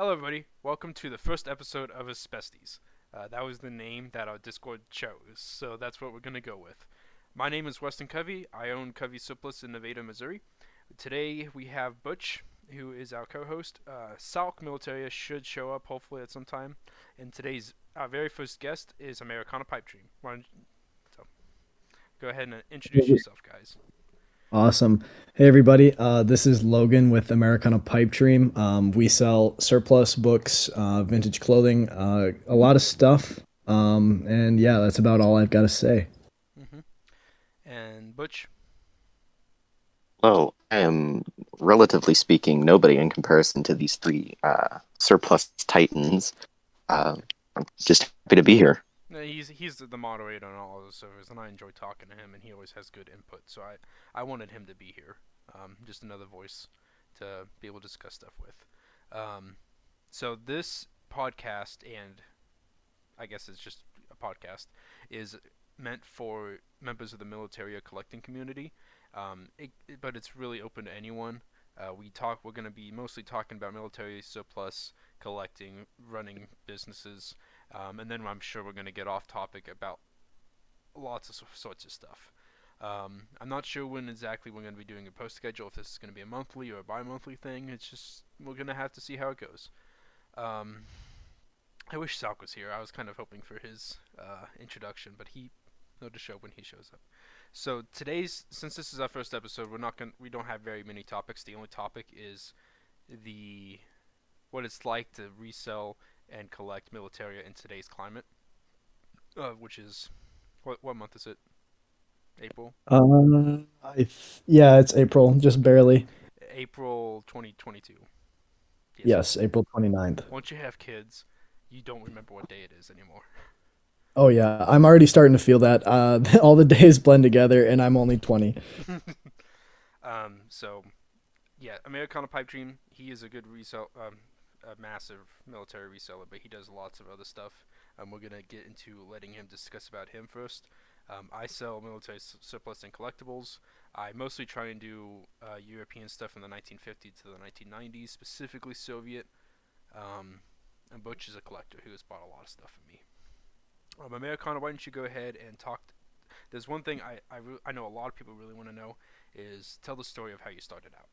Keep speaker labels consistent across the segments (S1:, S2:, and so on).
S1: Hello, everybody. Welcome to the first episode of Asbesties. That was the name that our Discord chose, so that's what we're going to go with. My name is Weston Covey. I own Covey Surplus in Nevada, Missouri. Today we have Butch, who is our co-host. Saluc Militaria should show up hopefully at some time. And today's our very first guest is Americana Pipedream. So go ahead and introduce yourself, guys.
S2: Awesome. Hey everybody, this is Logan with Americana Pipedream. We sell surplus books, vintage clothing, a lot of stuff. And yeah, that's about all I've got to say.
S1: hmm And Butch.
S3: Hello, I am relatively speaking nobody in comparison to these three surplus titans. I'm just happy to be here.
S1: He's the moderator on all of the servers, and I enjoy talking to him, and he always has good input. So I wanted him to be here, just another voice to be able to discuss stuff with. So this podcast, and I guess it's just a podcast, is meant for members of the military or collecting community, but it's really open to anyone. We're going to be mostly talking about military surplus, collecting, running businesses, and then I'm sure we're going to get off topic about lots of sorts of stuff. I'm not sure when exactly we're going to be doing a post schedule, if this is going to be a monthly or a bi-monthly thing. It's just, we're going to have to see how it goes. Um, I wish Salk was here. I was kind of hoping for his introduction, but he know to show when he shows up. So since this is our first episode, we don't have very many topics. The only topic is the what it's like to resell and collect militaria in today's climate, which is what month is it? April.
S2: Yeah, it's April, just barely.
S1: April 2022. Yes.
S2: Yes, April 29th.
S1: Once you have kids, you don't remember what day it is anymore.
S2: Oh yeah, I'm already starting to feel that. All the days blend together, and I'm only 20.
S1: So yeah, Americana Pipedream. He is a good a massive military reseller, but he does lots of other stuff. We're gonna get into letting him discuss about him first. I sell military surplus and collectibles. I mostly try and do European stuff from the 1950s to the 1990s, specifically Soviet. And Butch is a collector who has bought a lot of stuff from me. Americana, why don't you go ahead and talk? There's one thing I know a lot of people really want to know is tell the story of how you started out.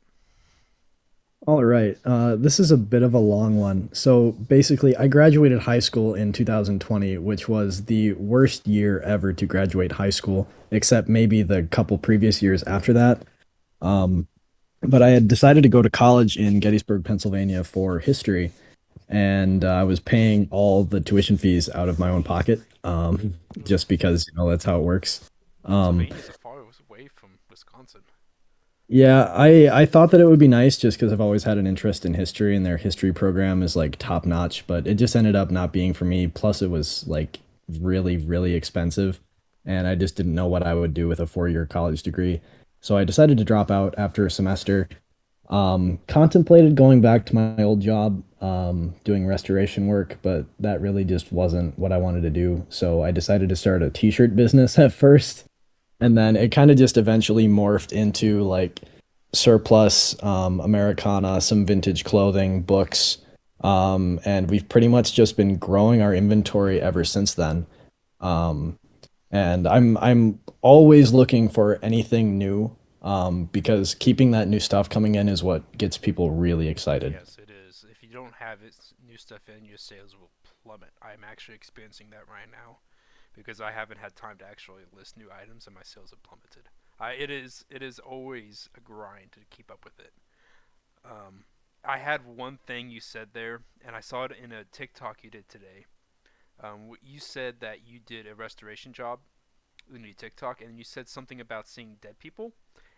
S2: All right. This is a bit of a long one. So basically, I graduated high school in 2020, which was the worst year ever to graduate high school, except maybe the couple previous years after that. Um, but I had decided to go to college in Gettysburg, Pennsylvania for history, and I was paying all the tuition fees out of my own pocket, just because, that's how it works. Um,
S1: Pennsylvania's a far away from Wisconsin.
S2: Yeah, I thought that it would be nice just because I've always had an interest in history and their history program is like top notch, but it just ended up not being for me. Plus, it was like really, really expensive, and I just didn't know what I would do with a 4-year college degree. So I decided to drop out after a semester. Contemplated going back to my old job, doing restoration work, but that really just wasn't what I wanted to do. So I decided to start a t-shirt business at first, and then it kind of just eventually morphed into like surplus, Americana, some vintage clothing, books, and we've pretty much just been growing our inventory ever since then. Um, and I'm always looking for anything new, because keeping that new stuff coming in is what gets people really excited.
S1: Yes, it is. If you don't have new stuff in, your sales will plummet. I'm actually experiencing that right now because I haven't had time to actually list new items and my sales have plummeted. It is always a grind to keep up with it. Um, I had one thing you said there, and I saw it in a TikTok you did today. You said that you did a restoration job in your TikTok, and you said something about seeing dead people,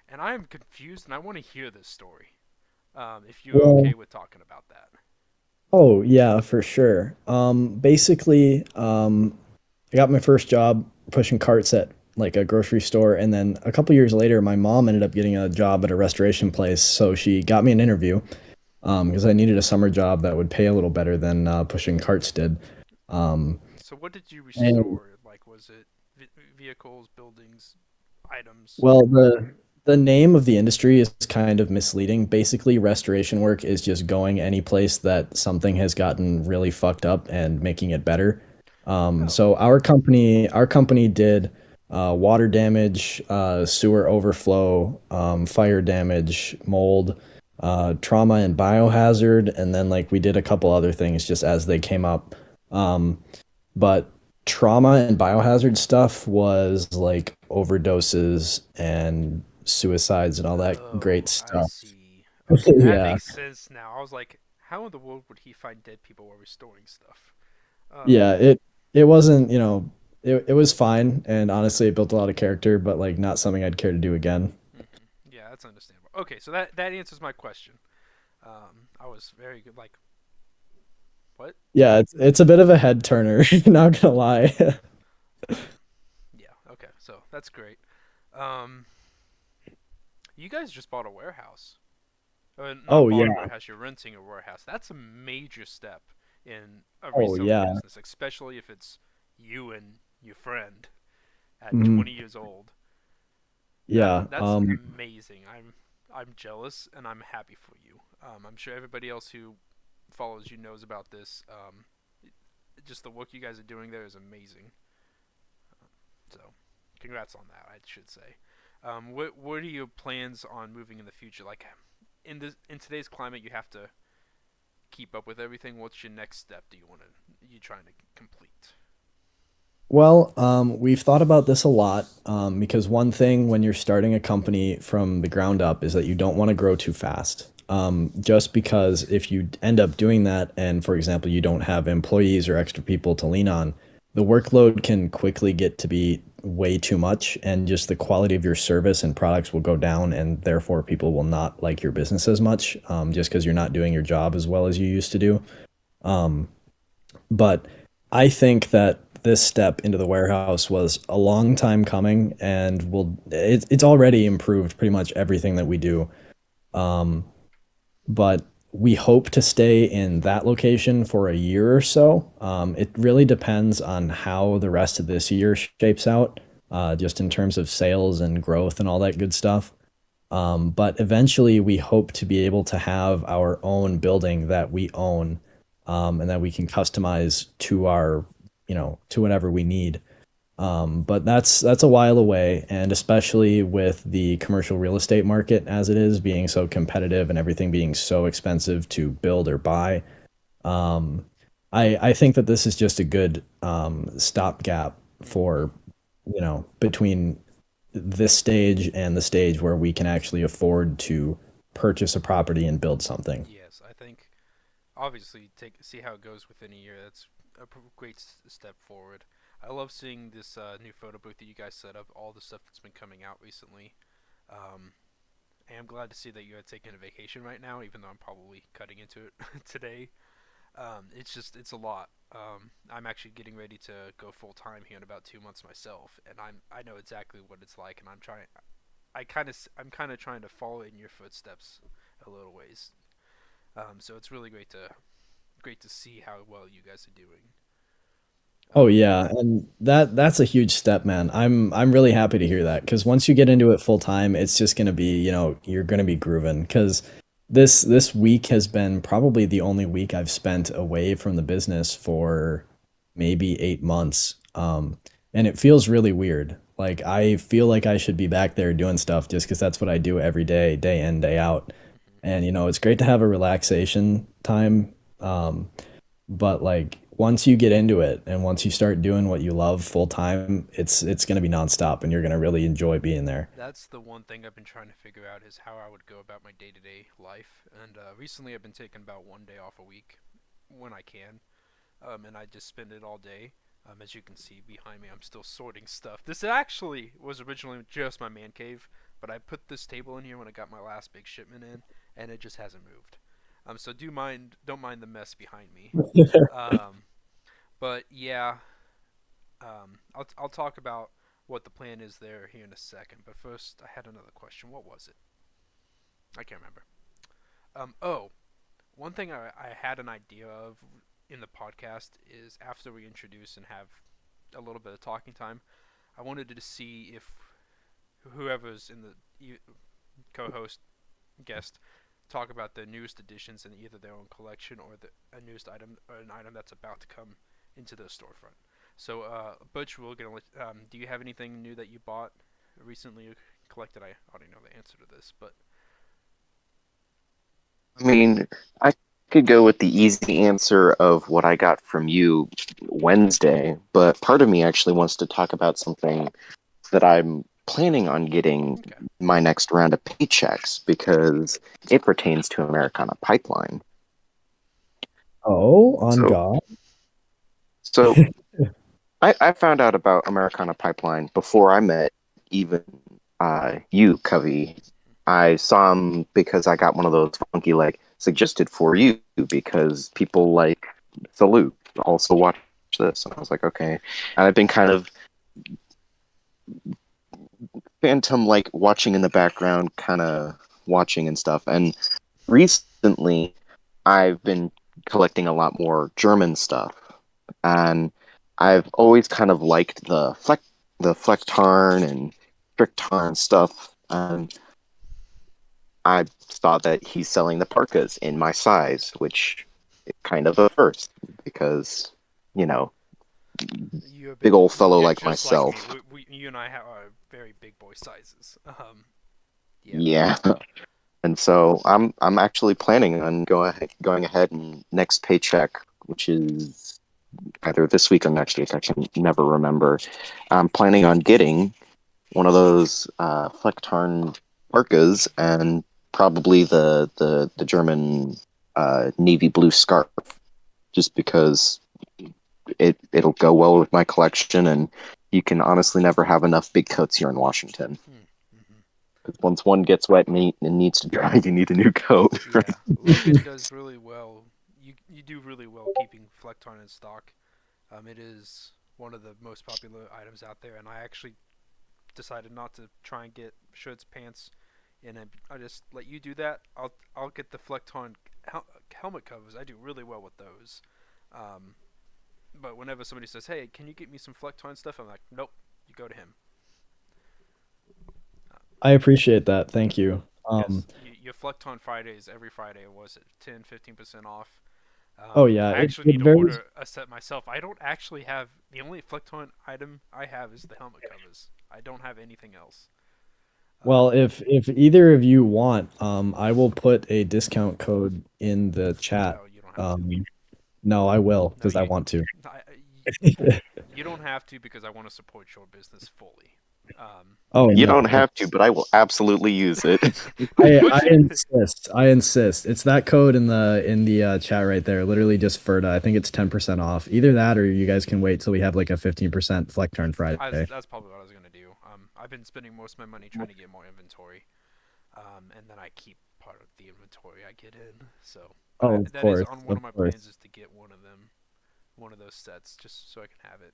S1: and I am confused, and I want to hear this story. If you're okay
S2: Well,
S1: with talking about that.
S2: oh yeah, for sure. Basically, I got my first job pushing carts at like a grocery store, and then a couple years later, my mom ended up getting a job at a restoration place. So she got me an interview, because I needed a summer job that would pay a little better than pushing carts did. Um,
S1: So, what did you
S2: and
S1: restore? Like, was it vehicles, buildings, items?
S2: well, the the name of the industry is kind of misleading. Basically, restoration work is just going any place that something has gotten really fucked up and making it better.
S1: Oh,
S2: So our company did water damage, sewer overflow, fire damage, mold, trauma and biohazard, and then like we did a couple other things just as they came up. Um, but trauma and biohazard stuff was like overdoses and suicides and all that great
S1: oh, I
S2: stuff.
S1: see. Okay, that
S2: Yeah.
S1: makes sense now. I was like, how in the world would he find dead people while restoring stuff?
S2: Yeah, it wasn't, it was fine and honestly it built a lot of character, but like not something I'd care to do again.
S1: Yeah, that's understandable. Okay, so that answers my question. I was very good. Like, what?
S2: Yeah, it's a bit of a head turner, not gonna lie.
S1: Yeah, okay, so that's great. Um, you guys just bought a warehouse. Not
S2: Oh
S1: bought a
S2: yeah.
S1: warehouse, you're renting a warehouse. That's a major step in a
S2: Oh
S1: reselling
S2: yeah.
S1: business, especially if it's you and your friend at
S2: Mhm.
S1: 20 years old.
S2: Yeah.
S1: That's amazing. I'm jealous and I'm happy for you. I'm sure everybody else who follows you knows about this. Just the work you guys are doing there is amazing. So, congrats on that, I should say. What are your plans on moving in the future? Like, in today's climate, you have to keep up with everything. What's your next step? You trying to complete?
S2: Well, we've thought about this a lot because one thing when you're starting a company from the ground up is that you don't want to grow too fast. Just because if you end up doing that, and for example, you don't have employees or extra people to lean on, the workload can quickly get to be way too much, and just the quality of your service and products will go down, and therefore people will not like your business as much just because you're not doing your job as well as you used to do. Um, but I think that this step into the warehouse was a long time coming and it's already improved pretty much everything that we do. Um, but we hope to stay in that location for a year or so. It really depends on how the rest of this year shapes out, just in terms of sales and growth and all that good stuff. But eventually, we hope to be able to have our own building that we own, and that we can customize to our, to whatever we need. But that's a while away, and especially with the commercial real estate market as it is being so competitive and everything being so expensive to build or buy, um, I think that this is just a good stopgap
S1: Mm-hmm.
S2: for, between this stage and the stage where we can actually afford to purchase a property and build something.
S1: Yes, I think obviously take see how it goes within a year. That's a great step forward. I love seeing this new photo booth that you guys set up. All the stuff that's been coming out recently. Um, and I'm glad to see that you're taking a vacation right now, even though I'm probably cutting into it today. It's a lot. I'm actually getting ready to go full time here in about 2 months myself, and I know exactly what it's like, and I'm kind of trying to follow in your footsteps a little ways. So it's really great to see how well you guys are doing.
S2: Oh
S1: Um,
S2: yeah, and that's a huge step, man. I'm really happy to hear that because once you get into it full time, it's just gonna be, you're gonna be grooving. Because this week has been probably the only week I've spent away from the business for maybe 8 months. And it feels really weird. Like I feel like I should be back there doing stuff just because that's what I do every day, day in, day out.
S1: mhm.
S2: And it's great to have a relaxation time. But like once you get into it and once you start doing what you love full time, it's gonna be nonstop and you're gonna really enjoy being there.
S1: That's the one thing I've been trying to figure out is how I would go about my day-to-day life. And recently, I've been taking about 1 day off a week when I can, and I just spend it all day. As you can see behind me, I'm still sorting stuff. This actually was originally just my man cave, but I put this table in here when I got my last big shipment in, and it just hasn't moved. So don't mind the mess behind me. Um, but yeah, I'll talk about what the plan is there here in a second. But first, I had another question. What was it? I can't remember. Oh, one thing I had an idea of in the podcast is after we introduce and have a little bit of talking time, I wanted to see if whoever's in the co-host, guest, talk about the newest additions in either their own collection or a newest item or an item that's about to come into the storefront. So, Butch, we're gonna do you have anything new that you bought recently or collected? I already know the answer to this, but
S3: I mean, I could go with the easy answer of what I got from you Wednesday, but part of me actually wants to talk about something that I'm planning on getting
S1: okay.
S3: my next round of paychecks because it pertains to Americana Pipeline.
S2: Oh, on
S3: So,
S2: God.
S3: so I found out about Americana Pipeline before I met even you, Covey. I saw him because I got one of those funky like suggested for you because people like Saluc also watch this, and I was like, okay. And I've been kind of phantom like watching in the background, kind of watching and stuff. And recently, I've been collecting a lot more German stuff, and I've always kind of liked the Flecktarn and Stricktarn stuff, and I saw that he's selling the parkas in my size, which is kind of a first because, you know,
S1: You're a
S3: big
S1: big.
S3: old fellow
S1: You're
S3: like
S1: just like me.
S3: myself.
S1: You and I have very big boy sizes. Yeah.
S3: Yeah. And so I'm actually planning on going ahead and next paycheck, which is either this week or next week, I can never remember. I'm planning on getting one of those Flecktarn parkas and probably the German navy blue scarf, just because it'll go well with my collection, and you can honestly never have enough big coats here in Washington.
S1: Mm-hmm.
S3: Because once one gets wet and needs to dry, you need a new coat.
S1: Yeah, Logan does really well. You do really well keeping Flecktarn in stock. It is one of the most popular items out there, and I actually decided not to try and get shirts, pants, and I just let you do that. I'll get the Flecktarn helmet covers. I do really well with those. Um, but whenever somebody says, "Hey, can you get me some Flecktarn stuff?" I'm like, "Nope, you go to him." Uh,
S2: I appreciate that. Thank you.
S1: yes, your Flecktarn Fridays every Friday was it 10-15% off.
S2: Oh yeah,
S1: I actually
S2: it
S1: need to
S2: varies.
S1: order a set myself. I don't actually have the only Flecktarn item I have is the helmet covers. I don't have anything else.
S2: Well,
S1: Um,
S2: if either of you want, I will put a discount code in the chat.
S1: oh, you don't have to.
S2: Um, no, I will
S1: No,
S2: because I want to.
S1: you don't have to because I want to support your business fully. Um,
S2: Oh
S3: You
S2: no,
S3: don't have to, but I will absolutely use it.
S2: I
S1: which
S2: insist. I insist. It's that code in the chat right there. Literally just Ferda. I think it's 10% off. Either that or you guys can wait till we have like a 15% Fleck Turn Friday.
S1: that's probably what I was gonna do. I've been spending most of my money trying to get more inventory, and then I keep part of the inventory I get in. So, but
S2: Oh, of
S1: that is
S2: course,
S1: on one
S2: of
S1: of my plans
S2: course.
S1: is to get one of them, one of those sets, just so I can have it.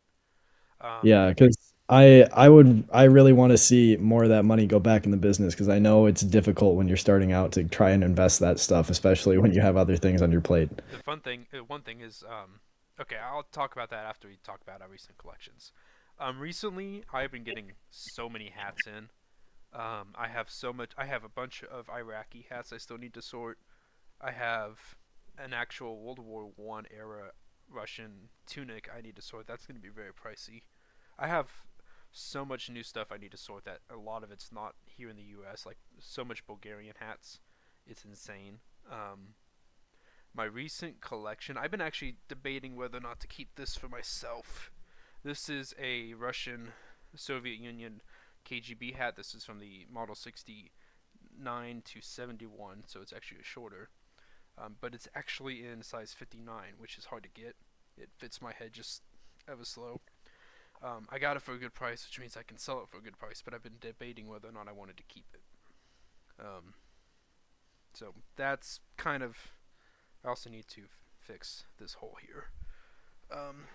S1: Um,
S2: Yeah, because I really want to see more of that money go back in the business because I know it's difficult when you're starting out to try and invest that stuff, especially when you have other things on your plate.
S1: the one thing is, okay, I'll talk about that after we talk about our recent collections. Recently I've been getting so many hats in. I have so much. I have a bunch of Iraqi hats I still need to sort. I have an actual World War I era Russian tunic I need to sort. That's going to be very pricey. I have so much new stuff I need to sort that a lot of it's not here in the U.S. Like so much Bulgarian hats, it's insane. My recent collection, I've been actually debating whether or not to keep this for myself. This is a Russian Soviet Union KGB hat. This is from the Model 69 to 71, so it's actually shorter. But it's actually in size 59, which is hard to get. It fits my head just ever slow. I got it for a good price, which means I can sell it for a good price, but I've been debating whether or not I wanted to keep it. Um, so that's kind of. I also need to fix this hole here. Um,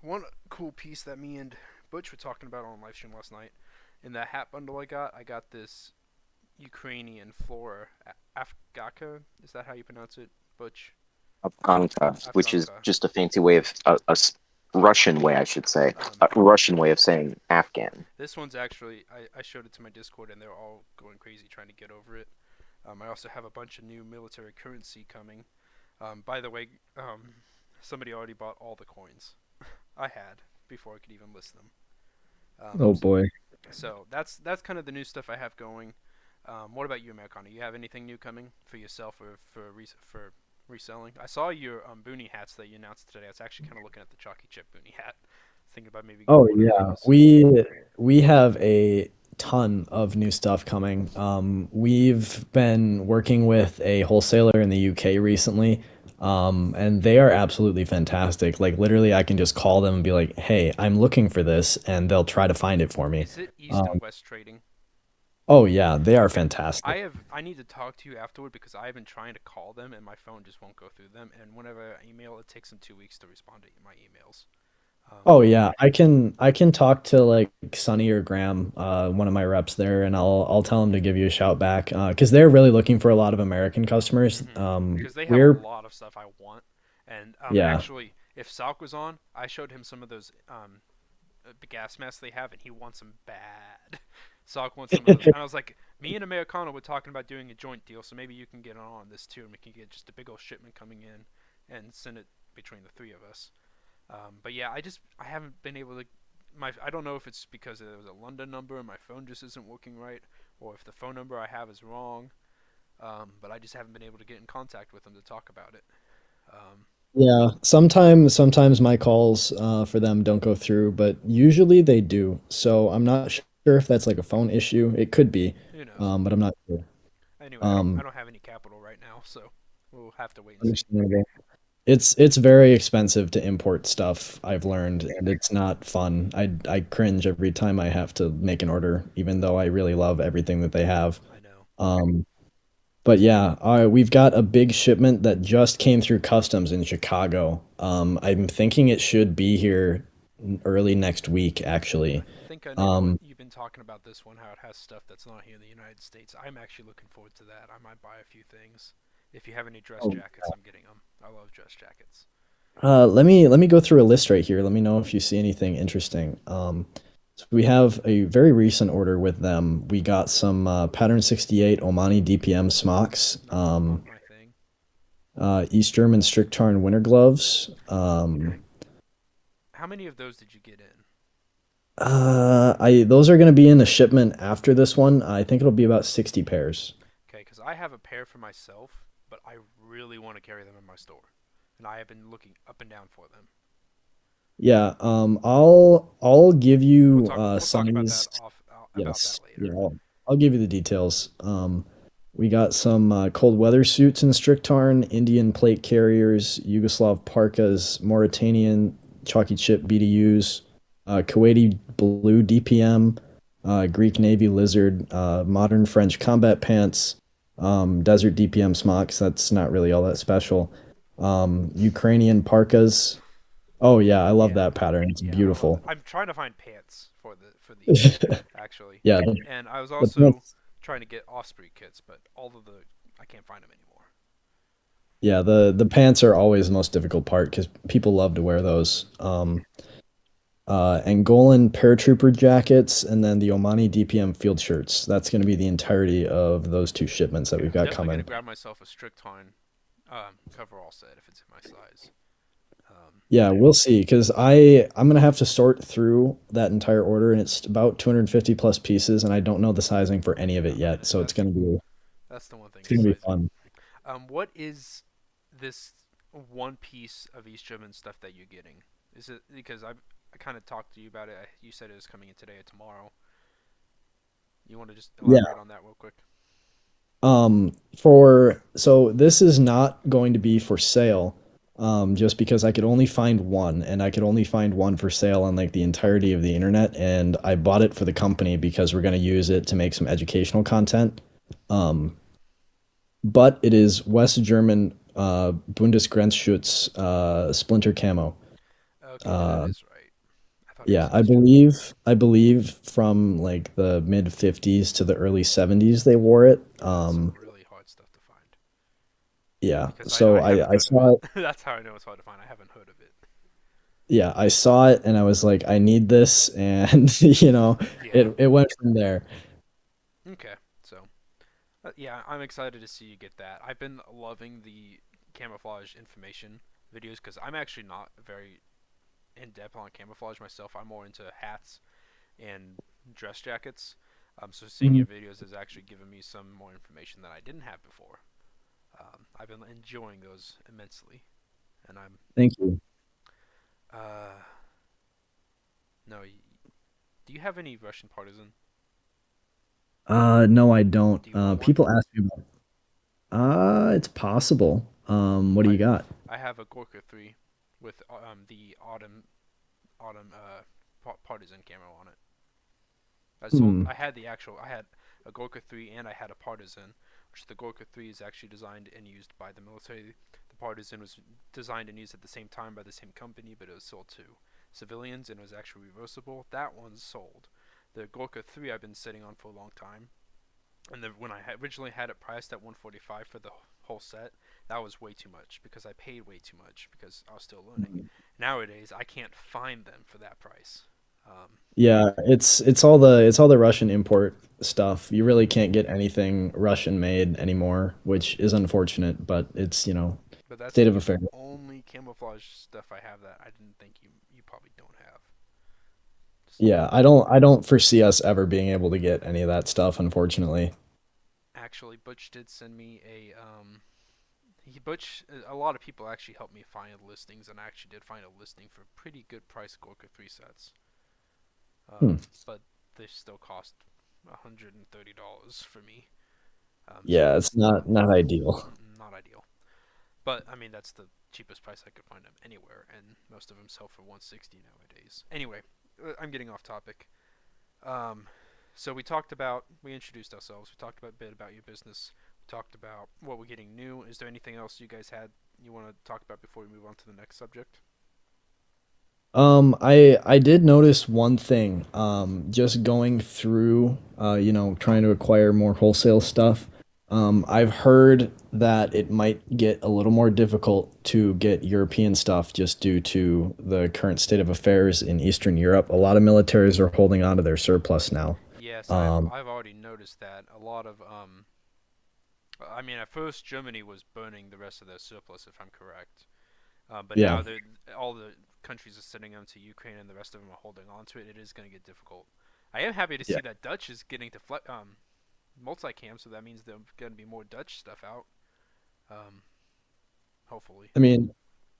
S1: one cool piece that me and Butch were talking about on live stream last night, in that hat bundle I got this Ukrainian flora, Afgaka. Is that how you pronounce it, Butch?
S3: Afghanka, which is
S1: Afghanka.
S3: just a fancy way of Russian way, I should say.
S1: Um,
S3: Russian way of saying Afghan.
S1: this one's actually I showed it to my Discord and they're all going crazy trying to get over it. I also have a bunch of new military currency coming. By the way, somebody already bought all the coins I had before I could even list them.
S2: Oh
S1: Um,
S2: boy.
S1: so that's kind of the new stuff I have going. What about you, Americana? You have anything new coming for yourself or for reselling? I saw your boonie hats that you announced today. I was actually kind of looking at the chalky chip boonie hat, thinking about maybe getting
S2: Oh
S1: one of
S2: yeah,
S1: those.
S2: we have a ton of new stuff coming. We've been working with a wholesaler in the UK recently, and they are absolutely fantastic. Like literally, I can just call them and be like, "Hey, I'm looking for this," and they'll try to find it for me.
S1: Is it East and
S2: Um,
S1: West trading?
S2: oh yeah, they are
S1: Okay,
S2: fantastic.
S1: I need to talk to you afterward because I've been trying to call them and my phone just won't go through them. And whenever I email, it takes them 2 weeks to respond to my emails. Um,
S2: Oh yeah, I can talk to like Sonny or Graham, one of my reps there, and I'll tell them to give you a shout back, because they're really looking for a lot of American customers.
S1: because they have a
S2: We're
S1: lot of stuff I want. And
S2: yeah.
S1: actually, if Salk was on, I showed him some of those the gas masks they have, and he wants them bad. Salk wants some of those, and I was like, me and Americana were talking about doing a joint deal, so maybe you can get on this too, and we can get just a big old shipment coming in and send it between the three of us. But yeah, I haven't been able to. I don't know if it's because there was a London number and my phone just isn't working right, or if the phone number I have is wrong. But I just haven't been able to get in contact with them to talk about it. Um,
S2: Yeah, sometimes my calls for them don't go through, but usually they do. So I'm not sure if that's like a phone issue. It could be,
S1: who knows?
S2: but I'm not sure.
S1: Anyway, I
S2: Um,
S1: don't have any capital right now, so we'll have to wait and see.
S2: Understandable. It's very expensive to import stuff, I've
S1: Yeah,
S2: learned, and it's not fun. I cringe every time I have to make an order, even though I really love everything that they have.
S1: I know.
S2: Um, But yeah, we've got a big shipment that just came through customs in Chicago. I'm thinking it should be here early next week,
S1: I
S2: actually.
S1: think I know what
S2: Um,
S1: you've been talking about this one, how it has stuff that's not here in the United States. I'm actually looking forward to that. I might buy a few things. If you have any dress
S2: oh,
S1: jackets, I'm getting them. I love dress jackets.
S2: let me go through a list right here. Let me know if you see anything interesting. So we have a very recent order with them. We got some Pattern 68 Omani DPM smocks,
S1: Not my thing.
S2: East German strict tarn winter gloves.
S1: How many of those did you get in?
S2: I those are going to be in the shipment after this one. I think it'll be about 60 pairs.
S1: Okay, because I have a pair for myself, but I really want to carry them in my store, and I have been looking up and down for them.
S2: Yeah, I'll give you
S1: We'll talk about that
S2: Sonny's.
S1: off about
S2: Yes,
S1: that
S2: yeah,
S1: later.
S2: I'll give you the details. We got some cold weather suits in strict tarn, Indian plate carriers, Yugoslav parkas, Mauritanian chalky chip BDUs, Kuwaiti blue DPM, Greek Navy lizard, modern French combat pants, desert DPM smocks. That's not really all that special. Ukrainian parkas. Oh yeah, I love
S1: Yeah,
S2: that pattern. It's
S1: yeah, I love that.
S2: beautiful.
S1: I'm trying to find pants for these actually,
S2: Yeah,
S1: and I was
S2: the
S1: also
S2: pants.
S1: trying to get Osprey kits, but all of the I can't find them anymore.
S2: Yeah, the pants are always the most difficult part because people love to wear those. Angolan paratrooper jackets, and then the Omani DPM field shirts. That's going to be the entirety of those two shipments that
S1: Okay,
S2: we've
S1: I'm
S2: got
S1: definitely gonna
S2: coming.
S1: grab myself a strict line coverall set if it's in my size. Um,
S2: Yeah, we'll see because I'm gonna have to sort through that entire order, and it's about 250 plus pieces, and I don't know the sizing for any of it yet. So
S1: that's the one thing
S2: it's
S1: is
S2: gonna be
S1: sizing.
S2: fun.
S1: What is this one piece of East German stuff that you're getting? Is it because I kind of talked to you about it? You said it was coming in today or tomorrow. You want to just
S2: Yeah.
S1: elaborate on that real quick?
S2: For so this is not going to be for sale, just because I could only find one, and I could only find one for sale on like the entirety of the internet, and I bought it for the company because we're going to use it to make some educational content. Um, but it is West German Bundesgrenzschutz splinter camo.
S1: Okay, that
S2: Uh,
S1: is right. I thought it
S2: yeah,
S1: was East German.
S2: I believe from like the mid 50s to the early 70s they wore it.
S1: And that's some really hard stuff to find
S2: Yeah,
S1: because
S2: so
S1: I haven't
S2: I
S1: heard of
S2: saw
S1: it.
S2: it.
S1: That's how I know it's hard to find. I haven't heard of it.
S2: yeah, I saw it and I was like, I need this, and
S1: Yeah.
S2: it went from there.
S1: Okay. So, yeah, I'm excited to see you get that. I've been loving the camouflage information videos because I'm actually not very in depth on camouflage myself. I'm more into hats and dress jackets. So seeing
S2: Mhm.
S1: your videos has actually given me some more information that I didn't have before. I've been enjoying those immensely, and I'm
S2: Thank you.
S1: uh no. Do you have any Russian partisan?
S2: No, I don't.
S1: Do you own one?
S2: People ask me about. It's possible. What do
S1: I
S2: you got?
S1: I have a Gorka 3 with the autumn partisan camo on it. I sold.
S2: Hmm.
S1: I had the actual. I had a Gorka 3 and I had a Partisan, which the Gorka 3 is actually designed and used by the military. The Partisan was designed and used at the same time by the same company, but it was sold to civilians and it was actually reversible. That one's sold. The Gorka 3 I've been sitting on for a long time, and when I originally had it priced at 145 for the whole set, that was way too much because I paid way too much because I was still learning. Nowadays, I can't find them for that price. Um,
S2: Yeah, it's all the Russian import stuff. You really can't get anything Russian made anymore, which is unfortunate, but it's,
S1: But that's
S2: state
S1: the
S2: of affairs.
S1: only camouflage stuff I have that I didn't think you probably don't have. Just
S2: Yeah, I don't foresee us ever being able to get any of that stuff, unfortunately.
S1: actually, Butch did send me Butch. A lot of people actually helped me find listings, and I actually did find a listing for a pretty good price Gorka 3 sets.
S2: Hmm.
S1: But they still cost $130 for me. So
S2: Yeah, it's not ideal.
S1: not ideal. But I mean that's the cheapest price I could find them anywhere, and most of them sell for 160 nowadays. Anyway, I'm getting off topic. Um, so we introduced ourselves. We talked about a bit about your business. We talked about what we're getting new. Is there anything else you guys had you want to talk about before we move on to the next subject?
S2: I did notice one thing. Just going through, trying to acquire more wholesale stuff. I've heard that it might get a little more difficult to get European stuff just due to the current state of affairs in Eastern Europe. A lot of militaries are holding on to their surplus now.
S1: Yes,
S2: Um,
S1: I've already noticed that a lot of I mean at first Germany was burning the rest of their surplus if I'm correct. But
S2: yeah,
S1: now all the countries are sending them to Ukraine and the rest of them are holding on to it. It is going to get difficult. I am happy to
S2: yeah.
S1: see that Dutch is getting to multicam, so that means there's going to be more Dutch stuff out. Um, hopefully,
S2: I mean,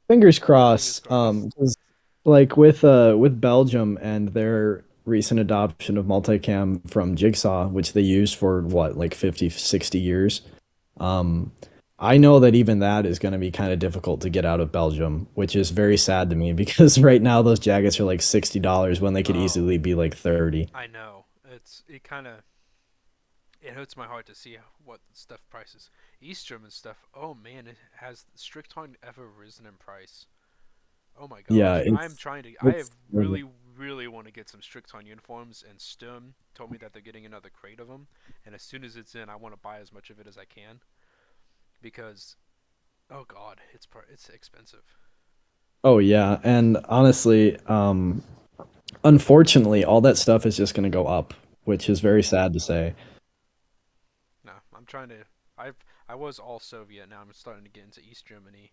S2: fingers
S1: fingers
S2: crossed.
S1: crossed.
S2: 'Cause, like with Belgium and their recent adoption of multicam from Jigsaw, which they used for what, like 50, 60 years. Um, I know that even that is going to be kind of difficult to get out of Belgium, which is very sad to me because right now those jackets are like $60 when they could
S1: Oh,
S2: easily be like 30.
S1: I know. It kind of it hurts my heart to see what stuff prices. East German stuff. Oh man, it has Strickton ever risen in price? Oh my
S2: Yeah,
S1: gosh, I'm trying to. I have
S2: it's
S1: really want to get some Strickton uniforms, and Sturm told me that they're getting another crate of them. And as soon as it's in, I want to buy as much of it as I can because, oh god, it's expensive.
S2: oh yeah, and honestly, unfortunately, all that stuff is just going to go up, which is very sad to say.
S1: No, I'm trying to. I was all Soviet. Now I'm starting to get into East Germany,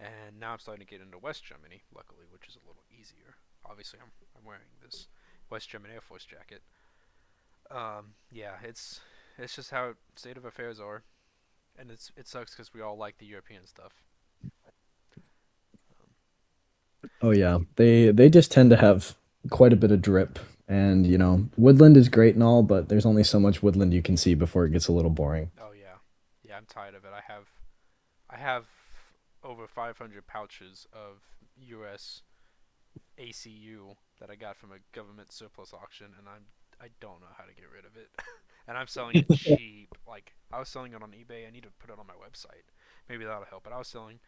S1: and now I'm starting to get into West Germany. Luckily, which is a little easier. Obviously, I'm wearing this West German Air Force jacket. Yeah, it's just how state of affairs are, and it sucks because we all like the European stuff. Um,
S2: Oh yeah, they just tend to have quite a bit of drip, and woodland is great and all, but there's only so much woodland you can see before it gets a little boring.
S1: oh yeah, yeah, I'm tired of it. I have over 500 pouches of U.S. ACU that I got from a government surplus auction, and I don't know how to get rid of it. And I'm selling it cheap. Like I was selling it on eBay. I need to put it on my website. Maybe that'll help. But I was selling.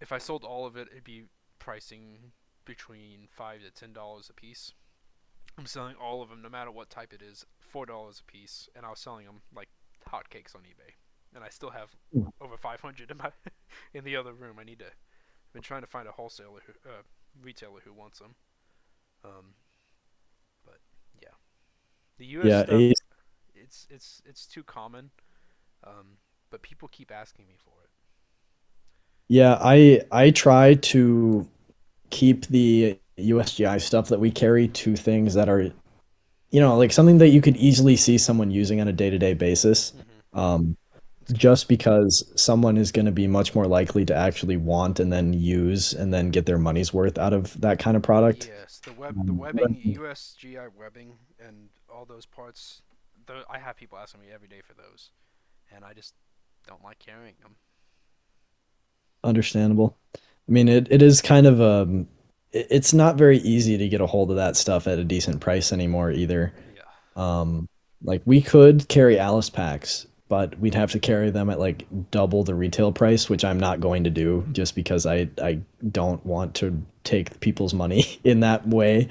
S1: If I sold all of it, it'd be pricing between $5 to $10 a piece. I'm selling all of them, no matter what type it is, $4 a piece, and I was selling them like hotcakes on eBay. And I still have over 500 in my in the other room. I've been trying to find a wholesaler retailer who wants them. Um, but yeah, the U.S.
S2: Yeah,
S1: stuff, it's too common. Um, but people keep asking me for it.
S2: yeah, I try to keep the USGI stuff that we carry to things that are, like something that you could easily see someone using on a day-to-day basis.
S1: Mm-hmm.
S2: Um,
S1: It's key.
S2: just because someone is going to be much more likely to actually want and then use and then get their money's worth out of that kind of product.
S1: Yes, the webbing, USGI webbing, and all those parts. I have people asking me every day for those, and I just don't like carrying them.
S2: Understandable. I mean, it is kind of it's not very easy to get a hold of that stuff at a decent price anymore either.
S1: Yeah.
S2: Um, like we could carry Alice packs, but we'd have to carry them at like double the retail price, which I'm not going to do just because I don't want to take people's money in that way.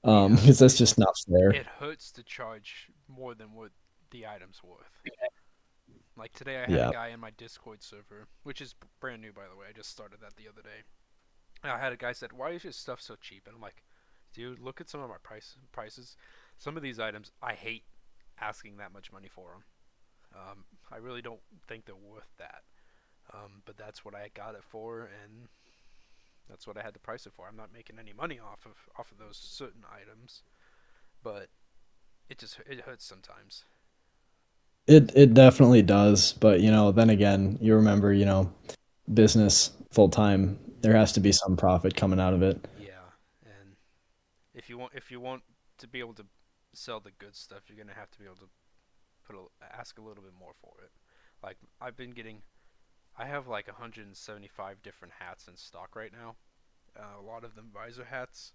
S1: Yeah.
S2: Because that's just not fair.
S1: It hurts to charge more than what the item's worth. Like today, I had a
S2: Yeah.
S1: guy in my Discord server, which is brand new by the way. I just started that the other day. And I had a guy said, "Why is your stuff so cheap?" And I'm like, "Dude, look at some of my prices. Some of these items, I hate asking that much money for them. I really don't think they're worth that. But that's what I got it for, and that's what I had to price it for. I'm not making any money off of those certain items, but it hurts sometimes.
S2: It definitely does, but then again, you remember, business full time, there has to be some profit coming out of it.
S1: Yeah, and if you want to be able to sell the good stuff, you're gonna have to be able to ask a little bit more for it. Like I have like 175 different hats in stock right now. A lot of them visor hats,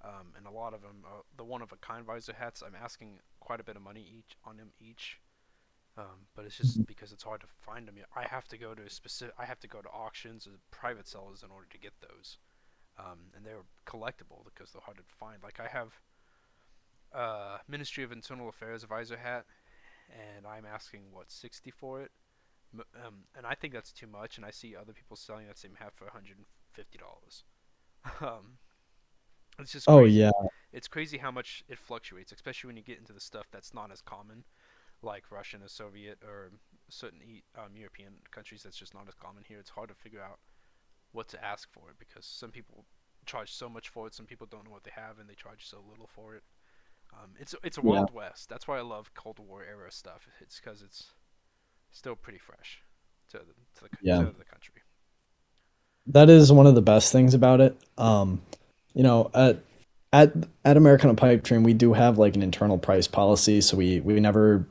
S1: and a lot of them the one of a kind visor hats. I'm asking quite a bit of money each on them each. But it's just because it's hard to find them. I have to go to I have to go to auctions or private sellers in order to get those. And they're collectible because they're hard to find. Like I have Ministry of Internal Affairs visor hat, and I'm asking what 60 for it. And I think that's too much. And I see other people selling that same hat for $150. um, it's just
S2: Oh
S1: crazy.
S2: yeah.
S1: It's crazy how much it fluctuates, especially when you get into the stuff that's not as common, like Russian or Soviet or certain European countries. That's just not as common here. It's hard to figure out what to ask for it because some people charge so much for it, some people don't know what they have, and they charge so little for it. It's a
S2: Yeah.
S1: wild west. That's why I love Cold War era stuff. It's because it's still pretty fresh
S2: Yeah.
S1: to the country.
S2: That is one of the best things about it. You know, at at Americana Pipedream, we do have like an internal price policy, so we never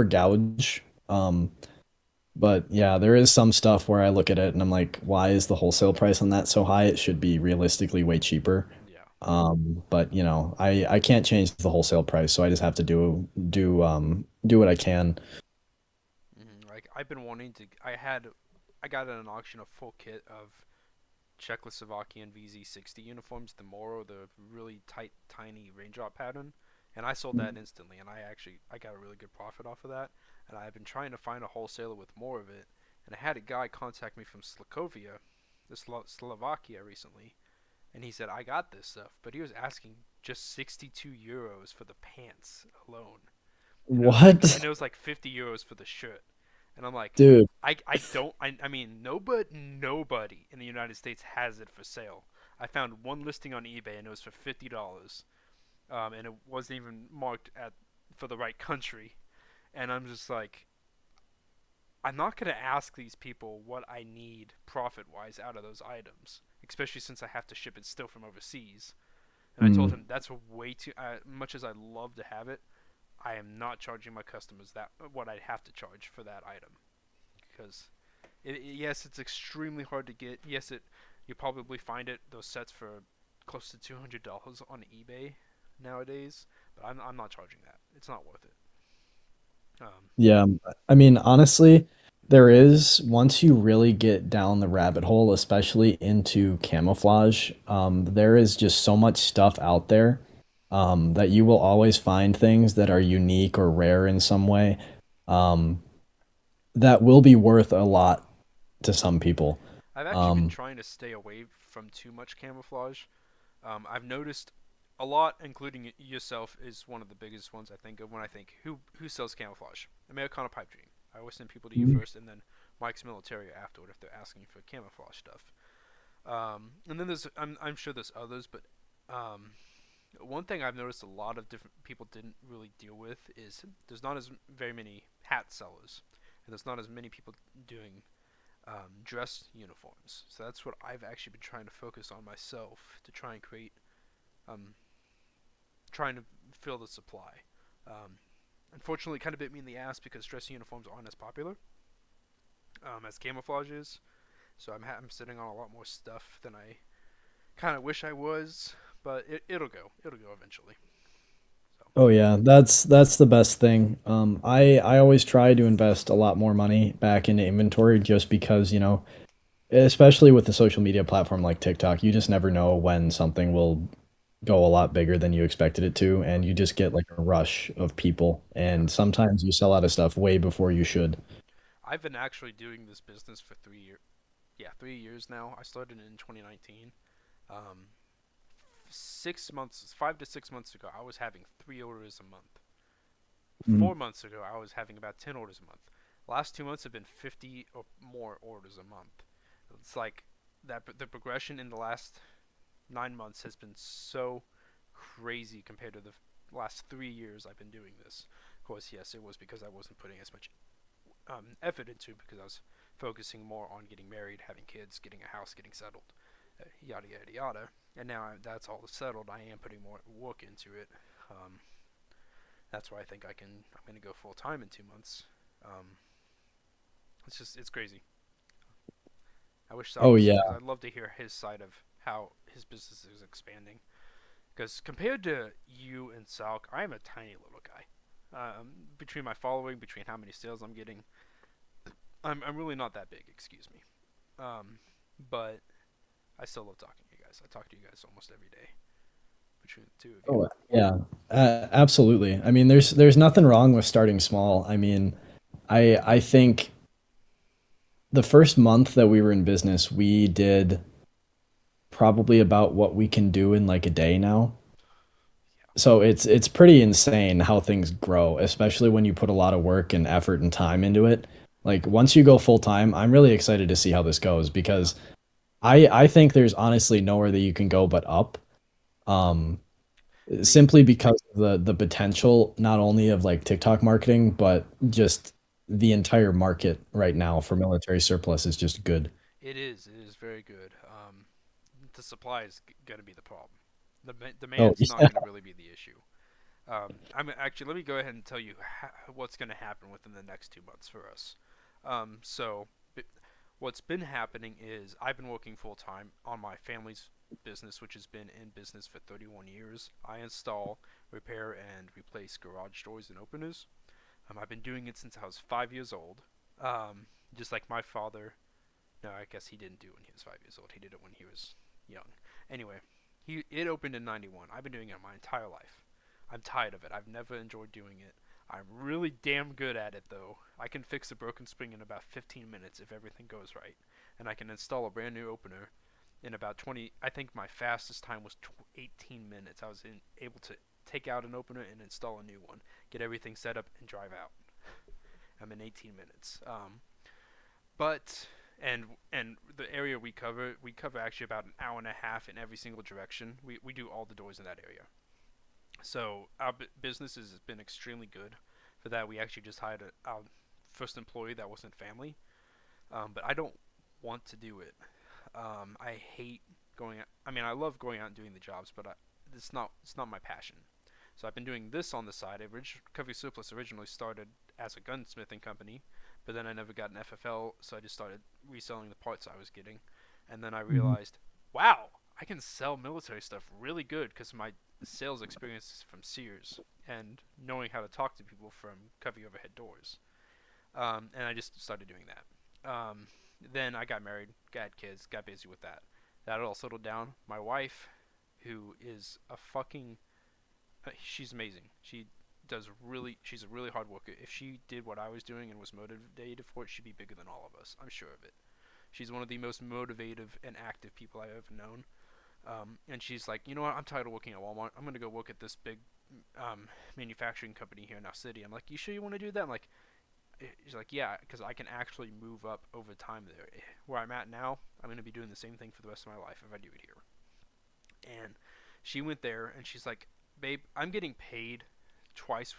S2: gouge. But yeah, there is some stuff where I look at it and I'm like, why is the wholesale price on that so high? It should be realistically way cheaper.
S1: Yeah.
S2: But I can't change the wholesale price, so I just have to do what I can.
S1: Like I've been wanting to. I got at an auction a full kit of Czechoslovakian VZ60 uniforms, the Moro, the really tight, tiny raindrop pattern, and I sold that instantly, and I got a really good profit off of that, and I've been trying to find a wholesaler with more of it, and I had a guy contact me from Slovakia recently, and he said I got this stuff, but he was asking just 62 euros for the pants alone,
S2: What?
S1: and it was like 50 euros for the shirt. And I'm like,
S2: Dude,
S1: I don't I mean nobody in the United States has it for sale. I found one listing on eBay and it was for $50, and it wasn't even marked at for the right country. And I'm just like, I'm not gonna ask these people what I need profit wise out of those items, especially since I have to ship it still from overseas. And I told
S2: mm,
S1: him that's way too much as I love to have it. I am not charging my customers that what I'd have to charge for that item because yes, it's extremely hard to get. Yes, it you probably find it those sets for close to $200 on eBay nowadays, but I'm not charging that. It's not worth it.
S2: yeah. I mean, honestly, there is once you really get down the rabbit hole, especially into camouflage, there is just so much stuff out there, that you will always find things that are unique or rare in some way, um, that will be worth a lot to some people.
S1: I've actually been
S2: Um,
S1: trying to stay away from too much camouflage. I've noticed a lot, including yourself, is one of the biggest ones I think of when I think who sells camouflage. Americana Pipedream. I always send people to you first, and then Mike's Militaria afterward if they're asking for camouflage stuff. And then I'm sure there's others, but um, one thing I've noticed a lot of different people didn't really deal with is there's not as very many hat sellers, and there's not as many people doing dress uniforms. So that's what I've actually been trying to focus on myself to try and create, um, trying to fill the supply. Um, Unfortunately, it kind of bit me in the ass because dress uniforms aren't as popular as camouflage is. So I'm sitting on a lot more stuff than I kind of wish I was, but it'll go. It'll go eventually. So
S2: oh yeah, that's the best thing. I always try to invest a lot more money back into inventory just because, especially with the social media platform like TikTok, you just never know when something will go a lot bigger than you expected it to, and you just get like a rush of people,
S1: yeah,
S2: and sometimes you sell out of stuff way before you should.
S1: I've been actually doing this business for 3 years. Yeah, 3 years now. I started in 2019. Um, 6 months, 5 to 6 months ago, I was having 3 orders a month.
S2: Mm.
S1: 4 months ago, I was having about 10 orders a month. Last 2 months have been 50 or more orders a month. It's like that. The progression in the last 9 months has been so crazy compared to the last 3 years I've been doing this. Of course, yes, it was because I wasn't putting as much effort into it because I was focusing more on getting married, having kids, getting a house, getting settled, yada yada yada. And now that's all settled. I am putting more work into it. Um, that's why I think I'm gonna go full time in 2 months. Um, it's crazy. I wish Saluc
S2: Oh
S1: was here
S2: yeah.
S1: because I'd love to hear his side of how his business is expanding. Because compared to you and Saluc, I am a tiny little guy. Between my following, between how many sales I'm getting, I'm really not that big. Excuse me. Um, but I still love talking to you guys. I talk to you guys almost every day between the two of you.
S2: Oh yeah. Absolutely. I mean, there's nothing wrong with starting small. I mean, I think the first month that we were in business, we did probably about what we can do in like a day now. So it's pretty insane how things grow, especially when you put a lot of work and effort and time into it. Like once you go full time, I'm really excited to see how this goes
S1: Yeah,
S2: because I think there's honestly nowhere that you can go but up. Um,
S1: the
S2: Simply because of the potential not only of like TikTok marketing, but just the entire market right now for military surplus is just good.
S1: it is very good. The supply is going to be the problem. The
S2: Oh,
S1: demand's not going to really be the issue. I'm actually let me go ahead and tell you what's going to happen within the next 2 months for us. So what's been happening is I've been working full time on my family's business, which has been in business for 31 years. I install, repair, and replace garage doors and openers. I've been doing it since I was 5 years old. Um, just like my father. No, I guess he didn't do it when he was 5 years old. He did it when he was young. Anyway, it opened in '91. I've been doing it my entire life. I'm tired of it. I've never enjoyed doing it. I'm really damn good at it though. I can fix a broken spring in about 15 minutes if everything goes right, and I can install a brand new opener in about 20. I think my fastest time was 18 minutes. I was able to take out an opener and install a new one, get everything set up, and drive out. I'm in 18 minutes. But and the area we cover actually about an hour and a half in every single direction. We do all the doors in that area. So our business has been extremely good. For that, we actually just hired our first employee that wasn't family. But I don't want to do it. I hate going. I mean, I love going out and doing the jobs, but it's not my passion. So I've been doing this on the side. Covey Surplus originally started as a gunsmithing company, but then I never got an FFL, so I just started reselling the parts I was getting. And then I
S2: Mhm.
S1: realized, wow, I can sell military stuff really good because my sales experience is from Sears and knowing how to talk to people from Covey overhead doors. And I just started doing that. Then I got married, got kids, got busy with that. That all settled down. My wife, who is a fucking she's amazing. She's a really hard worker. If she did what I was doing and was motivated for it, she'd be bigger than all of us. I'm sure of it. She's one of the most motivative and active people I've ever known. And she's like, you know what? I'm tired of working at Walmart. I'm gonna go work at this big manufacturing company here in our city. I'm like, you sure you want to do that? I'm like, she's like, yeah, because I can actually move up over time there. Where I'm at now, I'm gonna be doing the same thing for the rest of my life if I do it here. And she went there, and she's like, babe, I'm getting paid twice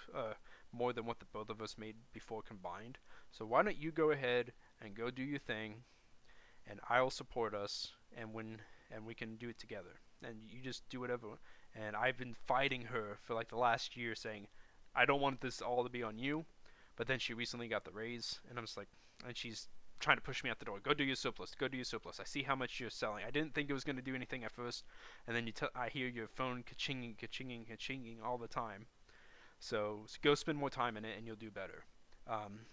S1: more than what the both of us made before combined. So why don't you go ahead and go do your thing, and I'll support us, and we can do it together. And you just do whatever. And I've been fighting her for like the last year, saying, I don't want this all to be on you. But then she recently got the raise, and I'm just like, and she's trying to push me out the door. Go do your surplus. Go do your surplus. I see how much you're selling. I didn't think it was going to do anything at first, and then I hear your phone ka-chinging, ka-chinging, ka-chinging all the time. So go spend more time in it, and you'll do better.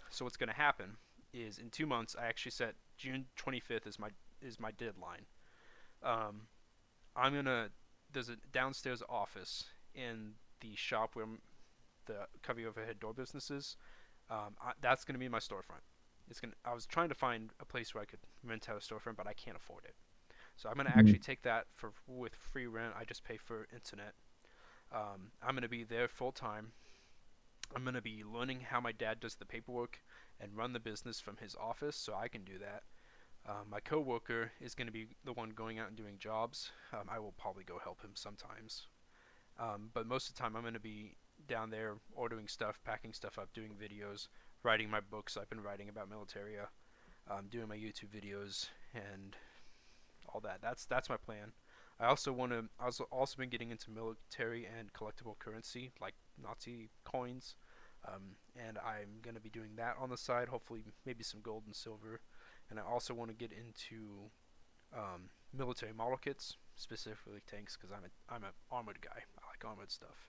S1: So what's going to happen is in 2 months, I actually set June 25th is my deadline. Um, I'm gonna there's a downstairs office in the shop where the Covey overhead door business is. That's gonna be my storefront. I was trying to find a place where I could rent out a storefront, but I can't afford it. So I'm gonna actually take that with free rent. I just pay for internet. I'm gonna be there full time. I'm gonna be learning how my dad does the paperwork and run the business from his office, so I can do that. My coworker is going to be the one going out and doing jobs. I will probably go help him sometimes. But most of the time, I'm going to be down there ordering stuff, packing stuff up, doing videos, writing my books I've been writing about Militaria, doing my YouTube videos, and all that. That's my plan. I also want to. I've also been getting into military and collectible currency, like Nazi coins, and I'm going to be doing that on the side. Hopefully, maybe some gold and silver. And I also want to get into military model kits, specifically tanks, because I'm an armored guy. I like armored stuff.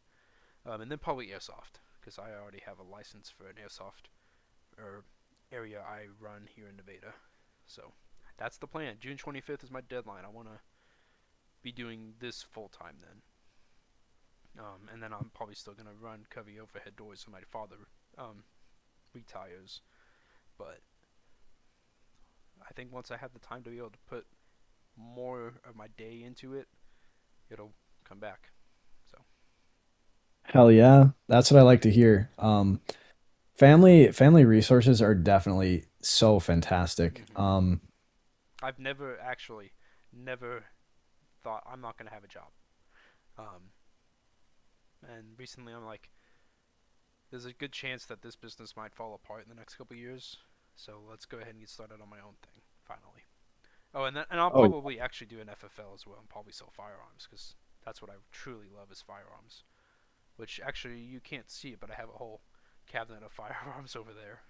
S1: And then probably airsoft, because I already have a license for an airsoft or area I run here in Nevada. So that's the plan. June 25th is my deadline. I want to be doing this full time then. And then I'm probably still gonna run Covey overhead doors when my father retires. But I think once I have the time to be able to put more of my day into it, it'll come back. So
S2: Hell yeah. That's what I like to hear. Family resources are definitely so fantastic.
S1: I've never thought I'm not gonna have a job. Um, and recently I'm like, there's a good chance that this business might fall apart in the next couple of years. So let's go ahead and get started on my own thing finally. Oh, and I'll
S2: Oh,
S1: probably actually do an FFL as well, and probably sell firearms because that's what I truly love is firearms. Which actually you can't see it, but I have a whole cabinet of firearms over there.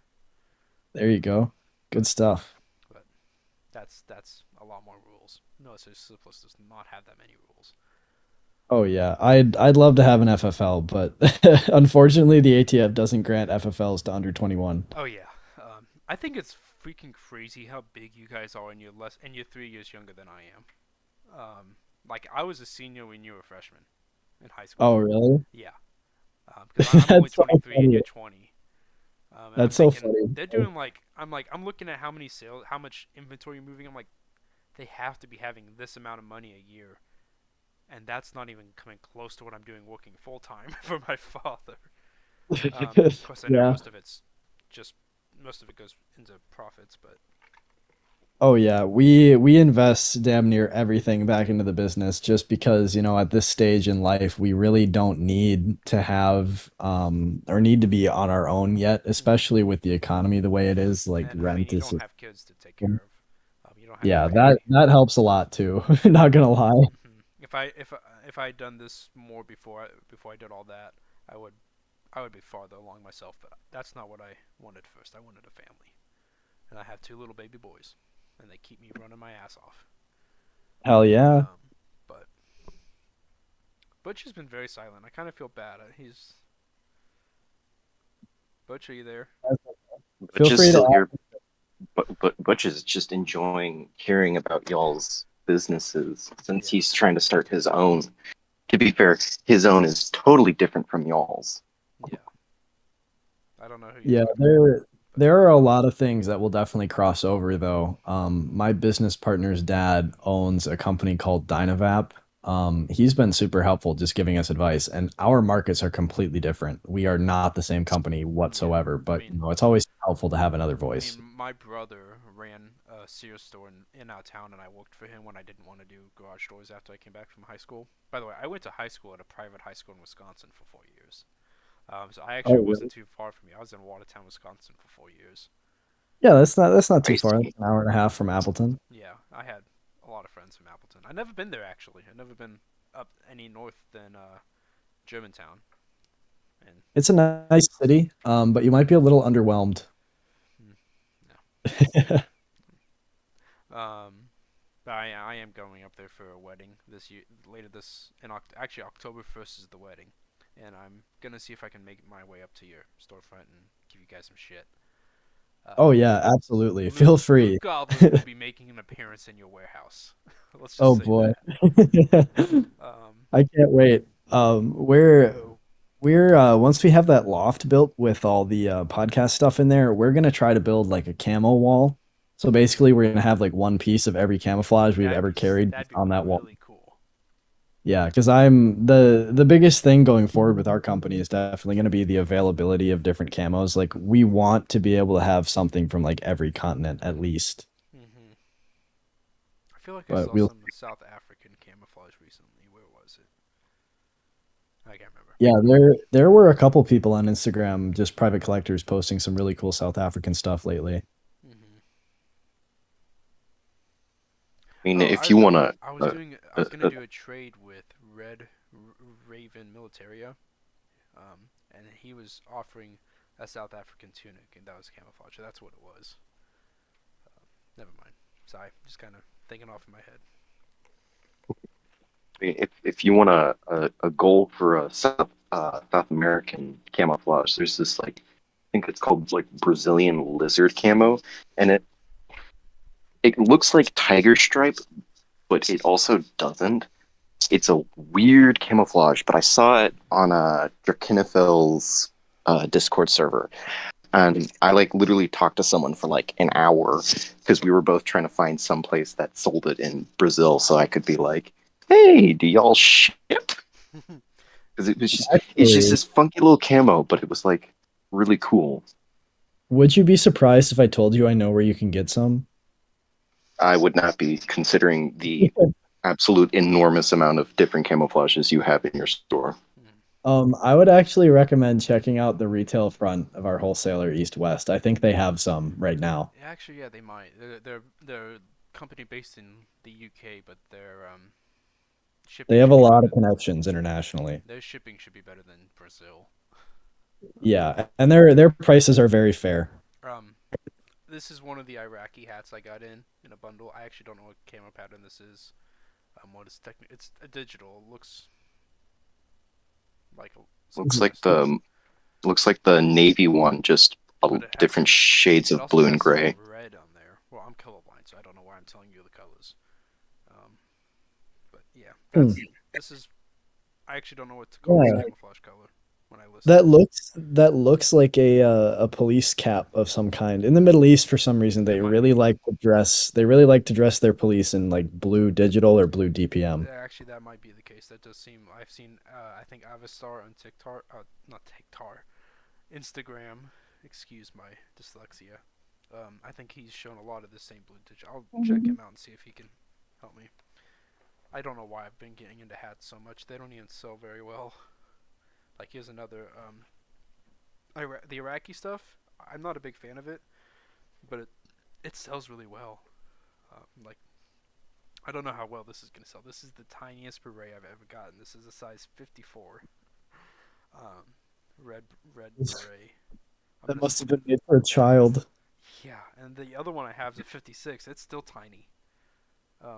S2: there you go. Good stuff.
S1: But that's a lot more rules. No, so Surplus does not have that many rules.
S2: Oh yeah, I'd love to have an FFL, but unfortunately the ATF doesn't grant FFLs to under 21.
S1: Oh yeah, I think it's freaking crazy how big you guys are, and you're 3 years younger than I am. Like I was a senior when you were a freshman in high school.
S2: Oh really?
S1: Yeah, because I'm only
S2: That's so
S1: 23 and you're
S2: funny.
S1: 20. And I'm
S2: That's so
S1: thinking
S2: funny.
S1: they're doing like I'm looking at how many sales, how much inventory you're moving. I'm like, they have to be having this amount of money a year, and that's not even coming close to what I'm doing working full time for my father. Of course, I know
S2: Yeah.
S1: just most of it goes into profits, but
S2: Oh yeah, we invest damn near everything back into the business just because, at this stage in life, we really don't need to have or need to be on our own yet, especially with the economy the way it is, like
S1: and I mean
S2: rent
S1: you
S2: is.
S1: don't have kids to take care of. You don't have a
S2: Yeah, that
S1: family.
S2: that helps a lot too. Not gonna lie.
S1: If I had done this more before I did all that, I would I would be farther along myself. But that's not what I wanted first. I wanted a family, and I have two little baby boys, and they keep me running my ass off.
S2: Hell yeah.
S1: But Butch has been very silent. I kind of feel bad. He's Butch, are you there?
S2: Feel
S3: Butch is
S2: free to
S3: still here, but Butch is just enjoying hearing about y'all's businesses since
S1: Yeah,
S3: he's trying to start his own. To be fair, his own is totally different from y'all's.
S1: yeah. I don't know who you're
S2: Yeah,
S1: talking about. But
S2: There are a lot of things that will definitely cross over, though. My business partner's dad owns a company called Dynavap. He's been super helpful just giving us advice, and our markets are completely different. We are not the same company
S1: yeah,
S2: whatsoever,
S1: I
S2: but
S1: mean,
S2: it's always helpful to have another
S1: I mean,
S2: voice.
S1: my brother ran a Sears store in our town, and I worked for him when I didn't want to do garage doors after I came back from high school. By the way, I went to high school at a private high school in Wisconsin for 4 years. So I
S2: Oh,
S1: actually wasn't
S2: really?
S1: too far from you. I was in Watertown, Wisconsin for 4 years.
S2: Yeah, that's not too
S3: I
S2: far.
S3: see.
S2: That's an hour and a half from Appleton.
S1: Yeah, I had a lot of friends from Appleton. I've never been there actually. I've never been up any north than Germantown. And
S2: It's a nice city, but you might be a little underwhelmed.
S1: hmm, no. But I am going up there for a wedding this year. Later this in actually October 1st is the wedding, and I'm gonna see if I can make my way up to your storefront and give you guys some shit.
S2: Oh
S1: Um,
S2: yeah, absolutely.
S1: Luke
S2: Feel
S1: Luke
S2: free.
S1: Goblin will be making an appearance in your warehouse. Let's just
S2: Oh
S1: say
S2: boy.
S1: that. Um,
S2: I can't wait. We're once we have that loft built with all the podcast stuff in there, we're gonna try to build like a camo wall. So basically, we're gonna have like one piece of every camouflage we've ever carried
S1: that'd be
S2: on that wall.
S1: really cool.
S2: Yeah, because I'm the biggest thing going forward with our company is definitely going to be the availability of different camos. Like we want to be able to have something from like every continent at least.
S1: Hmm. I feel like I
S2: But
S1: saw
S2: we'll
S1: some South African camouflage recently. Where was it? I can't remember.
S2: yeah, there were a couple people on Instagram, just private collectors posting some really cool South African stuff lately.
S1: Hmm.
S3: I mean,
S1: Oh,
S3: if you wanna,
S1: I was gonna do a trade with Red Raven Militaria, and he was offering a South African tunic, and that was camouflage. So that's what it was. Never mind. Sorry, just kind of thinking off in my head.
S3: if you want a goal for a South American camouflage, there's this like I think it's called like Brazilian lizard camo, and it looks like tiger stripe, but it also doesn't. It's a weird camouflage, but I saw it on Drakenifil's Discord server, and I like literally talked to someone for like an hour because we were both trying to find some place that sold it in Brazil, so I could be like, "Hey, do y'all ship?" Because it's just
S2: Actually,
S3: this funky little camo, but it was like really cool.
S2: would you be surprised if I told you I know where you can get some?
S3: I would not be considering the absolute enormous amount of different camouflages you have in your store.
S1: Hmm.
S2: I would actually recommend checking out the retail front of our wholesaler East West. I think they have some right now.
S1: Actually, yeah, they might. They're a company based in the UK, but
S2: They
S1: shipping
S2: have a
S1: should be
S2: lot
S1: better.
S2: of connections internationally.
S1: Their shipping should be better than Brazil.
S2: Yeah, and their prices are very fair.
S1: Um, this is one of the Iraqi hats I got in a bundle. I actually don't know what camo pattern this is. What is technically? It's a digital. It like some
S3: Looks
S1: kind
S3: like
S1: of stuff,
S3: the navy one, just
S1: but it has
S3: different
S1: some.
S3: shades
S1: It
S3: of
S1: also
S3: blue and
S1: has some
S3: gray.
S1: red on there. Well, I'm colorblind, so I don't know why I'm telling you the colors. Um, but yeah,
S2: Hmm.
S1: this is. I actually don't know what to call this
S2: Yeah,
S1: camouflage color when I list it.
S2: that looks like a police cap of some kind. In the Middle East, for some reason,
S1: It might be.
S2: they really like to dress their police in like blue digital or blue DPM.
S1: Actually, that might be the case. That does seem. I've seen. I think Avastar on TikTok. Not TikTok. Instagram. Excuse my dyslexia. I think he's shown a lot of the same blue ditch. I'll check him out and see if he can help me. I don't know why I've been getting into hats so much. They don't even sell very well. Like here's another. The Iraqi stuff. I'm not a big fan of it, but it sells really well. Like I don't know how well this is gonna sell. This is the tiniest beret I've ever gotten. This is a size 54. Um, red beret. I'm
S2: That
S1: gonna.
S2: must have been made for a child.
S1: Yeah, and the other one I have is a 56. It's still tiny.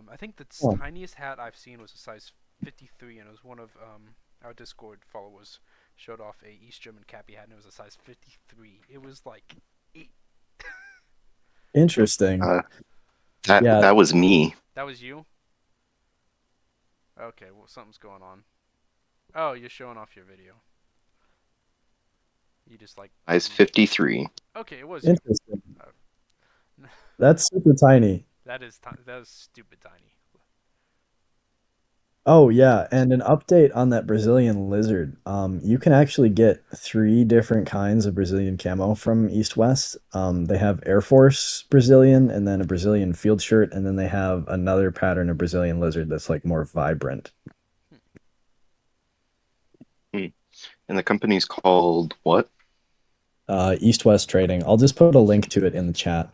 S1: I think the
S2: Oh,
S1: tiniest hat I've seen was a size 53, and it was one of our Discord followers showed off a East German cappy hat, and it was a size 53. It was like eight.
S2: interesting.
S3: Uh, that
S2: Yeah,
S3: that was me.
S1: That was you? Okay, well something's going on. Oh, you're showing off your video. You just like
S3: Size 53.
S1: okay, it was you.
S2: Interesting.
S1: Uh,
S2: That's super tiny.
S1: that is stupid tiny.
S2: Oh yeah, and an update on that Brazilian lizard. You can actually get three different kinds of Brazilian camo from East West. They have Air Force Brazilian, and then a Brazilian field shirt, and then they have another pattern of Brazilian lizard that's like more vibrant.
S3: Hmm. And the company's called what?
S2: East West Trading. I'll just put a link to it in the chat.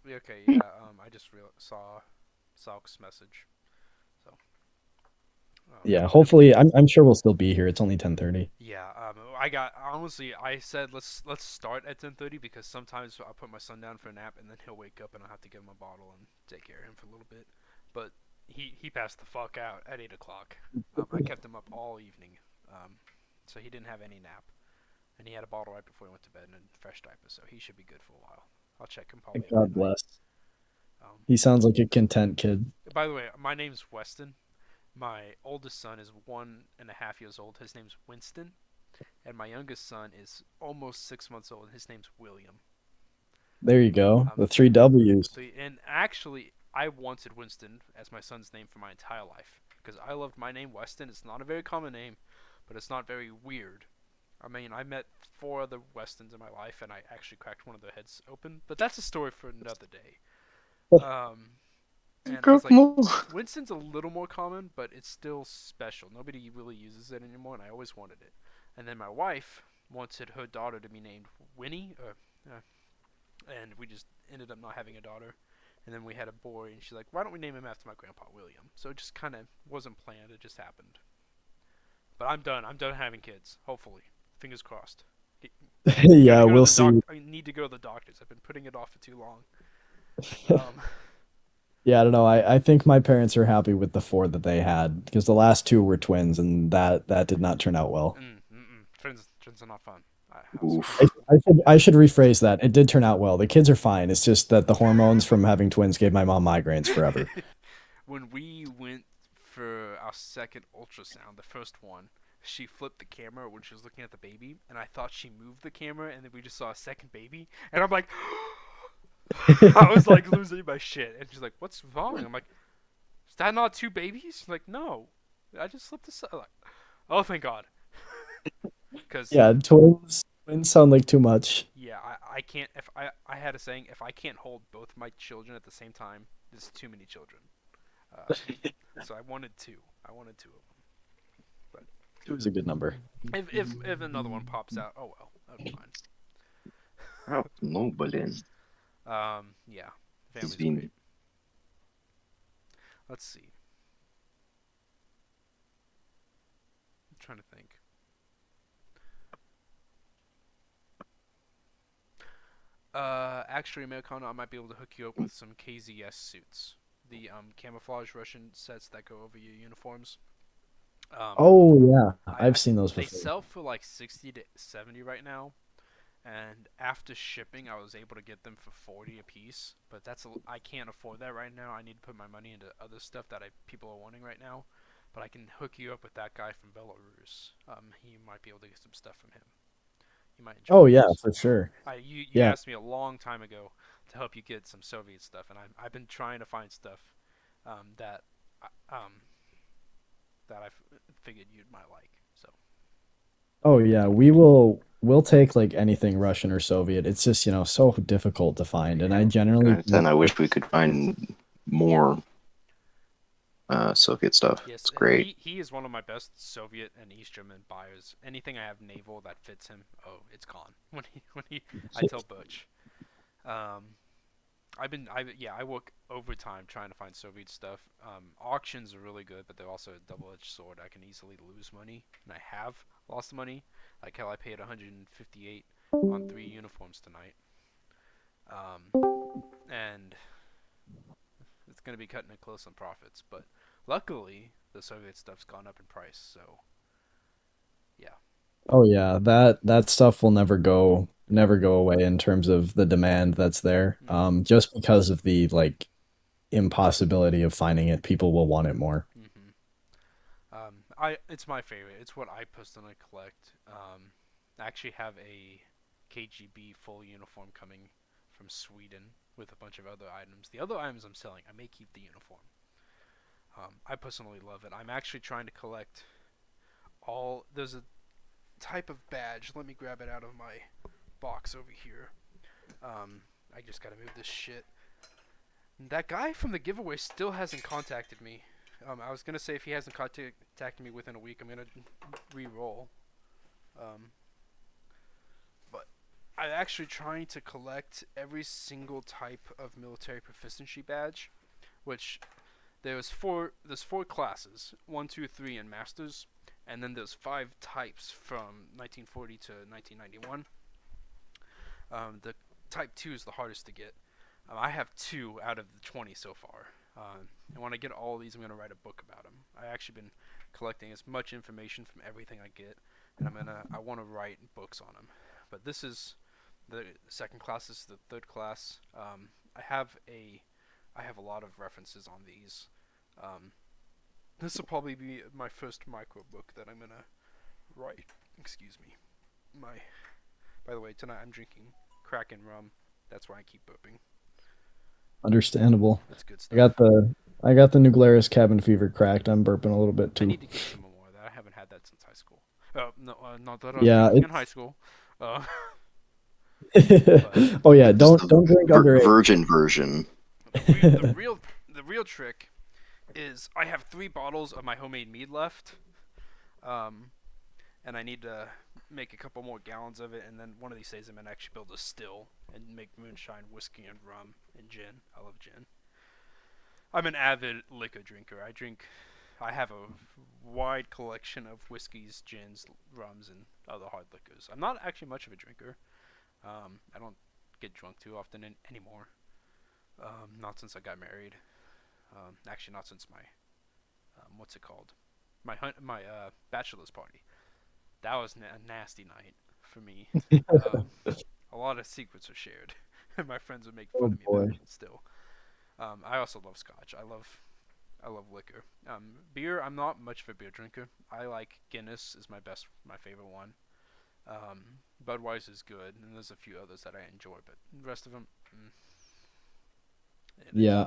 S1: Yeah, okay, yeah. I just saw Saluc's message. So
S2: Yeah,
S1: I'm
S2: hopefully, I'm sure we'll still be here. It's only 10:30.
S1: yeah. I got honestly. I said let's start at 10:30 because sometimes I'll put my son down for a nap and then he'll wake up and I'll have to give him a bottle and take care of him for a little bit. But he passed the fuck out at 8 o'clock. I kept him up all evening, so he didn't have any nap, and he had a bottle right before he went to bed and a fresh diaper, so he should be good for a while. I'll check him probably at
S2: God
S1: midnight.
S2: bless.
S1: Um,
S2: He sounds like a content kid.
S1: by the way, my name's Weston. My oldest son is 1.5 years old. His name's Winston, and my youngest son is almost 6 months old. His name's William.
S2: There you go.
S1: Um,
S2: The three W's.
S1: and actually, I wanted Winston as my son's name for my entire life because I loved my name, Weston. It's not a very common name, but it's not very weird. I mean, I met 4 other Westons in my life, and I actually cracked one of their heads open. But that's a story for another day. Um, and I was like, Winston's a little more common, but it's still special. Nobody really uses it anymore, and I always wanted it. And then my wife wanted her daughter to be named Winnie, and we just ended up not having a daughter. And then we had a boy, and she's like, why don't we name him after my grandpa, William? So it just kind of wasn't planned, it just happened. But I'm done. I'm done having kids, hopefully. Fingers crossed.
S2: Yeah, we'll see.
S1: I need to go to the doctors. I've been putting it off for too long. Um,
S2: Yeah, I don't know. I think my parents are happy with the four that they had because the last two were twins, and that did not turn out well.
S1: twins are not fun.
S3: Oof.
S2: I should rephrase that. It did turn out well. The kids are fine. It's just that the hormones from having twins gave my mom migraines forever.
S1: When we went for our second ultrasound, the first one, she flipped the camera when she was looking at the baby, and I thought she moved the camera, and then we just saw a second baby, and I'm like, I was like losing my shit, and she's like, "What's wrong?" I'm like, "Is that not 2 babies?" She's like, "No, I just slipped this." Like, oh, thank God, because
S2: Yeah, twins sound like too much.
S1: yeah, I can't. If I had a saying, if I can't hold both my children at the same time, there's too many children. So I wanted two. I wanted 2 of them. But
S2: Two is a good number.
S1: if another one pops out, oh well, that'll be fine.
S3: Oh, no, Berlin.
S1: Yeah,
S3: It's
S1: family's
S3: been
S1: great. Let's see. I'm trying to think. Actually, Americana, I might be able to hook you up with some KZS suits. The camouflage Russian sets that go over your uniforms. Um,
S2: Oh yeah,
S1: I
S2: I've seen those
S1: they
S2: before.
S1: sell for like 60 to 70 right now, and after shipping, I was able to get them for 40 a piece. But I can't afford that right now. I need to put my money into other stuff that people are wanting right now. But I can hook you up with that guy from Belarus. He might be able to get some stuff from him. You might enjoy
S2: Oh yeah,
S1: those.
S2: for sure.
S1: You
S2: Yeah.
S1: asked me a long time ago to help you get some Soviet stuff, and I've been trying to find stuff that um, that I figured you might like. So
S2: Oh yeah, we'll take like anything Russian or Soviet. It's just, so difficult to find. And I
S1: yeah,
S2: generally
S3: then I wish we could find more Soviet stuff.
S1: yes,
S3: It's great.
S1: he is one of my best Soviet and East German buyers. Anything I have naval that fits him, oh, it's gone. When he I tell Butch. Um, I work overtime trying to find Soviet stuff. Auctions are really good, but they're also a double-edged sword. I can easily lose money, and I have lost money. Like hell, I paid 158 on 3 uniforms tonight. And it's gonna be cutting it close on profits. But luckily, the Soviet stuff's gone up in price. So yeah.
S2: Oh yeah, that stuff will never go away in terms of the demand that's there.
S1: Mhm.
S2: Just because of the like impossibility of finding it, people will want it more.
S1: Mhm. it's my favorite. It's what I personally collect. I actually have a KGB full uniform coming from Sweden with a bunch of other items. The other items I'm selling, I may keep the uniform. I personally love it. I'm actually trying to collect all. There's a type of badge. Let me grab it out of my box over here. I just gotta move this shit. That guy from the giveaway still hasn't contacted me. I was gonna say if he hasn't contacted me within a week, I'm gonna re-roll. But I'm actually trying to collect every single type of military proficiency badge, which there's four classes, 1, 2, 3, and masters, and then there's 5 types from 1940 to 1991. The type 2 is the hardest to get. I have 2 out of the 20 so far. And when I get all of these, I'm going to write a book about them. I've actually been collecting as much information from everything I get, and I want to write books on them. But this is the second class. This is the third class. I have a lot of references on these. This will probably be my first micro book that I'm going to write. Excuse me. By the way, tonight I'm drinking Kraken rum. That's why I keep burping.
S2: Understandable.
S1: That's good stuff.
S2: I got the New Glarus Cabin Fever cracked. I'm burping a little bit too.
S1: I need to get some more of that. I haven't had that since high school. No, not that I was drinking in high school.
S2: Oh yeah, don't drink underage.
S3: Virgin version.
S1: The real trick is I have 3 bottles of my homemade mead left, and I need to make a couple more gallons of it, and then one of these days I'm gonna actually build a still and make moonshine, whiskey, and rum and gin. I love gin. I'm an avid liquor drinker. I have a wide collection of whiskeys, gins, rums, and other hard liquors. I'm not actually much of a drinker. I don't get drunk too often anymore. Not since I got married. Actually, not since my what's it called? My bachelor's party. That was a nasty night for me. A lot of secrets were shared, and my friends would make fun of me about it still. I also love scotch. I love liquor. Beer, I'm not much of a beer drinker. I like Guinness is my favorite one. Budweiser is good, and there's a few others that I enjoy, but the rest of them.
S2: Yeah,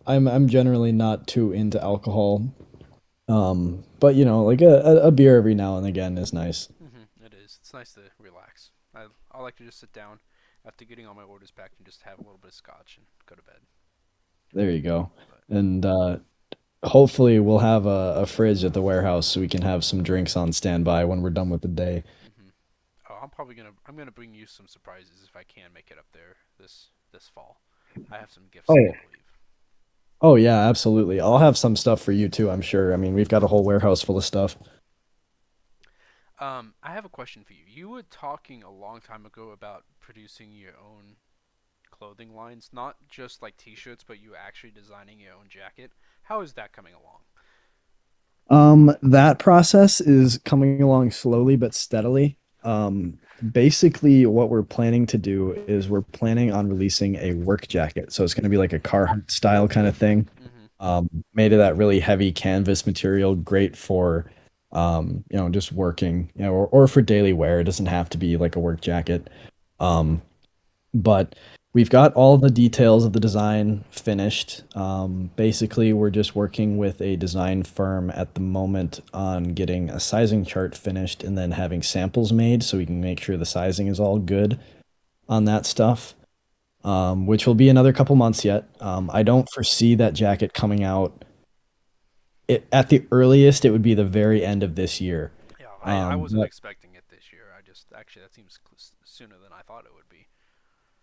S2: I'm generally not too into alcohol. But you know, like a beer every now and again is nice.
S1: It is. It's nice to relax. I like to just sit down after getting all my orders packed and just have a little bit of scotch and go to bed.
S2: There you go. And hopefully we'll have a fridge at the warehouse so we can have some drinks on standby when we're done with the day.
S1: Oh, I'm gonna bring you some surprises if I can make it up there this fall. I have some gifts.
S2: Oh yeah. Oh yeah, absolutely. I'll have some stuff for you too, I'm sure. I mean, we've got a whole warehouse full of stuff.
S1: I have a question for you. You were talking a long time ago about producing your own clothing lines, not just like t-shirts, but you actually designing your own jacket. How is that coming along?
S2: That process is coming along slowly but steadily. Basically what we're planning to do is we're planning on releasing a work jacket. So it's going to be like a Carhartt style kind of thing. Made of that really heavy canvas material, great for just working, or for daily wear. It doesn't have to be like a work jacket. But we've got all the details of the design finished. Basically, we're just working with a design firm at the moment on getting a sizing chart finished and then having samples made so we can make sure the sizing is all good on that stuff, which will be another couple months yet. I don't foresee that jacket coming out. At the earliest, it would be the very end of this year.
S1: Yeah, I wasn't expecting it this year. Actually, that seems sooner than I thought it would be.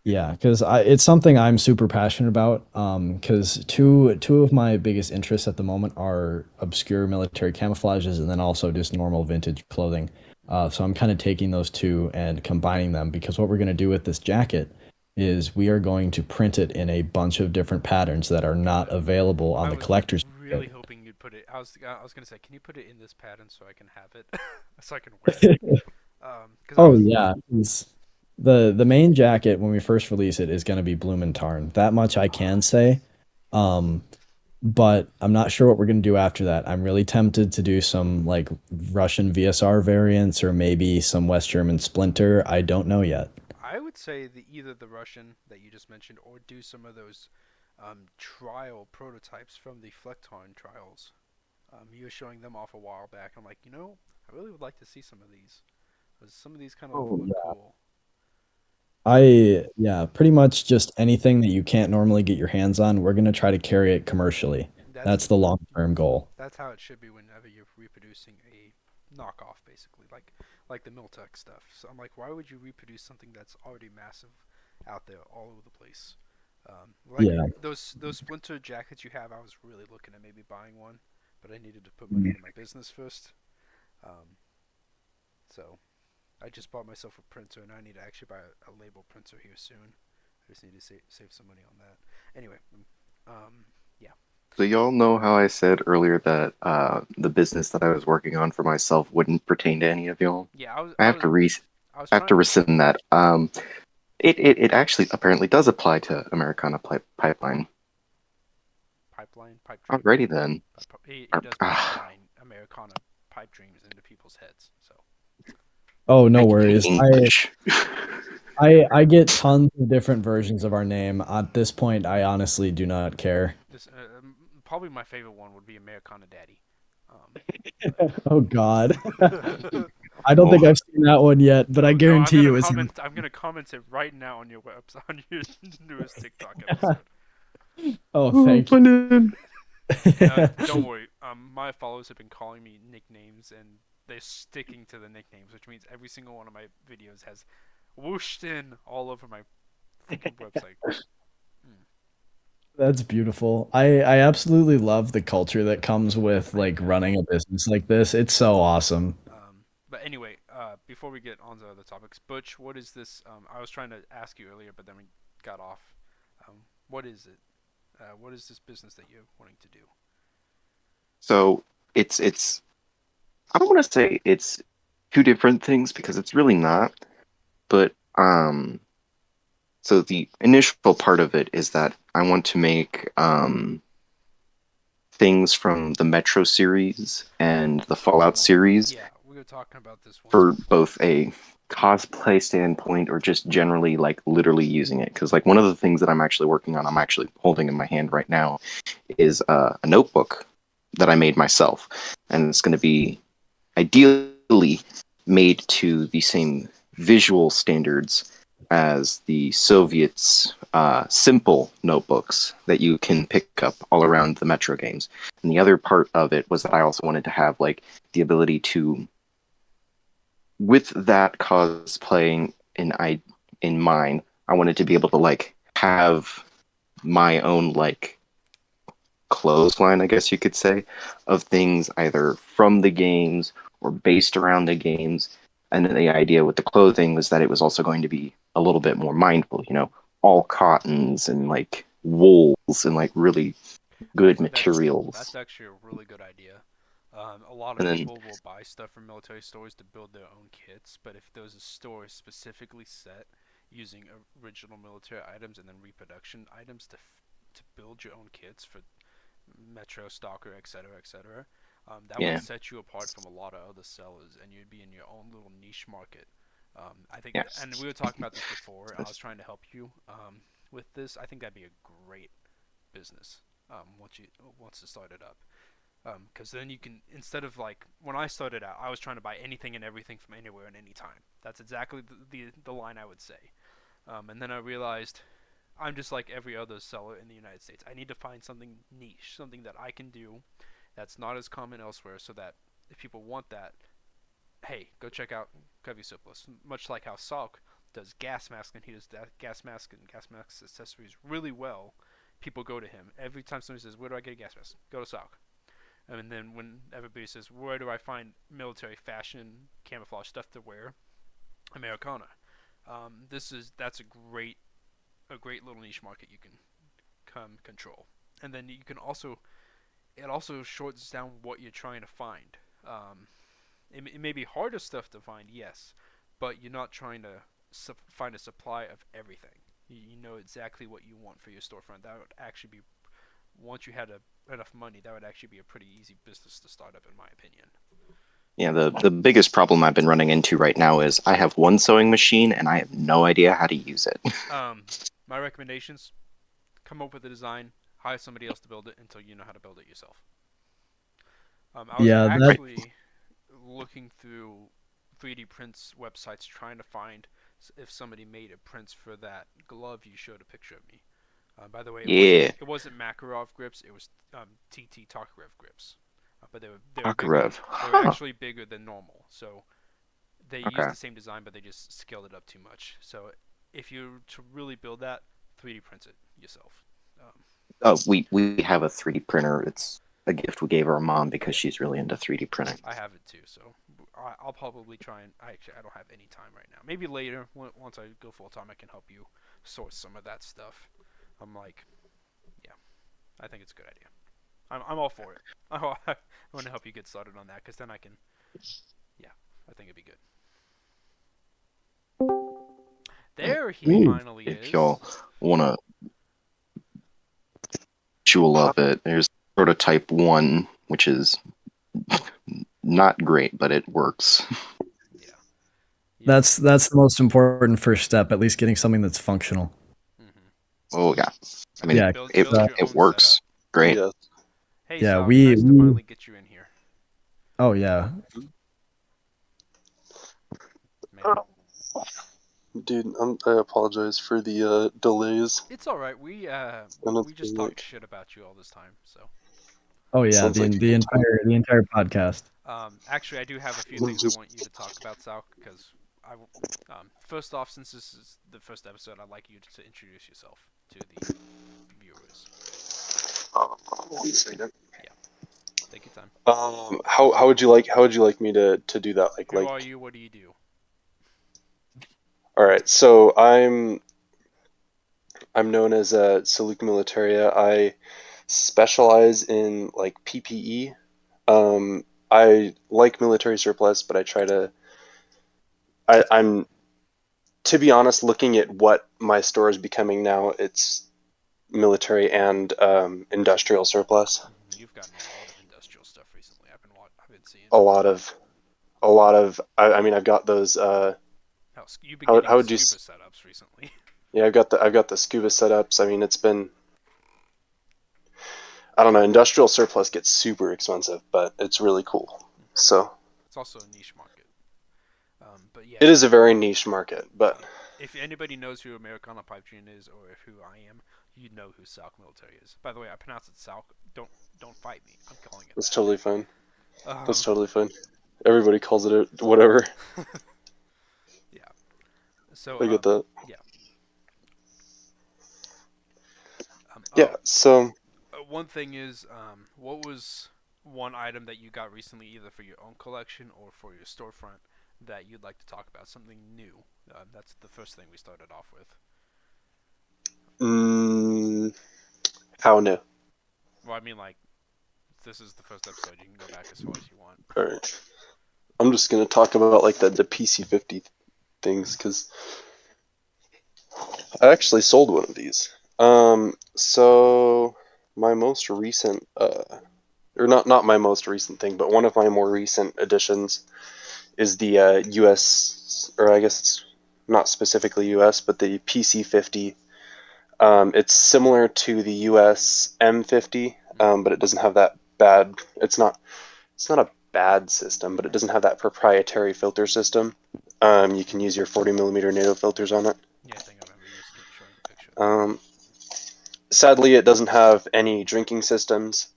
S2: Yeah, because it's something I'm super passionate about. Because two of my biggest interests at the moment are obscure military camouflages and then also just normal vintage clothing. So I'm kind of taking those two and combining them because what we're going to do with this jacket is we are going to print it in a bunch of different patterns that are not available on the collector's.
S1: Really hoping you'd put it. I was gonna say, can you put it in this pattern so I can have it, so I can wear it?
S2: Yeah. The main jacket when we first release it is going to be Bloom and Tarn. That much I can say. but I'm not sure what we're gonna do after that. I'm really tempted to do some like Russian VSR variants or maybe some West German Splinter. I don't know yet.
S1: I would say either the Russian that you just mentioned, or do some of those trial prototypes from the Flecktarn trials. You were showing them off a while back. I'm like, I really would like to see some of these. 'Cause some of these kind of
S2: Oh
S1: look
S2: yeah.
S1: cool.
S2: Yeah, pretty much just anything that you can't normally get your hands on, we're gonna try to carry it commercially.
S1: That's
S2: That's the long-term goal.
S1: that's how it should be whenever you're reproducing a knockoff, basically, like the Miltech stuff. So I'm like, why would you reproduce something that's already massive out there all over the place? Like
S2: Yeah.
S1: those splinter jackets you have, I was really looking at maybe buying one, but I needed to put money into my business first. Um, so I just bought myself a printer, and I need to actually buy a label printer here soon. I just need to save some money on that. Anyway, yeah.
S3: So y'all know how I said earlier that the business that I was working on for myself wouldn't pertain to any of y'all.
S1: Yeah, I was
S3: I
S1: I
S3: have
S1: was
S3: to re
S1: I was
S3: I have to
S1: trying.
S3: rescind that. It actually apparently does apply to Americana Pipeline.
S1: Pipeline, pipe dream.
S3: Alrighty then.
S1: He does pipeline Americana pipe dreams into people's heads. So
S2: Oh, no
S3: Thank you,
S2: worries.
S3: English.
S2: I get tons of different versions of our name. At this point, I honestly do not care.
S1: this probably my favorite one would be Americana Daddy. Um,
S2: Oh God.
S1: no,
S2: I don't think
S3: Oh,
S2: I've seen that one yet, but I
S1: no, I'm
S2: guarantee
S1: gonna
S2: you it's him.
S1: comment. I'm gonna comment it right now on your website on your newest TikTok episode.
S2: Oh,
S3: oh,
S2: thank
S3: Brennan.
S2: you.
S1: Don't worry. My followers have been calling me nicknames, and they're sticking to the nicknames, which means every single one of my videos has whooshed in all over my freaking website. Mm.
S2: That's beautiful. I absolutely love the culture that comes with
S1: I
S2: like
S1: know.
S2: running a business like this. It's so awesome.
S1: But anyway, before we get on to other topics, Butch, what is this? I was trying to ask you earlier, but then we got off. What is it? What is this business that you're wanting to do?
S3: So it's I don't want to say it's two different things because it's really not. But so the initial part of it is that I want to make things from the Metro series and the Fallout series
S1: Yeah, we were talking about this once
S3: for
S1: before.
S3: both a cosplay standpoint or just generally like literally using it. Because like one of the things that I'm actually working on, I'm actually holding in my hand right now, is a notebook that I made myself, and it's going to be ideally made to the same visual standards as the Soviets' simple notebooks that you can pick up all around the Metro games. And the other part of it was that I also wanted to have like the ability to, with that cosplaying in mind, I wanted to be able to like have my own like clothesline, I guess you could say, of things either from the games or based around the games. And then the idea with the clothing was that it was also going to be a little bit more mindful, all cottons and like wools and like really
S1: I
S3: good
S1: think that's
S3: materials.
S1: actually a really good idea. A lot of
S3: And then,
S1: people will buy stuff from military stores to build their own kits, but if there's a store specifically set using original military items and then reproduction items to build your own kits for Metro, Stalker, etc., that would
S3: yeah,
S1: set you apart from a lot of other sellers, and you'd be in your own little niche market. I think, and
S3: yes.
S1: we were talking about this before. I was trying to help you with this. I think that'd be a great business once you start it up. Because then you can, instead of like when I started out, I was trying to buy anything and everything from anywhere and anytime. That's exactly the line I would say. And then I realized I'm just like every other seller in the United States. I need to find something niche, something that I can do that's not as common elsewhere, so that if people want that, hey, go check out Covey Surplus. Much like how Saluc does gas mask and he does that gas mask and gas mask accessories really well, people go to him. Every time somebody says, "Where do I get a gas mask?" Go to Saluc. And then when everybody says, "Where do I find military fashion camouflage stuff to wear?" Americana. That's a great little niche market you can come control. And then you can also it also shortens down what you're trying to find. Um, it may be harder stuff to find, yes, but you're not trying to find a supply of everything. You know exactly what you want for your storefront. That would actually be once you had enough money, that would actually be a pretty easy business to start up, in my opinion.
S3: Yeah, the biggest problem I've been running into right now is I have one sewing machine and I have no idea how to use it.
S1: My recommendations: come up with a design, hire somebody else to build it until you know how to build it yourself. I was
S2: Yeah, that
S1: actually looking through 3D prints websites trying to find if somebody made a prints for that glove you showed a picture of me. By the way,
S3: Yeah,
S1: it wasn't Makarov grips, it was TT Tokarev grips, but they were big.
S3: Akarev.
S1: They were
S3: Huh.
S1: actually bigger than normal, so they used
S3: Okay.
S1: the same design, but they just scaled it up too much. So if you to really build that, 3D print it yourself. Um,
S3: Oh, we have a 3D printer. It's a gift we gave our mom because
S1: yeah,
S3: she's really into 3D printing.
S1: I have it too, so I'll probably try and I don't have any time right now. Maybe later, once I go full time, I can help you source some of that stuff. I'm like, yeah, I think it's a good idea. I'm all for it. I want to help you get started on that because then I can, yeah, I think it'd be good. There he finally
S3: If
S1: is.
S3: y'all want to jewel up it, there's prototype 1, which is not great, but it works.
S1: Yeah, yeah.
S2: that's the most important first step, at least getting something that's functional.
S1: Mm-hmm.
S3: Oh yeah, I mean
S1: Actually,
S2: Yeah,
S1: build your
S3: it
S1: own setup.
S3: works great.
S4: Yeah.
S1: Hey,
S2: yeah,
S1: Saluc, nice to
S2: we
S1: finally get you in here,
S2: oh yeah.
S1: man.
S4: Dude, I apologize for the delays.
S1: It's all right.
S4: And it's
S1: We just
S4: been
S1: talk
S4: like,
S1: shit about you all this time. So,
S2: Oh yeah,
S4: sounds like a
S2: the
S4: good time.
S2: entire podcast.
S1: actually, I do have a few
S4: I'm
S1: things I
S4: just,
S1: want you to talk about, Saluc, because first off, since this is the first episode, I'd like you to introduce yourself to the viewers.
S4: one second.
S1: Yeah, take your time.
S4: How would you like me to do that?
S1: Who are you? What do you do?
S4: All right. So I'm known as Saluc Militaria. I specialize in like PPE. I like military surplus, but I'm to be honest, looking at what my store is becoming now, it's military and industrial surplus.
S1: You've gotten a lot of industrial stuff recently. I've been seeing.
S4: A lot of a lot of I mean I've got those
S1: You've been getting
S4: how would you
S1: scuba setups recently.
S4: yeah I've got the scuba setups. I mean it's been I don't know, industrial surplus gets super expensive, but it's really cool. So
S1: It's also a niche market. But yeah,
S4: it is a very niche market, but
S1: if anybody knows who Americana Pipedream is or who I am, you know who Saluc Military is. By the way, I pronounce it Saluc. Don't fight me. I'm calling it
S4: that's
S1: that.
S4: totally fine. That's
S1: Um,
S4: totally fine. Everybody calls it whatever.
S1: yeah. So
S4: I get that.
S1: yeah.
S4: Yeah, so
S1: One thing is, what was one item that you got recently, either for your own collection or for your storefront, that you'd like to talk about? Something new. That's the first thing we started off with.
S4: mm, how new?
S1: Well, I mean, like, this is the first episode. You can go back as far as you want.
S4: All right. I'm just gonna talk about like the PC50 things because I actually sold one of these. So my most recent, or not my most recent thing, but one of my more recent additions is the US, or I guess it's not specifically US, but the PC50. It's similar to the US M50, but it doesn't have that bad. It's not a bad system, but it doesn't have that proprietary filter system. You can use your 40 millimeter NATO filters on it.
S1: Yeah, I think I remember you showing a picture of that.
S4: Um, Sadly, it doesn't have any drinking systems.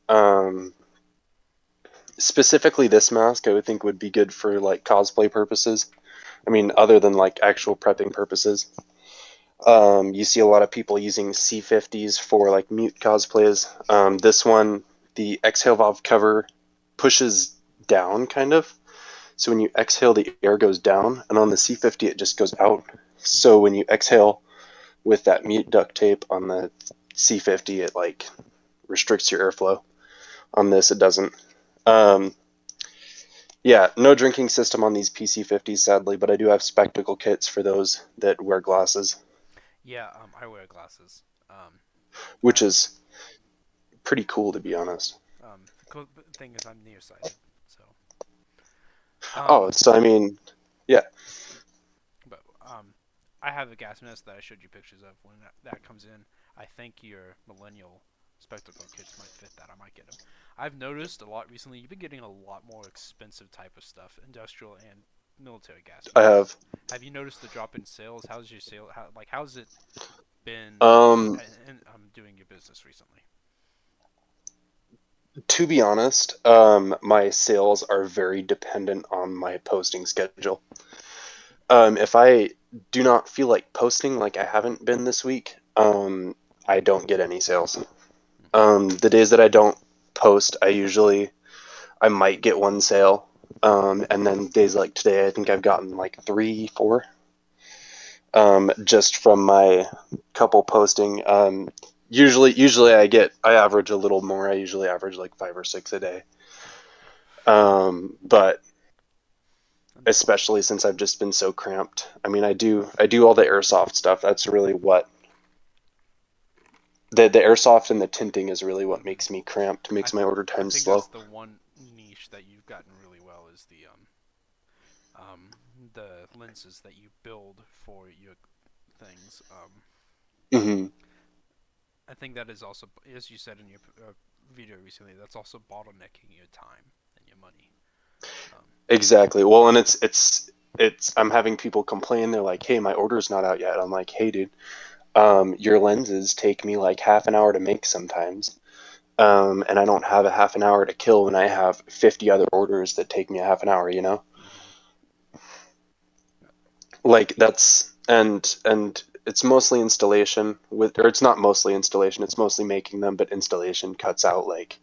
S4: Specifically, this mask I would think would be good for like cosplay purposes. I mean, other than like actual prepping purposes. You see a lot of people using C50s for like mute cosplays. This one, the exhale valve cover pushes down kind of. So when you exhale, the air goes down, and on the C50, it just goes out. So when you exhale with that mute duct tape on the C50, it like restricts your airflow. On this, it doesn't. Um, yeah, no drinking system on these PC50s, sadly, but I do have spectacle kits for those that wear glasses,
S1: Yeah, I wear glasses.
S4: which
S1: I
S4: is pretty cool, to be honest.
S1: The cool thing is I'm nearsighted, so.
S4: So I mean, yeah.
S1: But I have the gas mask that I showed you pictures of. When that comes in, I think your millennial spectacle kits might fit that. I might get them. I've noticed a lot recently. You've been getting a lot more expensive type of stuff, industrial and military gas masks.
S4: I have.
S1: Have you noticed the drop in sales? How's your sale? How's it been? Doing your business recently.
S4: To be honest, my sales are very dependent on my posting schedule. If I do not feel like posting, like I haven't been this week, I don't get any sales. The days that I don't post, I might get one sale. And then days like today, I think I've gotten like 3, 4. Just from my couple posting. Usually I average a little more. I usually average like 5 or 6 a day. But especially since I've just been so cramped. I mean, I do all the airsoft stuff. That's really what the airsoft and the tinting is really what makes me cramped, makes my order time slow.
S1: I think that's the one niche that you've gotten really well is the lenses that you build for your things. I think that is also, as you said in your video recently, that's also bottlenecking your time and your money.
S4: Exactly. Well, and it's I'm having people complain. They're like, "Hey, my order's not out yet." I'm like, "Hey, dude, your lenses take me like half an hour to make sometimes, and I don't have a half an hour to kill when I have 50 other orders that take me a half an hour. You know, like that's and it's mostly installation or it's not mostly installation. It's mostly making them, but installation cuts out like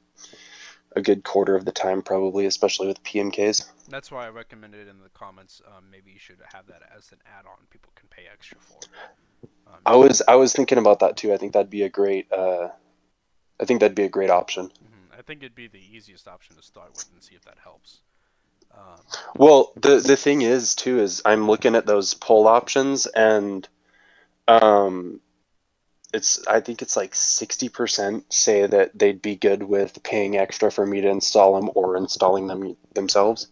S4: a good quarter of the time, probably, especially with PMKs.
S1: That's why I recommended in the comments. Maybe you should have that as an add-on. People can pay extra for.
S4: I was thinking about that too. I think that'd be a great. I think that'd be a great option.
S1: I think it'd be the easiest option to start with and see if that helps.
S4: Well, the thing is too is I'm looking at those poll options and, I think it's like 60% say that they'd be good with paying extra for me to install them or installing them themselves.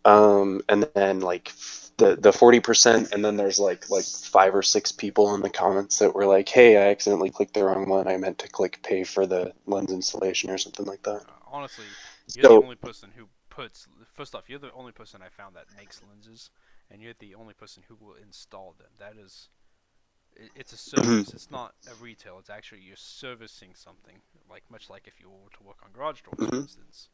S4: And then like the 40%, and then there's like 5 or 6 people in the comments that were like, "Hey, I accidentally clicked the wrong one. I meant to click pay for the lens installation or something like that."
S1: Honestly, you're the only person who puts. First off, you're the only person I found that makes lenses, and you're the only person who will install them. That is. It's a service. It's not a retail. It's actually you're servicing something, much like if you were to work on garage doors, for instance.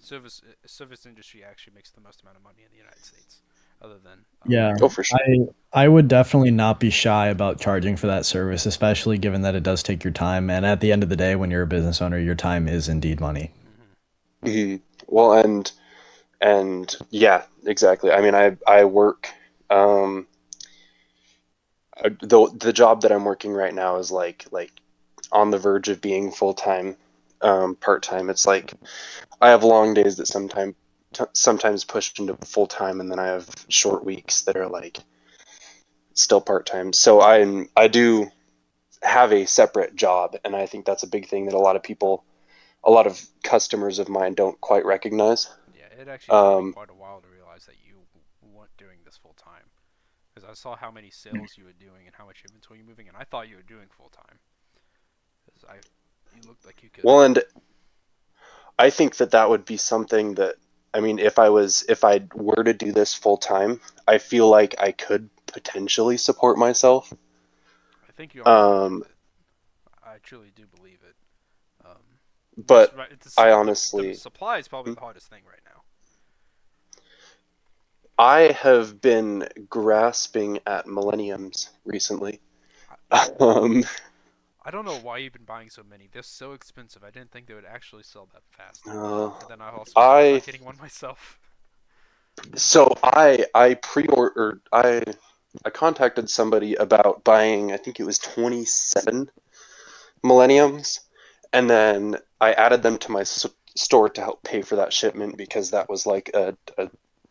S1: Service industry actually makes the most amount of money in the United States, other than
S4: for sure.
S2: I would definitely not be shy about charging for that service, especially given that it does take your time. And at the end of the day, when you're a business owner, your time is indeed money.
S4: Well, and yeah, exactly. I mean, I work. The job that I'm working right now is like on the verge of being full-time, part-time. It's like I have long days that sometimes push into full-time, and then I have short weeks that are like still part-time. So I do have a separate job, and I think that's a big thing that a lot of customers of mine don't quite recognize.
S1: Yeah, it actually took me quite a while to realize that you weren't doing this full-time. Because I saw how many sales you were doing and how much inventory you're moving, and I thought you were doing full-time. Because you looked like you could.
S4: Well, and I think that would be something that, I mean, if I were to do this full-time, I feel like I could potentially support myself.
S1: I think you are. I truly do believe it.
S4: But I honestly...
S1: The supply is probably the hardest thing right now.
S4: I have been grasping at millenniums recently.
S1: I don't know why you've been buying so many. They're so expensive. I didn't think they would actually sell that fast. And then I also started getting one myself.
S4: So I pre-ordered. I contacted somebody about buying. I think it was 27 millenniums, and then I added them to my store to help pay for that shipment because that was like a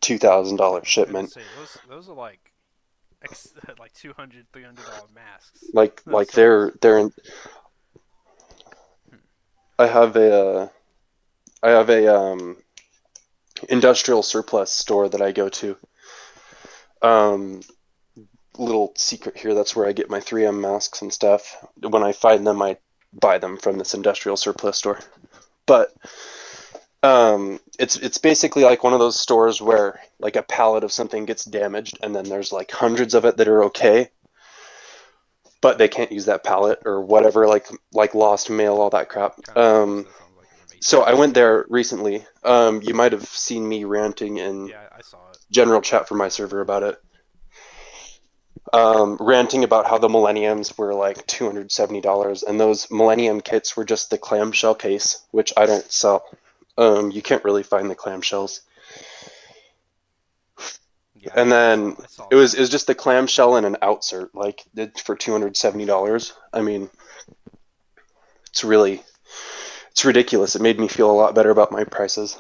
S4: $2,000 shipment.
S1: Those are like $200, $300 masks.
S4: Like they're in, I have a industrial surplus store that I go to. Um, Little secret here, that's where I get my 3M masks and stuff. When I find them, I buy them from this industrial surplus store. But it's basically like one of those stores where like a pallet of something gets damaged and then there's like hundreds of it that are okay, but they can't use that pallet or whatever, like lost mail, all that crap. So I went there recently. You might have seen me ranting in
S1: I saw it.
S4: general chat for my server about it. Ranting about how the Millenniums were like $270, and those Millennium kits were just the clamshell case, which I don't sell. You can't really find the clamshells.
S1: Yeah,
S4: And then
S1: I saw
S4: it was just the clamshell and an outsert, like for $270. I mean, it's ridiculous. It made me feel a lot better about my prices.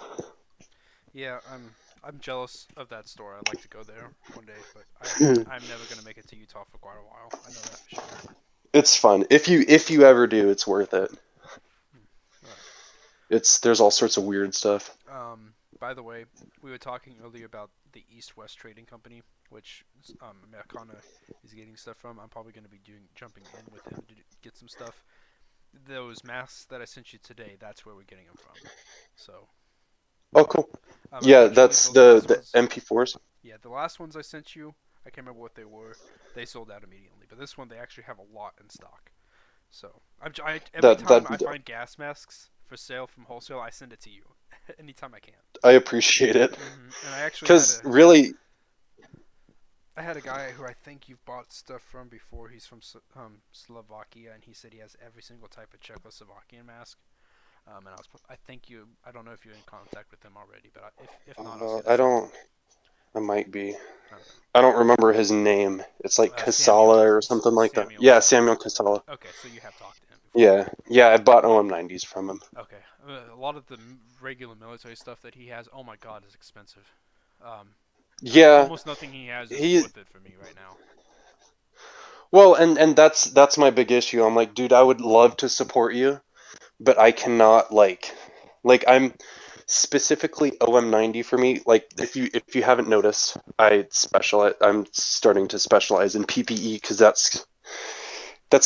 S1: Yeah, I'm jealous of that store. I'd like to go there one day, but I'm never gonna make it to Utah for quite a while. I know that for sure.
S4: It's fun. If you ever do, it's worth it. There's all sorts of weird stuff.
S1: By the way, we were talking earlier about the East-West Trading Company, which Americana is getting stuff from. I'm probably going to be jumping in with him to get some stuff. Those masks that I sent you today, that's where we're getting them from. So.
S4: Oh, cool. Yeah, that's the MP4s.
S1: Yeah, the last ones I sent you, I can't remember what they were. They sold out immediately, but this one they actually have a lot in stock. So every time I find gas masks for sale from wholesale, I send it to you anytime I can.
S4: I appreciate it.
S1: Mm-hmm. And I actually
S4: really,
S1: I had a guy who I think you've bought stuff from before. He's from Slovakia, and he said he has every single type of Czechoslovakian mask. And I don't know if you're in contact with him already, but if not,
S4: I might be. I don't remember his name. It's like Casala or something like that. Yeah, Samuel Casala.
S1: Okay, so you have talked to him before.
S4: Yeah, I bought OM90s from him.
S1: Okay, a lot of the regular military stuff that he has, oh my god, is expensive.
S4: Yeah.
S1: Almost nothing he has is worth it for me right now.
S4: Well, and that's my big issue. I'm like, dude, I would love to support you, but I cannot like I'm specifically OM90 for me. Like if you haven't noticed, I'm starting to specialize in PPE because that's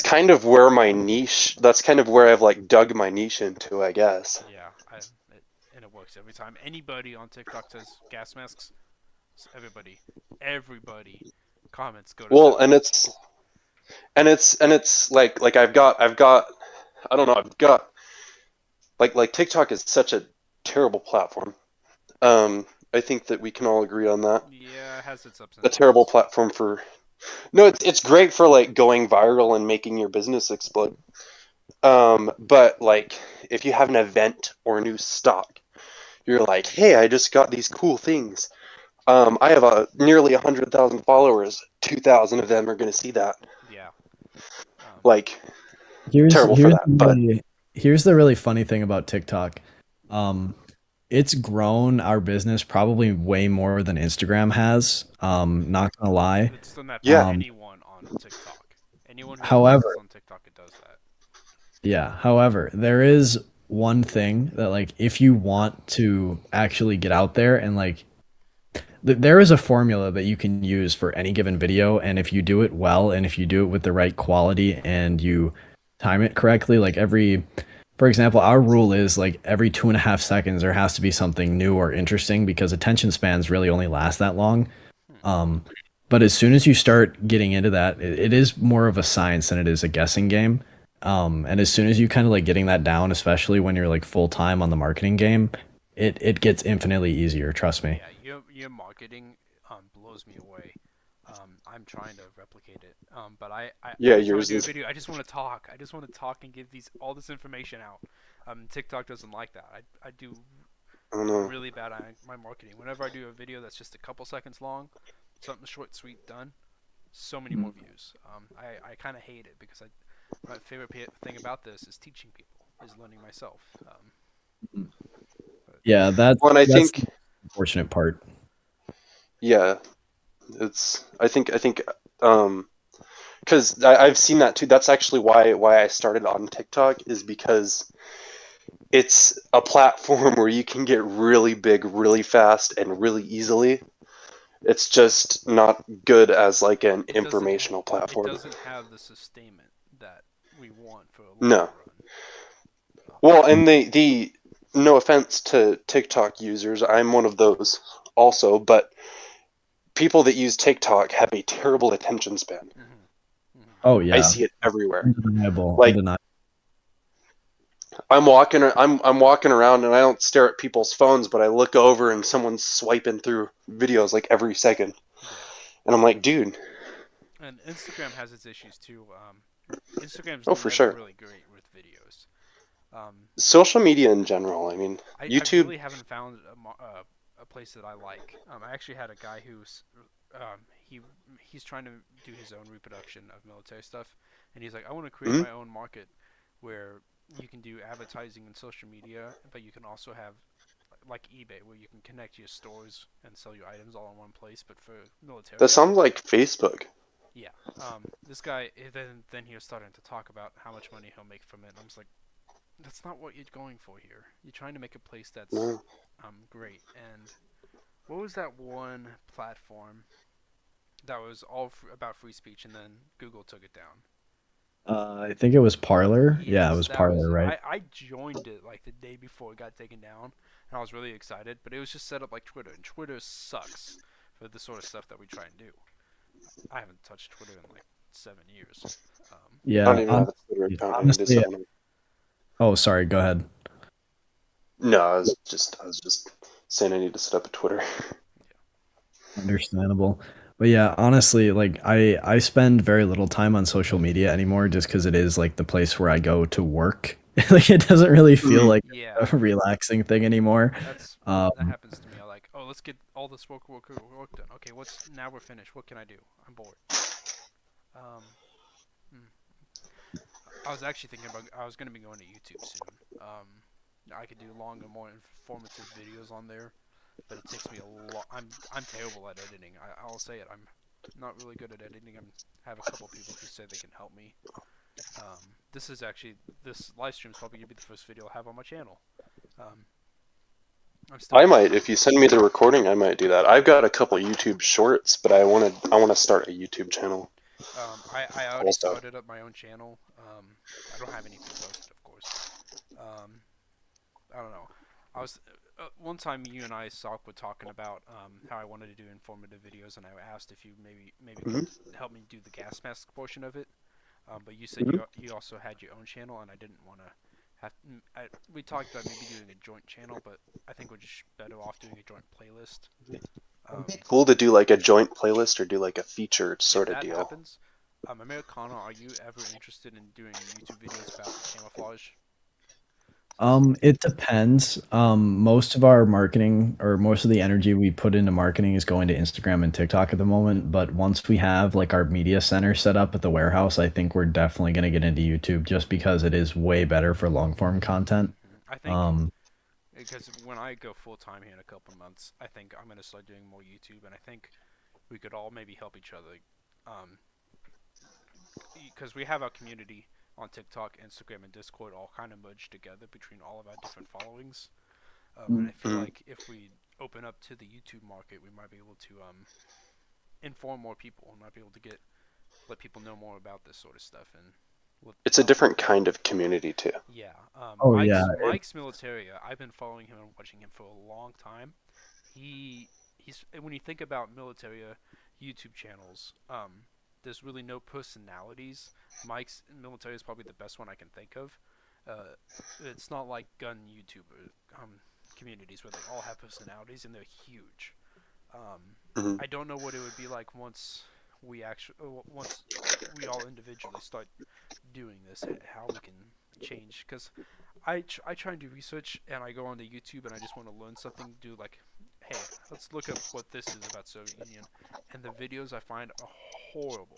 S4: kind of where my niche. That's kind of where I've like dug my niche into, I guess.
S1: Yeah, and it works every time. Anybody on TikTok says gas masks, everybody comments go to.
S4: Well, and it's like I've got I don't know, I've got like TikTok is such a terrible platform. I think that we can all agree on that.
S1: Yeah, it has its ups and
S4: downs. A terrible platform for. No, it's great for like going viral and making your business explode. But like if you have an event or new stock, you're like, hey, I just got these cool things. I have nearly 100,000 followers. 2,000 of them are going to see that.
S1: Yeah.
S4: Terrible for that. But
S2: here's the really funny thing about TikTok. It's grown our business probably way more than Instagram has. Not gonna lie.
S1: It's done that for anyone on TikTok. Anyone who
S2: however,
S1: on TikTok, it does that.
S2: Yeah. However, there is one thing that like if you want to actually get out there and like there is a formula that you can use for any given video, and if you do it well and if you do it with the right quality and you time it correctly, like for example, our rule is like every 2.5 seconds there has to be something new or interesting because attention spans really only last that long. But as soon as you start getting into that, it is more of a science than it is a guessing game. And as soon as you kind of like getting that down, especially when you're like full time on the marketing game, it gets infinitely easier. Trust me.
S1: Yeah, your marketing blows me away. I'm trying to replicate it. But yours is. Video, I just want to talk. I just want to talk and give all this information out. TikTok doesn't like that. I do really bad at my marketing. Whenever I do a video that's just a couple seconds long, something short, sweet, done, so many more views. I kind of hate it because my favorite thing about this is teaching people, is learning myself.
S2: Yeah, that's the unfortunate part.
S4: Yeah, I think because I've seen that too. That's actually why I started on TikTok, is because it's a platform where you can get really big really fast and really easily. It's just not good as like an informational
S1: It
S4: platform.
S1: doesn't have the sustainment that we want for a long
S4: No.
S1: run.
S4: Well, and the no offense to TikTok users, I'm one of those also, but people that use TikTok have a terrible attention span.
S2: Oh
S4: I
S2: yeah,
S4: see it everywhere.
S2: undeniable,
S4: Like
S2: undeniable.
S4: I'm walking around and I don't stare at people's phones, but I look over and someone's swiping through videos like every second.
S1: Yeah.
S4: And I'm like, dude.
S1: And Instagram has its issues too. Instagram's
S4: Oh, for
S1: never
S4: sure.
S1: really great with videos.
S4: Social media in general. I mean,
S1: I
S4: YouTube.
S1: really haven't found a place that I like. I actually had a guy who's he's trying to do his own reproduction of military stuff, and he's like, I want to create my own market where you can do advertising and social media, but you can also have like eBay where you can connect your stores and sell your items all in one place, but for military.
S4: That sounds like Facebook.
S1: Yeah. This guy then he was starting to talk about how much money he'll make from it, and I was like, that's not what you're going for here. You're trying to make a place that's great. And what was that one platform that was all about free speech, and then Google took it down?
S2: I think it was Parlor. Yeah, it
S1: Yes,
S2: was
S1: that was
S2: Parlor,
S1: it.
S2: right?
S1: I joined it like the day before it got taken down, and I was really excited. But it was just set up like Twitter, and Twitter sucks for the sort of stuff that we try and do. I haven't touched Twitter in like 7 years.
S4: I don't
S2: Yeah,
S4: even have a Twitter account.
S2: honestly. Oh, sorry. Go ahead.
S4: No, I was just saying I need to set up a Twitter.
S2: Understandable. But yeah, honestly, like I spend very little time on social media anymore just because it is like the place where I go to work. Like it doesn't really feel like
S1: Yeah,
S2: a relaxing thing anymore.
S1: that happens to me. I like, oh, let's get all this work done. Okay, now we're finished. What can I do? I'm bored. Um, I was actually thinking about I was gonna be going to YouTube soon. I could do longer, more informative videos on there, but it takes me a lot. I'm terrible at editing. I'll say it. I'm not really good at editing. I have a couple people who say they can help me. This live stream is probably gonna be the first video I'll have on my channel.
S4: I might, if you send me the recording, I might do that. I've got a couple YouTube shorts, but I want to start a YouTube channel.
S1: I already started up my own channel. I don't have anything posted, of course. I don't know. I was one time you and I, Saluc, were talking about how I wanted to do informative videos, and I asked if you maybe could help me do the gas mask portion of it. But you said you also had your own channel, and I didn't want to have. We talked about maybe doing a joint channel, but I think we're just better off doing a joint playlist.
S4: Cool to do like a joint playlist or do like a featured sort of deal.
S1: Happens, Americana, are you ever interested in doing YouTube videos about camouflage?
S2: It depends. Most of our marketing or most of the energy we put into marketing is going to Instagram and TikTok at the moment. But once we have like our media center set up at the warehouse, I think we're definitely going to get into YouTube just because it is way better for long form content.
S1: I think because when I go full time here in a couple months, I think I'm going to start doing more YouTube, and I think we could all maybe help each other. Because we have our community on TikTok, Instagram, and Discord all kind of merged together between all of our different followings. And I feel like if we open up to the YouTube market, we might be able to inform more people. We might be able to let people know more about this sort of stuff. And
S4: it's a different kind of community too.
S1: Yeah.
S2: Mike's
S1: Militaria. I've been following him and watching him for a long time. He's when you think about Militaria YouTube channels, there's really no personalities. Mike's Military is probably the best one I can think of. It's not like gun YouTuber communities where they all have personalities and they're huge. I don't know what it would be like once we all individually start doing this, how we can change. Because I try and do research, and I go onto YouTube and I just want to learn something. Do like, hey, let's look up what this is about Soviet Union, and the videos I find are horrible.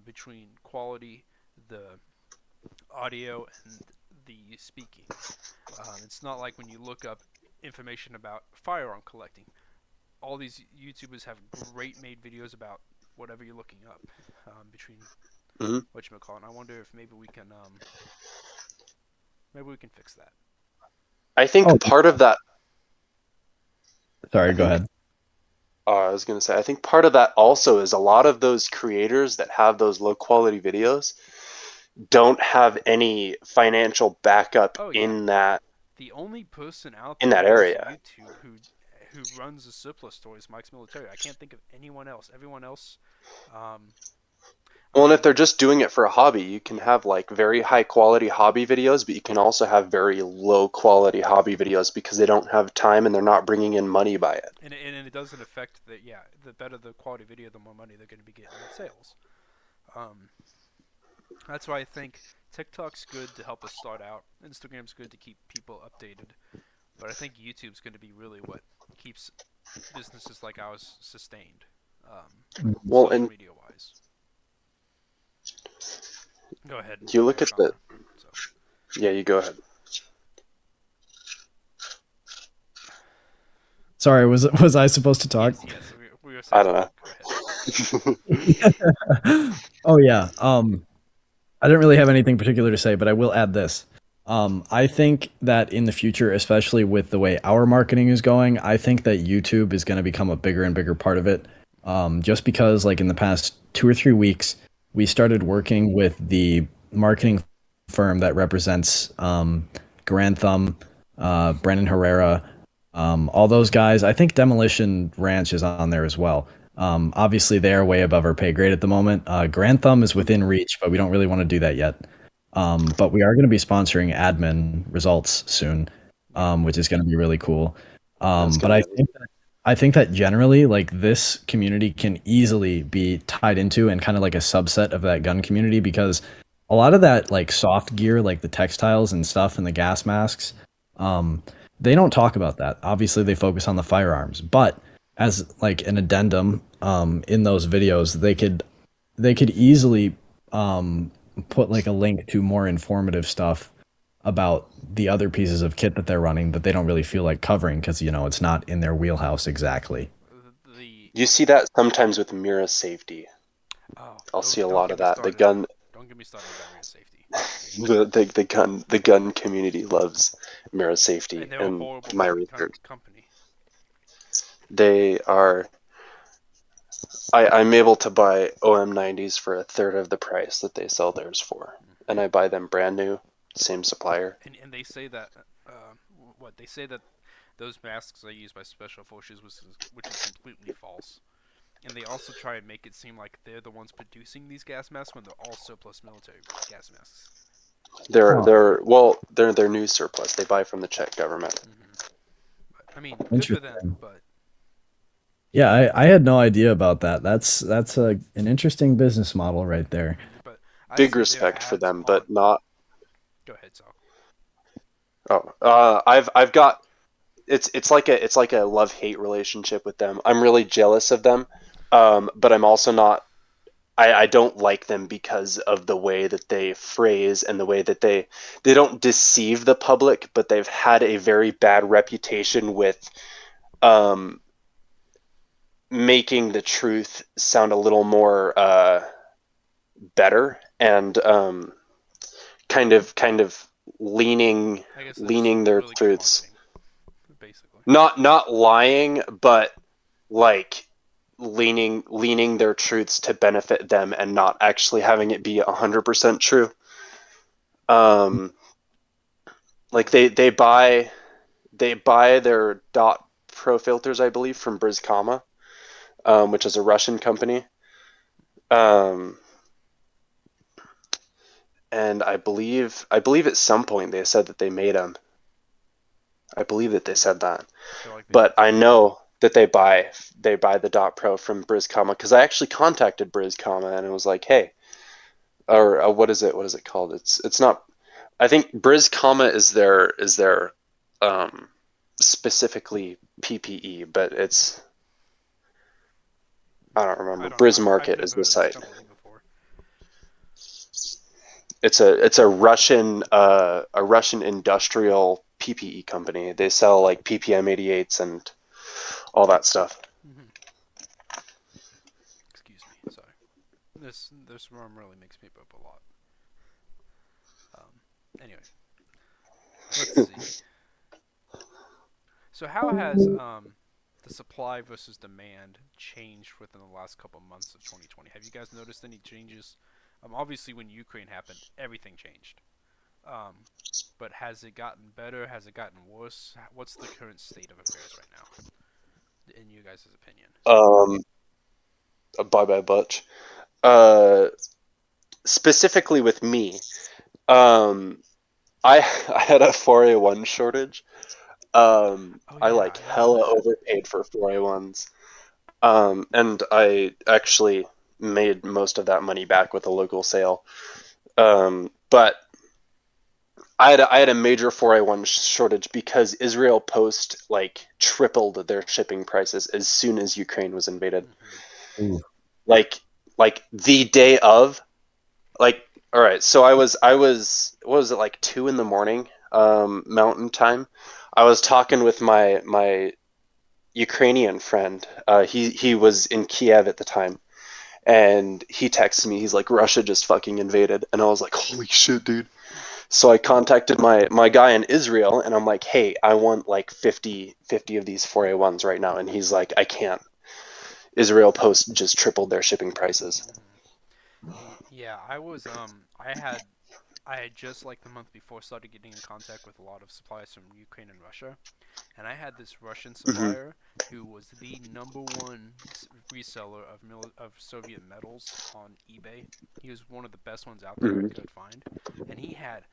S1: Between quality, the audio, and the speaking. It's not like when you look up information about firearm collecting. All these YouTubers have great made videos about whatever you're looking up between whatchamacallit. And I wonder if maybe we can fix that.
S4: I think
S2: Oh,
S4: part of that. I
S2: sorry, go
S4: think
S2: ahead.
S4: I was going to say, I think part of that also is a lot of those creators that have those low quality videos don't have any financial backup
S1: Oh yeah,
S4: in that
S1: the only person out
S4: in
S1: there
S4: that
S1: on this
S4: area.
S1: YouTube who runs a surplus store is Mike's Military. I can't think of anyone else. Everyone else, um, I
S4: Well, and if
S1: mean,
S4: they're just doing it for a hobby, you can
S1: yeah,
S4: have like very high quality hobby videos, but you can also have very low quality hobby videos because they don't have time and they're not bringing in money by it.
S1: and it doesn't affect the the better the quality video, the more money they're going to be getting in sales. Um, that's why I think TikTok's good to help us start out. Instagram's good to keep people updated, but I think YouTube's going to be really what keeps businesses like ours sustained,
S4: Well,
S1: social
S4: and
S1: media wise. Go ahead,
S4: you look at the,
S1: Connor. So.
S4: yeah, you go ahead.
S2: Sorry, was I supposed to talk?
S1: Yes, we were
S4: I
S1: saying.
S4: don't
S1: Go ahead.
S4: know.
S2: Oh yeah. I didn't really have anything particular to say, but I will add this. I think that in the future, especially with the way our marketing is going, I think that YouTube is going to become a bigger and bigger part of it. Just because, like in the past 2 or 3 weeks, we started working with the marketing firm that represents Grand Thumb, Brennan Herrera, all those guys. I think Demolition Ranch is on there as well. Obviously, they are way above our pay grade at the moment. Grand Thumb is within reach, but we don't really want to do that yet. But we are going to be sponsoring admin results soon, which is going to be really cool.
S4: That's
S2: But
S4: gonna be
S2: I think that generally, like this community can easily be tied into and kind of like a subset of that gun community because a lot of that like soft gear, like the textiles and stuff and the gas masks, um, they don't talk about that. Obviously, they focus on the firearms, but as like an addendum in those videos, they could easily put like a link to more informative stuff about the other pieces of kit that they're running that they don't really feel like covering because it's not in their wheelhouse exactly.
S1: The
S4: You see that sometimes with mirror safety.
S1: oh,
S4: I'll see a
S1: don't
S4: lot
S1: get
S4: of
S1: me
S4: that. The
S1: started.
S4: gun,
S1: Don't get me started about rear safety.
S4: the gun community loves mirror safety.
S1: And they're a
S4: In
S1: horrible
S4: my
S1: fucking
S4: research,
S1: company.
S4: they are. I'm able to buy OM90s for a third of the price that they sell theirs for, and I buy them brand new, same supplier.
S1: And they say that what they say that those masks are used by special forces, which is completely false. And they also try and make it seem like they're the ones producing these gas masks when they're all surplus military gas masks.
S2: Huh.
S4: They're new surplus. They buy from the Czech government.
S1: But, I mean, good for them.
S2: Interesting.
S1: But
S2: Yeah, I had no idea about that. That's an interesting business model right there.
S1: but I
S4: Big
S1: see their
S4: respect for
S1: ads
S4: them,
S1: on.
S4: but not.
S1: Go ahead, Sal.
S4: I've got it's like a love-hate relationship with them. I'm really jealous of them, but I'm also not. I don't like them because of the way that they phrase and the way that they don't deceive the public, but they've had a very bad reputation with um, making the truth sound a little more better and kind of leaning
S1: I guess they're just
S4: leaning their
S1: really good
S4: truths,
S1: marketing, basically.
S4: not lying, but like leaning their truths to benefit them and not actually having it be 100% true. Um, like they buy their dot pro filters, I believe, from Brizkama, which is a Russian company. Um, and I believe at some point they said that they made them. I believe that they said that.
S1: I feel like they
S4: But
S1: did
S4: I
S1: too.
S4: know that they buy the Dot Pro from Brizkama because I actually contacted Brizkama and it was like, hey, or what is it? What is it called? It's not. I think Brizkama is their um, specifically PPE, but it's I don't remember.
S1: I don't know.
S4: Briz
S1: I've
S4: Market is
S1: never
S4: the
S1: heard of this
S4: site.
S1: company before.
S4: It's a Russian industrial PPE company. They sell like PPM 88s and all that stuff.
S1: Mm-hmm. Excuse me. Sorry. This room really makes me burp a lot. Anyway, let's see. So how has the supply versus demand changed within the last couple months of 2020? Have you guys noticed any changes? Obviously, when Ukraine happened, everything changed. Um, but has it gotten better? Has it gotten worse? What's the current state of affairs right now, in you guys' opinion?
S4: Bye bye Butch. Specifically with me, I I had a 4A1 shortage.
S1: Oh
S4: I
S1: yeah,
S4: like
S1: I remember
S4: hella
S1: that.
S4: overpaid for 4A1s. And I actually made most of that money back with a local sale. But I had a major 4A1 shortage because Israel Post like tripled their shipping prices as soon as Ukraine was invaded.
S2: Ooh.
S4: Like like the day of, like, all right, so I was what was it, like 2 in the morning, mountain time. I was talking with my Ukrainian friend. He was in Kiev at the time, and he texted me. He's like, Russia just fucking invaded, and I was like, holy shit, dude. So I contacted my guy in Israel, and I'm like, hey, I want like 50 of these 4A1s right now, and he's like, I can't. Israel Post just tripled their shipping prices.
S1: Yeah, I had just like the month before started getting in contact with a lot of suppliers from Ukraine and Russia, and I had this Russian
S4: Hmm.
S1: supplier who was the number one reseller of Soviet metals on eBay. He was one of the best ones out there I
S4: Hmm.
S1: could find, and he had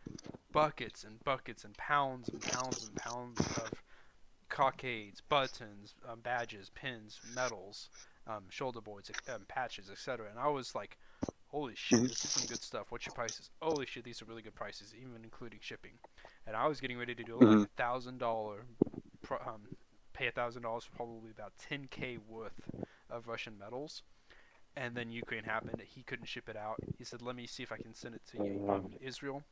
S1: buckets and buckets and pounds and pounds and pounds of cockades, buttons, badges, pins, medals, shoulder boards, patches, etc. And I was like, holy shit, this is some good stuff. What's your prices? Holy shit, these are really good prices, even including shipping. And I was getting ready to do like
S4: Hmm.
S1: $1,000, pay $1,000 for probably about 10K worth of Russian metals. And then Ukraine happened. He couldn't ship it out. He said, let me see if I can send it to Israel.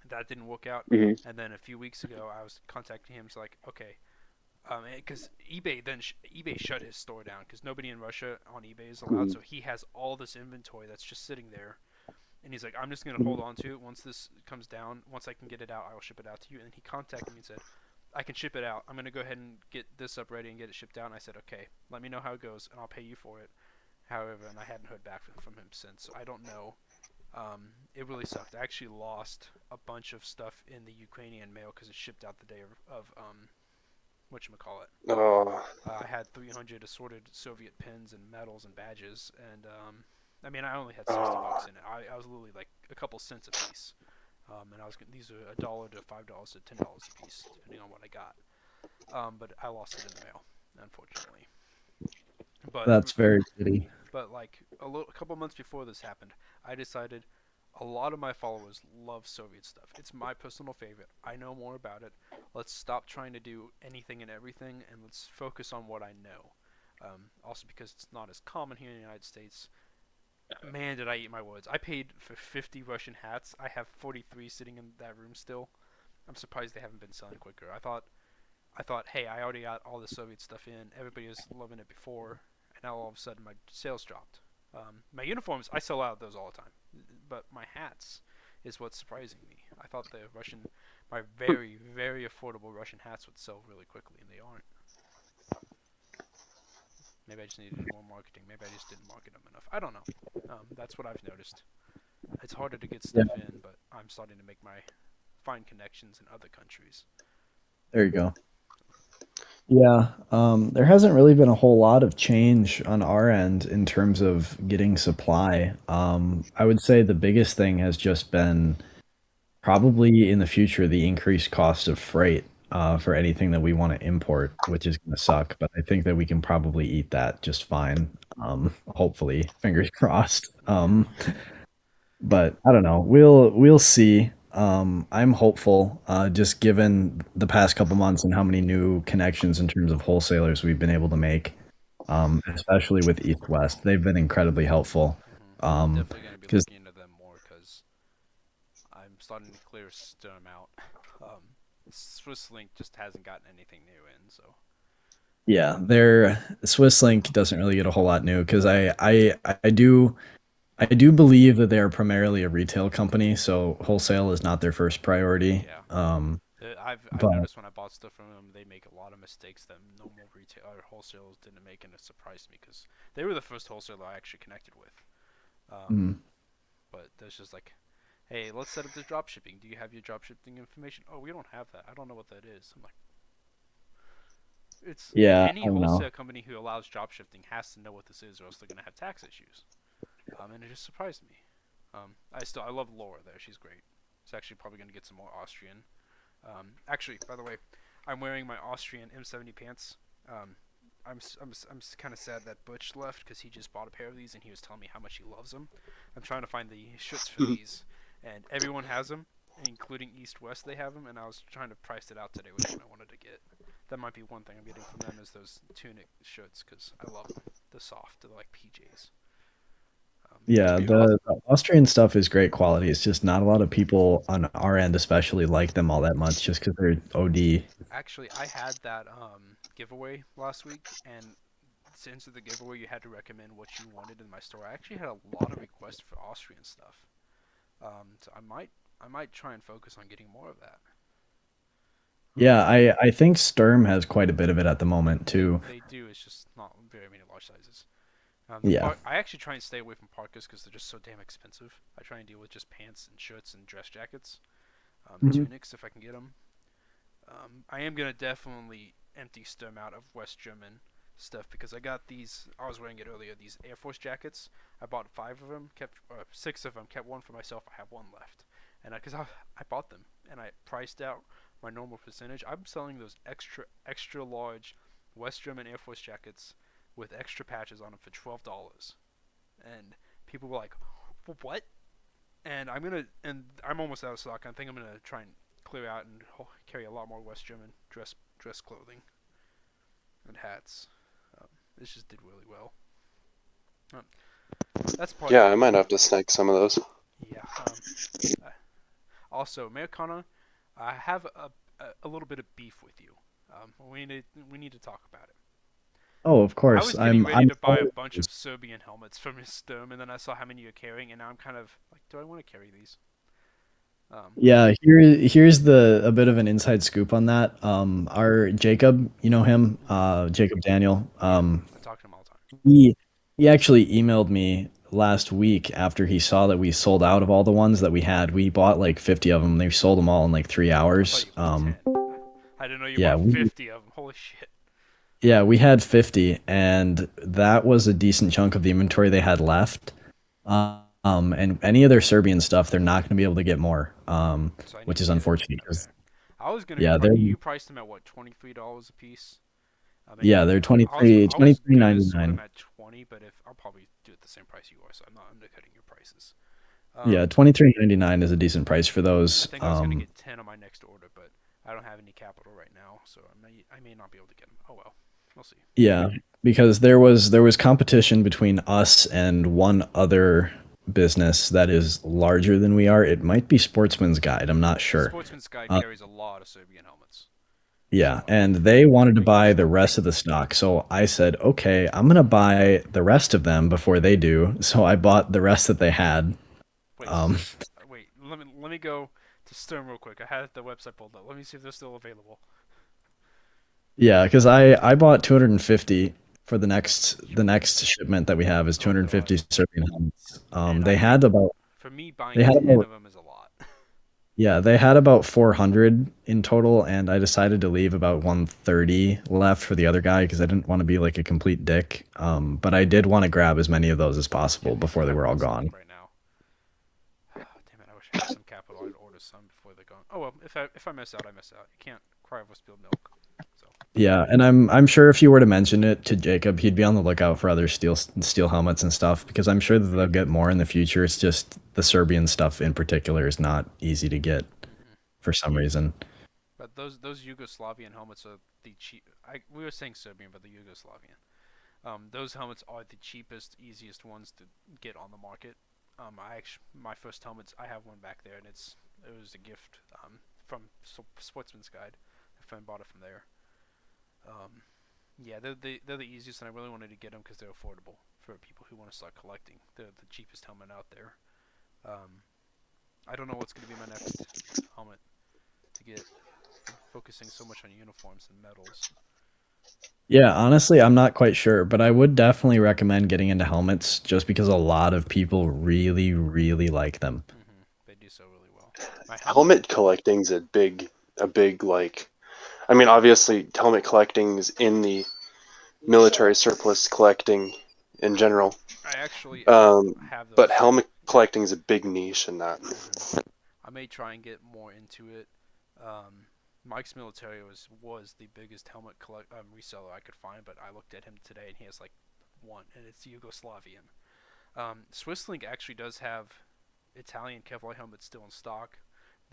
S1: That didn't work out.
S4: Hmm.
S1: And then a few weeks ago, I was contacting him. He's like, okay, because eBay shut his store down because nobody in Russia on eBay is allowed. So he has all this inventory that's just sitting there, and he's like, I'm just gonna hold on to it. Once this comes down, once I can get it out, I will ship it out to you. And he contacted me and said, I can ship it out. I'm gonna go ahead and get this up ready and get it shipped out. And I said, okay, let me know how it goes, and I'll pay you for it. However, and I hadn't heard back from him since, so I don't know. It really sucked. I actually lost a bunch of stuff in the Ukrainian mail because it shipped out the day of whatchamacallit.
S4: Oh.
S1: I had 300 assorted Soviet pins and medals and badges, and I mean, I only had $60
S4: Oh.
S1: in it. I was literally like a couple cents a piece, and these are $1 to $5 to $10 a piece, depending on what I got. But I lost it in the mail, unfortunately. But
S2: That's very shitty.
S1: like a couple months before this happened, I decided a lot of my followers love Soviet stuff. It's my personal favorite. I know more about it. Let's stop trying to do anything and everything, and let's focus on what I know. Also, because it's not as common here in the United States. Man, did I eat my words. I paid for 50 Russian hats. I have 43 sitting in that room still. I'm surprised they haven't been selling quicker. I thought, hey, I already got all the Soviet stuff in. Everybody was loving it before, and now all of a sudden my sales dropped. My uniforms, I sell out those all the time, but my hats is what's surprising me. I thought my very, very affordable Russian hats would sell really quickly, and they aren't. Maybe I just need to do more marketing. Maybe I just didn't market them enough. I don't know. That's what I've noticed. It's harder to get
S2: Yeah,
S1: stuff in, but I'm starting to find connections in other countries.
S2: there you go. Yeah, there hasn't really been a whole lot of change on our end in terms of getting supply. I would say the biggest thing has just been probably in the future the increased cost of freight for anything that we want to import, which is going to suck. But I think that we can probably eat that just fine. Hopefully, fingers crossed. But I don't know. We'll see. I'm hopeful, just given the past couple months and how many new connections in terms of wholesalers we've been able to make, especially with East West. They've been incredibly helpful.
S1: I'm definitely going to be
S2: Because
S1: looking into them more because I'm starting to clear Sturm out. Um, SwissLink just hasn't gotten anything new in, so.
S2: yeah, their Swiss Link doesn't really get a whole lot new because I do believe that they are primarily a retail company, so wholesale is not their first priority.
S1: Yeah. I've
S2: But
S1: noticed when I bought stuff from them, they make a lot of mistakes that normal retail or wholesalers didn't make, and it surprised me because they were the first wholesaler I actually connected with.
S2: mm,
S1: But there's just like, hey, let's set up this drop shipping. Do you have your drop shipping information? Oh, we don't have that. I don't know what that is. I'm like, it's
S2: yeah,
S1: any
S2: I don't know.
S1: wholesale company who allows drop shipping has to know what this is, or else they're gonna have tax issues. And it just surprised me. I love Laura there. She's great. She's actually probably gonna get some more Austrian. Actually, by the way, I'm wearing my Austrian M70 pants. I'm kind of sad that Butch left because he just bought a pair of these and he was telling me how much he loves them. I'm trying to find the shirts for these, and everyone has them, including East West. They have them, and I was trying to price it out today, which one I wanted to get. That might be one thing I'm getting from them is those tunic shirts because I love them. They're soft. They're like PJs.
S2: Yeah,
S4: Pretty awesome.
S2: the Austrian stuff is great quality. It's just not a lot of people on our end, especially, like them all that much, just because they're OD.
S1: Actually, I had that giveaway last week, and since the giveaway you had to recommend what you wanted in my store, I actually had a lot of requests for Austrian stuff. So I might try and focus on getting more of that.
S2: Yeah, I think Sturm has quite a bit of it at the moment too.
S1: They do. It's just not very many large sizes.
S2: Yeah.
S1: I actually try and stay away from parkas because they're just so damn expensive. I try and deal with just pants and shirts and dress jackets,
S2: Mhm.
S1: tunics if I can get them. I am gonna definitely empty Sturm out of West German stuff because I got these. I was wearing it earlier. These Air Force jackets. I bought 5 of them. Kept 6 of them. Kept one for myself. I have one left. And because I bought them and I priced out my normal percentage, I'm selling those extra large West German Air Force jackets with extra patches on them for $12. And people were like, "What?" And I'm almost out of stock. I think I'm gonna try and clear out and carry a lot more West German dress clothing and hats. This just did really well. That's part
S4: Yeah,
S1: of
S4: I
S1: it.
S4: might have to snag some of those.
S1: Yeah. Also, Americana, I have a little bit of beef with you. We need to talk about it.
S2: Oh, of
S1: I
S2: course.
S1: was getting ready
S2: I'm
S1: to buy a
S2: always,
S1: bunch of Serbian helmets from his Sturm, and then I saw how many you're carrying, and now I'm kind of like, do I want to carry these?
S2: yeah, here's a bit of an inside scoop on that. Our Jacob, you know him, Jacob Daniel.
S1: Yeah, I talk to him all the time.
S2: He actually emailed me last week after he saw that we sold out of all the ones that we had. We bought like 50 of them. They sold them all in like 3
S1: I thought
S2: hours.
S1: you bought 10. I didn't know you
S2: Yeah,
S1: bought
S2: we
S1: 50 of them. Holy shit.
S2: yeah, we had 50 and that was a decent chunk of the inventory they had left. And any of their Serbian stuff, they're not going to be able to get more,
S1: So I need
S2: which
S1: to
S2: is
S1: get it.
S2: unfortunate because
S1: Okay. I was gonna.
S2: yeah, they're
S1: You priced them at what, $23 a piece? And
S2: yeah, they're
S1: I was gonna sort them
S2: 23.99.
S1: at 20, but if I'll probably do it the same price you are, so I'm not undercutting your prices.
S2: Yeah,
S1: Um,
S2: 23.99 is a decent price for
S1: I
S2: those.
S1: think I was gonna get 10 on my next order, but I don't have any capital right now, so I may not be able to get them. Oh well, we'll see.
S2: Yeah, because there was competition between us and one other business that is larger than we are. It might be Sportsman's Guide. I'm not sure.
S1: Sportsman's Guide
S2: Uh,
S1: carries a lot of Serbian helmets.
S2: yeah, and they wanted to buy the rest of the stock. So I said, okay, I'm gonna buy the rest of them before they do. So I bought the rest that they had.
S1: Wait,
S2: Um,
S1: wait. Let me go to Stern real quick. I had the website pulled up. Let me see if they're still available.
S2: yeah, because I bought 250 for the next shipment that we have is
S1: Oh god.
S2: 250 Serbian helmets.
S1: And
S2: They had about
S1: for me buying
S2: they had
S1: 10
S2: about
S1: of them is a lot.
S2: Yeah, they had about 400 in total, and I decided to leave about 130 left for the other guy because I didn't want to be like a complete dick. But I did want to grab as many of those as possible before they
S1: I
S2: were all
S1: want some
S2: gone.
S1: right now. Damn it! I wish I had some capital. I'd order some before they're gone. Oh well, if I miss out, I miss out. You can't cry over spilled milk. So
S2: Yeah, and I'm sure if you were to mention it to Jacob, he'd be on the lookout for other steel helmets and stuff because I'm sure that they'll get more in the future. It's just the Serbian stuff in particular is not easy to get for some reason.
S1: but those Yugoslavian helmets are the cheap. We were saying Serbian, but the Yugoslavian. Those helmets are the cheapest, easiest ones to get on the market. My first helmets, I have one back there, and it was a gift from Sportsman's Guide. A friend bought it from there. Yeah, they're the easiest, and I really wanted to get them because they're affordable for people who want to start collecting. They're the cheapest helmet out there. I don't know what's going to be my next helmet to get. focusing so much on uniforms and medals.
S2: Yeah, honestly, I'm not quite sure, but I would definitely recommend getting into helmets just because a lot of people really, really like them.
S1: They do so really well. My
S4: Helmet collecting's a big like. I mean, obviously, helmet collecting's in the military surplus collecting in general.
S1: I actually have those.
S4: But helmet collecting is a big niche in that.
S1: I may try and get more into it. Mike's Military was the biggest helmet reseller I could find, but I looked at him today and he has like one, and it's Yugoslavian. Swisslink actually does have Italian Kevlar helmets still in stock.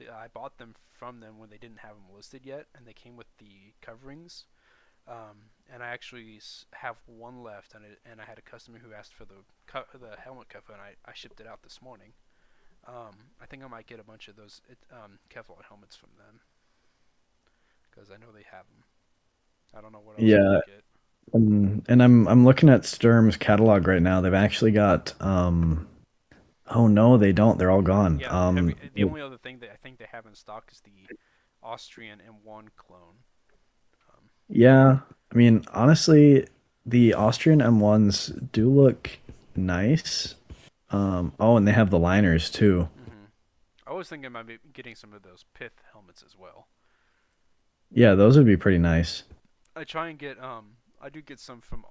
S1: I bought them from them when they didn't have them listed yet, and they came with the coverings. And I actually have one left, and I had a customer who asked for the helmet cover, and I shipped it out this morning. I think I might get a bunch of those Kevlar helmets from them because I know they have them. I don't know what else I
S2: Yeah,
S1: can get.
S2: and I'm looking at Sturm's catalog right now. They've actually got oh no, they don't. They're all gone.
S1: Yeah, the only other thing that I think they have in stock is the Austrian M1 clone.
S2: Yeah, I mean, honestly, the Austrian M1s do look nice. Oh, and they have the liners too.
S1: I was thinking about getting some of those pith helmets as well.
S2: Yeah, those would be pretty nice.
S1: I try and get I do get some from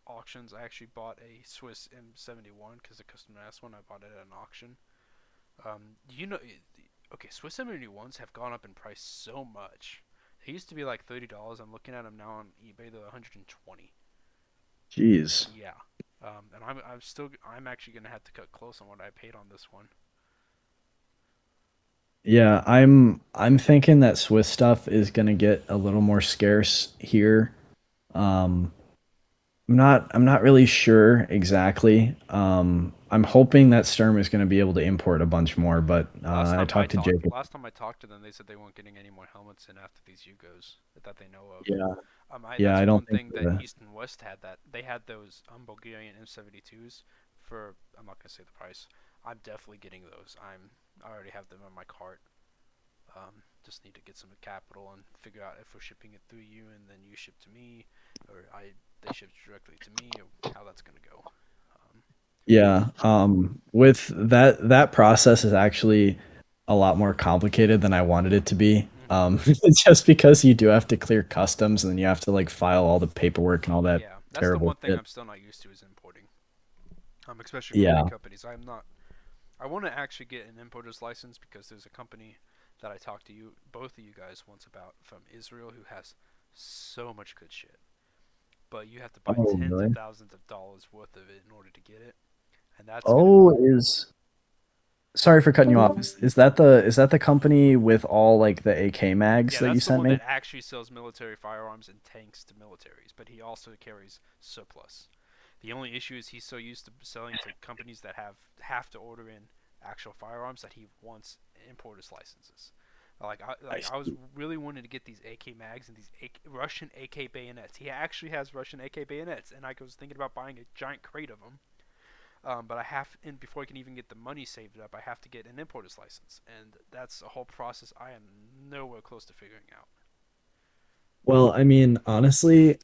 S1: auctions. I actually bought a Swiss M71 because the customer asked one. I bought it at an auction. Okay, Swiss M71s have gone up in price so much. They used to be like $30. I'm looking at them now on eBay. They're 120.
S2: Jeez.
S1: Yeah. And I'm actually gonna have to cut close on what I paid on this one.
S2: Yeah, I'm thinking that Swiss stuff is gonna get a little more scarce here. Um, I'm not really sure exactly. I'm hoping that Sturm is gonna be able to import a bunch more, but I talked to Jacob.
S1: Last time I talked to them, they said they weren't getting any more helmets in after these Yugos that they know of.
S2: Yeah, yeah,
S1: That's
S2: I don't
S1: one
S2: think
S1: thing that East and West had. That they had those Bulgarian M72s for. I'm not gonna say the price. I'm definitely getting those. I already have them in my cart. Just need to get some capital and figure out if we're shipping it through you and then you ship to me, or they ship directly to me, or how that's gonna go.
S2: Yeah, with that process is actually a lot more complicated than I wanted it to be. Just because you do have to clear customs and then you have to like file all the paperwork and all that
S1: Yeah, that's the
S2: terrible
S1: one thing
S2: shit.
S1: I'm still not used to is importing. Especially from
S2: Yeah.
S1: big companies. I'm not. I want to actually get an importer's license because there's a company that I talked to both of you guys once about from Israel who has so much good shit. But you have to buy
S2: Oh,
S1: tens of
S2: really?
S1: thousands of dollars worth of it in order to get it, and that's gonna.
S2: Oh, is sorry for cutting you off. Is that the company with all like the AK mags
S1: Yeah,
S2: that you
S1: that's the
S2: sent
S1: one
S2: me?
S1: that actually sells military firearms and tanks to militaries, but he also carries surplus. The only issue is he's so used to selling to companies that have to order in actual firearms that he wants importers licenses. I was really wanting to get these AK mags and these Russian AK bayonets. He actually has Russian AK bayonets, and I was thinking about buying a giant crate of them. But and before I can even get the money saved up, I have to get an importer's license, and that's a whole process I am nowhere close to figuring out.
S2: Well, I mean, honestly,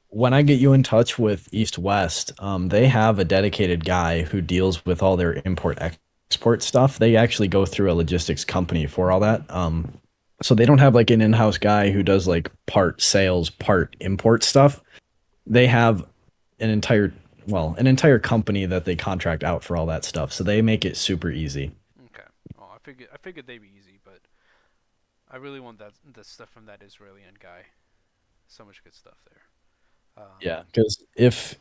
S2: when I get you in touch with East West, they have a dedicated guy who deals with all their import export stuff. They actually go through a logistics company for all that. So they don't have like an in-house guy who does like part sales, part import stuff. They have an entire, an entire company that they contract out for all that stuff. So they make it super easy.
S1: Okay. Well, I figured they'd be easy, but I really want the stuff from that Israeli guy. So much good stuff there.
S2: Yeah, because if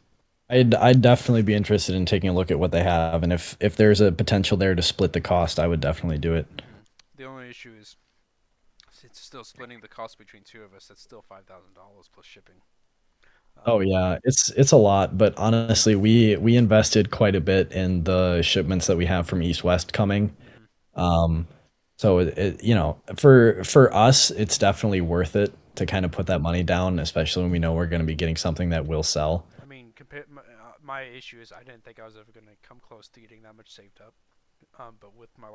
S2: I'd definitely be interested in taking a look at what they have, and if there's a potential there to split the cost, I would definitely do it.
S1: The only issue is it's still splitting the cost between two of us. That's still $5,000 plus shipping.
S2: Oh yeah, it's a lot, but honestly, we invested quite a bit in the shipments that we have from East West coming.
S1: Mm-hmm.
S2: Um, so for us, it's definitely worth it to kind of put that money down, especially when we know we're going to be getting something that will sell.
S1: I mean, my issue is I didn't think I was ever going to come close to getting that much saved up. But with my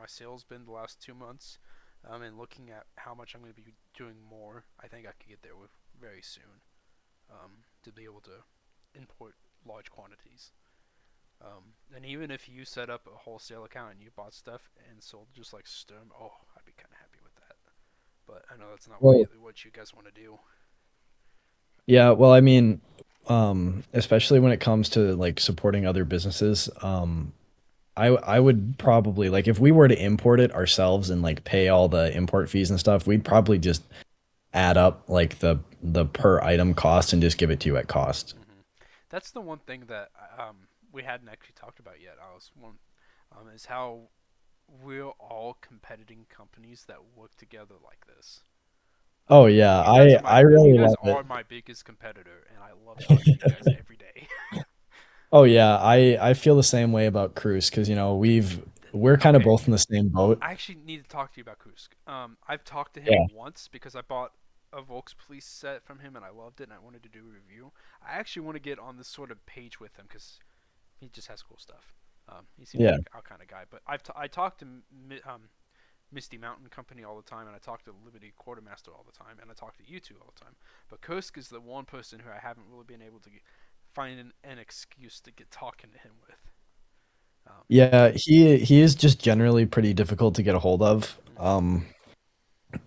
S1: sales been the last 2 months, And looking at how much I'm going to be doing more, I think I could get there with very soon, to be able to import large quantities. And even if you set up a wholesale account and you bought stuff and sold just like Sturm, oh, I'd be kind of happy with that. But I know that's not
S2: Well,
S1: what you guys want to do.
S2: yeah, well, I mean, especially when it comes to like supporting other businesses, I would probably like if we were to import it ourselves and like pay all the import fees and stuff, we'd probably just add up like the per item cost and just give it to you at cost.
S1: Hmm. That's the one thing that we hadn't actually talked about yet. Is how we're all competing companies that work together like this.
S2: Oh yeah, I
S1: You
S2: really
S1: guys
S2: love it.
S1: are my biggest competitor, and I love talking to you guys every day.
S2: Oh yeah, I feel the same way about Cruise because we're kind of
S1: Okay,
S2: both in the same boat.
S1: I actually need to talk to you about Kusk. I've talked to him
S2: Yeah,
S1: once because I bought a Volks Police set from him and I loved it and I wanted to do a review. I actually want to get on this sort of page with him because he just has cool stuff. He seems
S2: yeah,
S1: like our kind of guy. But I talked to Misty Mountain Company all the time, and I talk to Liberty Quartermaster all the time, and I talk to you two all the time. But Kursk is the one person who I haven't really been able to find an excuse to get talking to him with.
S2: yeah. He is just generally pretty difficult to get a hold of.
S1: Mhm.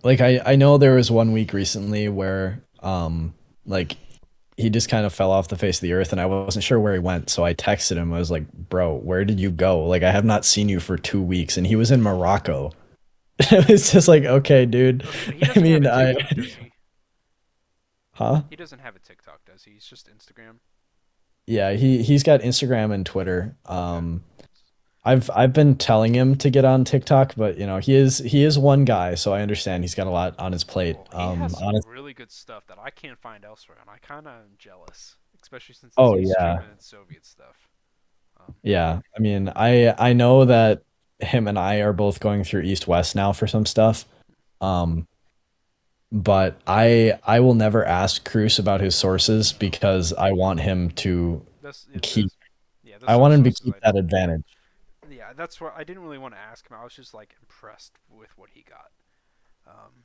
S2: Like I know there was one week recently where like he just kind of fell off the face of the earth and I wasn't sure where he went. So I texted him. I was like, "Bro, where did you go? Like I have not seen you for 2 weeks." And he was in Morocco. It was just like, okay, dude.
S1: Okay, but he
S2: I
S1: doesn't have
S2: mean,
S1: a
S2: I
S1: TikTok, does he?
S2: huh?
S1: He doesn't have a TikTok, does he? He's just Instagram.
S2: Yeah, he's got Instagram and Twitter.
S1: Okay.
S2: I've been telling him to get on TikTok, but he is one guy, so I understand he's got a lot on his plate.
S1: Well, he has some really good stuff that I can't find elsewhere, and I kind of am jealous, especially since it's
S2: Oh
S1: East
S2: yeah.
S1: German and Soviet stuff. Um,
S2: Yeah. I mean, I know that him and I are both going through East West now for some stuff. Um, but I will never ask Cruz about his sources because I want him to
S1: that's
S2: keep
S1: there's
S2: I
S1: some
S2: want him to
S1: sources
S2: keep
S1: I
S2: that
S1: don't.
S2: advantage.
S1: Yeah, that's where I didn't really want to ask him. I was just like impressed with what he got.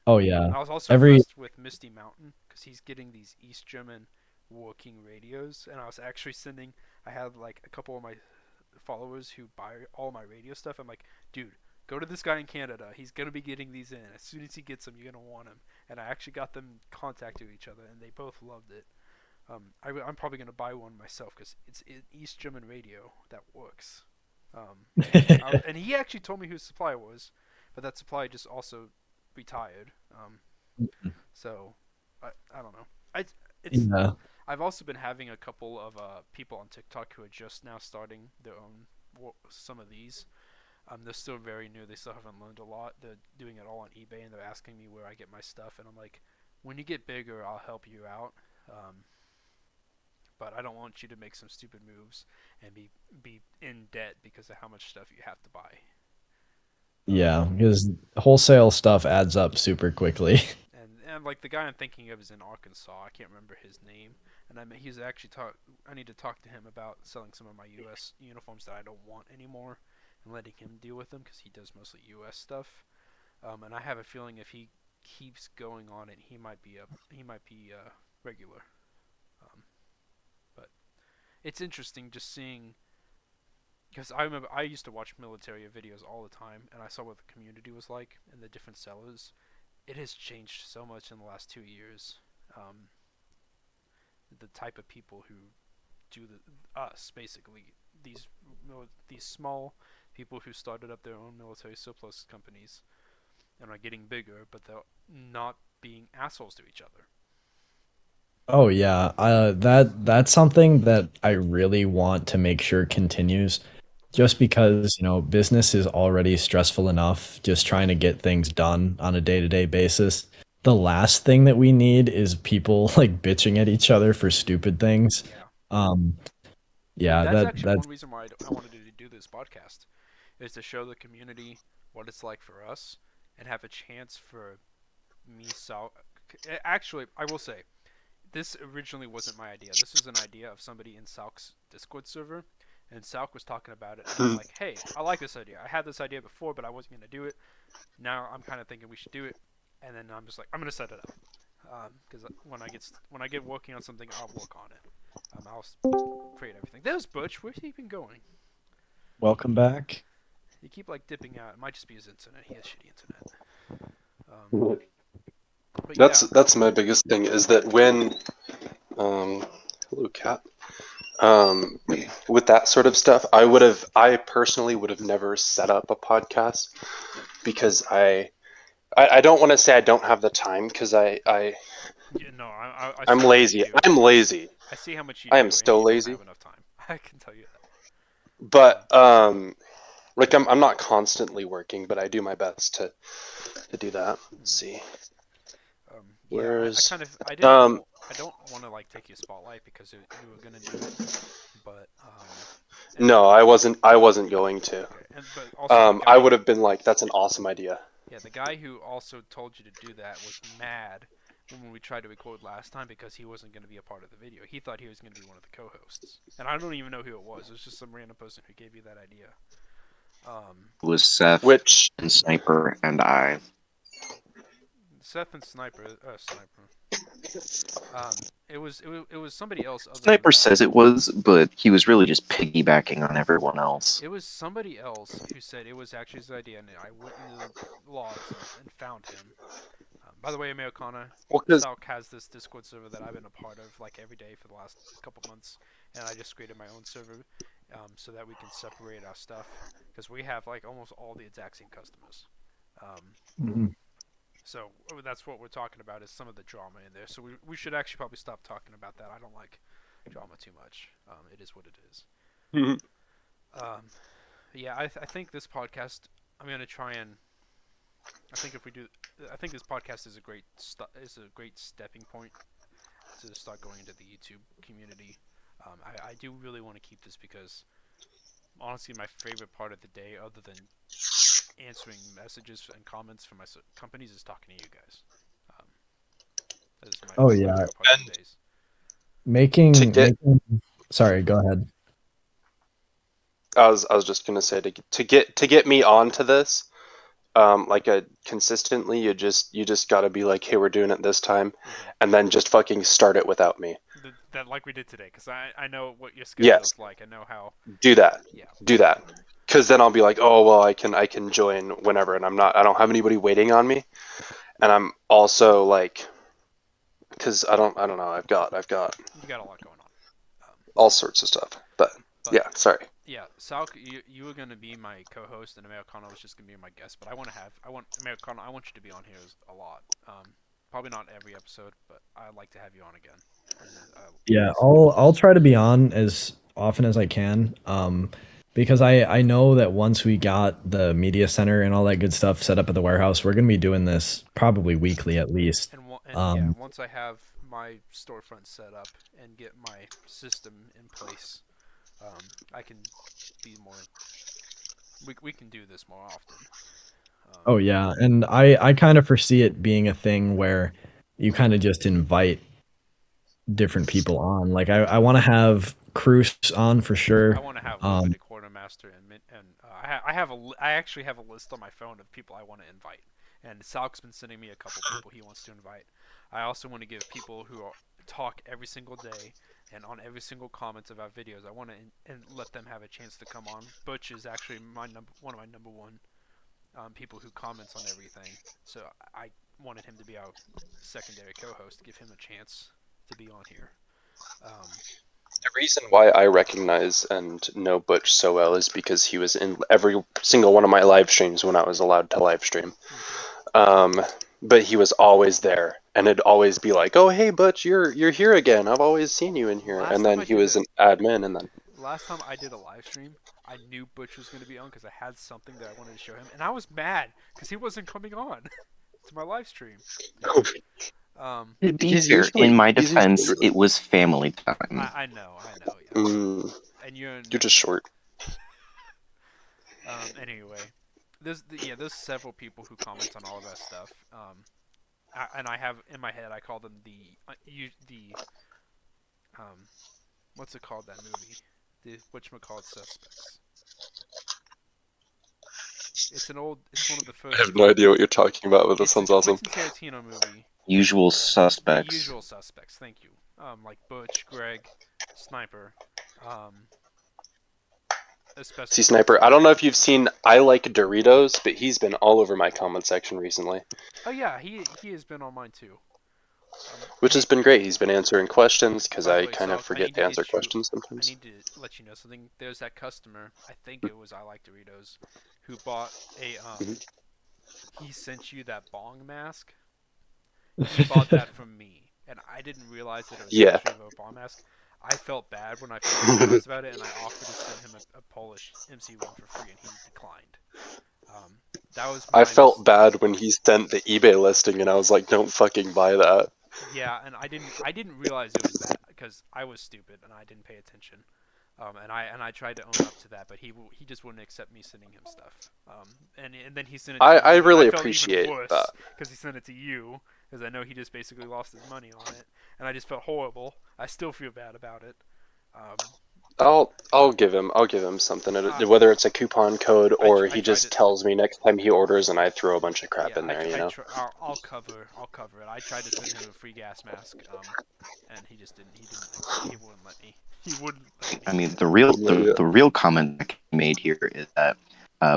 S2: Oh yeah.
S1: I was also
S2: Every
S1: impressed with Misty Mountain because he's getting these East German working radios, and I was actually sending. I had like a couple of my followers who buy all my radio stuff. I'm like, dude, go to this guy in Canada. He's gonna be getting these in. As soon as he gets them, you're gonna want them. And I actually got them in contact with each other, and they both loved it. I'm probably gonna buy one myself because it's an East German radio that works. And he actually told me who his supplier was, but that supplier just also retired. So I don't know. I it's
S2: yeah.
S1: I've also been having a couple of people on TikTok who are just now starting their own some of these. They're still very new. They still haven't learned a lot. They're doing it all on eBay, and they're asking me where I get my stuff. And I'm like, when you get bigger, I'll help you out. But I don't want you to make some stupid moves and be in debt because of how much stuff you have to buy. Um,
S2: Yeah, because wholesale stuff adds up super quickly.
S1: and like the guy I'm thinking of is in Arkansas. I can't remember his name, and he's actually talk. I need to talk to him about selling some of my U.S. uniforms that I don't want anymore, and letting him deal with them because he does mostly U.S. stuff. And I have a feeling if he keeps going on it, he might be regular. Um, but it's interesting just seeing because I remember I used to watch military videos all the time, and I saw what the community was like and the different sellers. It has changed so much in the last 2 years. Um, the type of people who do us basically these these small people who started up their own military surplus companies and are getting bigger, but they're not being assholes to each other.
S2: Oh yeah, that's something that I really want to make sure continues. Just because, business is already stressful enough just trying to get things done on a day-to-day basis. The last thing that we need is people like bitching at each other for stupid things.
S1: Yeah,
S2: Um,
S1: and
S2: yeah,
S1: that's actually
S2: that's
S1: one reason why I wanted to do this podcast is to show the community what it's like for us and have a chance for me. Actually, I will say this originally wasn't my idea. This was an idea of somebody in Saluc's Discord server, and Saluc was talking about it, and I'm like, hey, I like this idea. I had this idea before, but I wasn't gonna do it.
S5: Now I'm kind of thinking we should do it, and then I'm just like, I'm gonna set it up, because when I get working on something, I'll work on it. I'll create everything. There's Butch. Where's he been going?
S2: Welcome back.
S5: You keep like dipping out. It might just be his internet. He has shitty internet. But
S4: That's my biggest thing is that when hello cat. With that sort of stuff, I personally would have never set up a podcast because I don't want to say I don't have the time because
S5: I'm
S4: lazy. I'm lazy.
S5: I see how much you
S4: I
S5: do,
S4: am
S5: and
S4: so
S5: you
S4: lazy.
S5: don't have enough time. I can tell you that.
S4: But like I'm not constantly working, but I do my best to do that. Let's see. Where's
S5: I don't want to like take your spotlight because you were gonna do it, but
S4: no, I wasn't going to.
S5: Okay. But also
S4: I would have been like, that's an awesome idea.
S5: Yeah, the guy who also told you to do that was mad when we tried to record last time because he wasn't going to be a part of the video. He thought he was going to be one of the co-hosts, and I don't even know who it was. It was just some random person who gave you that idea.
S3: It was Seth, and Sniper, and I.
S5: Seth and Sniper. It was somebody else.
S3: Sniper says it was, but he was really just piggybacking on everyone else.
S5: It was somebody else who said it was actually his idea, and I went in the logs and found him. By the way, Americana, Saluc has this Discord server that I've been a part of like every day for the last couple months, and I just created my own server so that we can separate our stuff because we have like almost all the exact same customers. So that's what we're talking about is some of the drama in there. So we should actually probably stop talking about that. I don't like drama too much. It is what it is. Yeah, I think this podcast, I'm gonna try and. I think this podcast is a great stepping point to start going into the YouTube community. I do really want to keep this because honestly, my favorite part of the day, other than answering messages and comments from my companies, is talking to you guys. That is my favorite part of the days.
S2: Sorry, go ahead.
S4: I was just gonna say to get me onto this. Consistently, you just gotta be like, hey, we're doing it this time, and then just fucking start it without me.
S5: That like we did today, because I know what your schedule is like. I know how.
S4: Do that.
S5: Yeah.
S4: Do that, because then I'll be like, oh well, I can join whenever, and I don't have anybody waiting on me, and I'm also like, because I don't know, I've got.
S5: You got a lot going on.
S4: All sorts of stuff, but yeah, sorry.
S5: Yeah, Saluc, you were gonna be my co-host, and Americana was just gonna be my guest. But Americana, I want you to be on here a lot. Probably not every episode, but I'd like to have you on again.
S2: Yeah, I'll try to be on as often as I can. Because I know that once we got the media center and all that good stuff set up at the warehouse, we're gonna be doing this probably weekly at least.
S5: And once I have my storefront set up and get my system in place. I can be more. We can do this more often.
S2: Oh yeah, and I kind of foresee it being a thing where you kind of just invite different people on. Like I want to have Cruz on for sure.
S5: I want to have Limited Quartermaster and I actually have a list on my phone of people I want to invite. And Saluc's been sending me a couple people he wants to invite. I also want to give people who talk every single day and on every single comment of our videos. I want to and let them have a chance to come on. Butch is actually one of my number one people who comments on everything. So I wanted him to be our secondary co-host, give him a chance to be on here.
S4: The reason why I recognize and know Butch so well is because he was in every single one of my live streams when I was allowed to live stream. But he was always there, and it'd always be like, "Oh, hey, Butch, you're here again. I've always seen you in here." And then he was an admin, and then
S5: last time I did a live stream, I knew Butch was going to be on because I had something that I wanted to show him, and I was mad because he wasn't coming on to my live stream.
S3: To be fair, in my defense, it was family time.
S5: I know. Yeah. And you're
S4: just short.
S5: Anyway, there's several people who comment on all of that stuff. And I have in my head, I call them the what's it called, that movie? The whatchamacallit suspects. It's an old. It's one of the
S4: I
S5: first.
S4: have no idea what you're talking about, but that
S5: It's
S4: sounds
S5: a
S4: awesome.
S5: Quentin Tarantino movie.
S3: Usual
S5: The
S3: Suspects.
S5: Usual Suspects. Thank you. Like Butch, Greg, Sniper.
S4: See, Sniper, I don't know if you've seen I Like Doritos, but he's been all over my comment section recently,
S5: Oh yeah, he has been on mine too.
S4: which has been great. He's been answering questions because
S5: By the
S4: I
S5: way,
S4: kind of
S5: Salk,
S4: forget to answer questions
S5: I
S4: sometimes.
S5: need to let you know something. There's that customer. I think it was I Like Doritos, who bought a
S4: Mhm.
S5: He sent you that bong mask. He bought that from me, and I didn't realize that it was
S4: Yeah.
S5: actually a bong mask. I felt bad when I finally realized about it, and I offered to send him a Polish MC1 for free, and he declined. That was
S4: I
S5: my
S4: felt bad when he sent the eBay listing, and I was like, "Don't fucking buy that."
S5: Yeah, and I didn't realize it was that because I was stupid and I didn't pay attention. And I tried to own up to that, but he just wouldn't accept me sending him stuff. And then he sent it to
S4: I
S5: you,
S4: really
S5: and I felt
S4: appreciate
S5: even worse
S4: that.
S5: because he sent it to you, because I know he just basically lost his money on it, and I just felt horrible. I still feel bad about it.
S4: I'll give him something, whether it's a coupon code or
S5: I
S4: he
S5: tried
S4: just
S5: to.
S4: tells me next time he orders, and I throw a bunch of crap
S5: Yeah,
S4: in there, you know.
S5: I'll cover it. I tried to send him a free gas mask, and he just didn't. He wouldn't let me. He wouldn't let me.
S3: I mean, the real comment that can be made here is that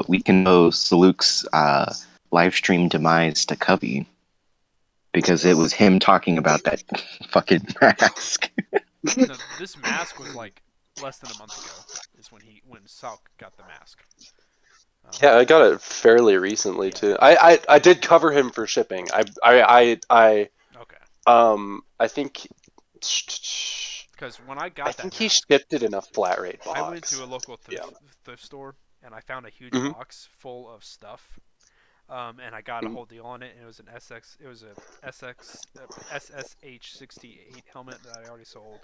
S3: we can owe Saluc's live stream demise to Covey because it was him talking about that fucking mask.
S5: No, this mask was like less than a month ago. Is when Saluc got the mask.
S4: Yeah, I got it fairly recently too. I did cover him for shipping.
S5: Okay.
S4: I think
S5: Because when I got that
S4: he
S5: mask,
S4: shipped it in a flat rate box.
S5: I went to a local thrift store and I found a huge box full of stuff. And I got a whole deal on it. And it was an SSH-68 helmet that I already sold.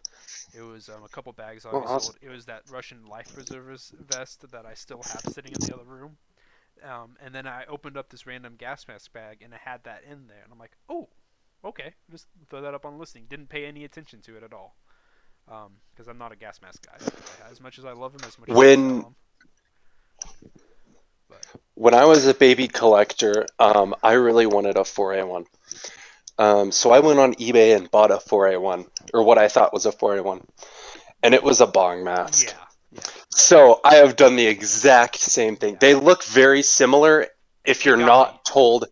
S5: It was a couple bags I already sold. It was that Russian life preservers vest that I still have sitting in the other room. And then I opened up this random gas mask bag and it had that in there. And I'm like, oh, okay, just throw that up on listing. Didn't pay any attention to it at all. Because I'm not a gas mask guy. As much as I love him, as much as I sell him.
S4: When I was a baby collector, I really wanted a 4A1. So I went on eBay and bought a 4A1, or what I thought was a 4A1, and it was a bong mask.
S5: Yeah.
S4: So I have done the exact same thing. Yeah. They look very similar if you're not told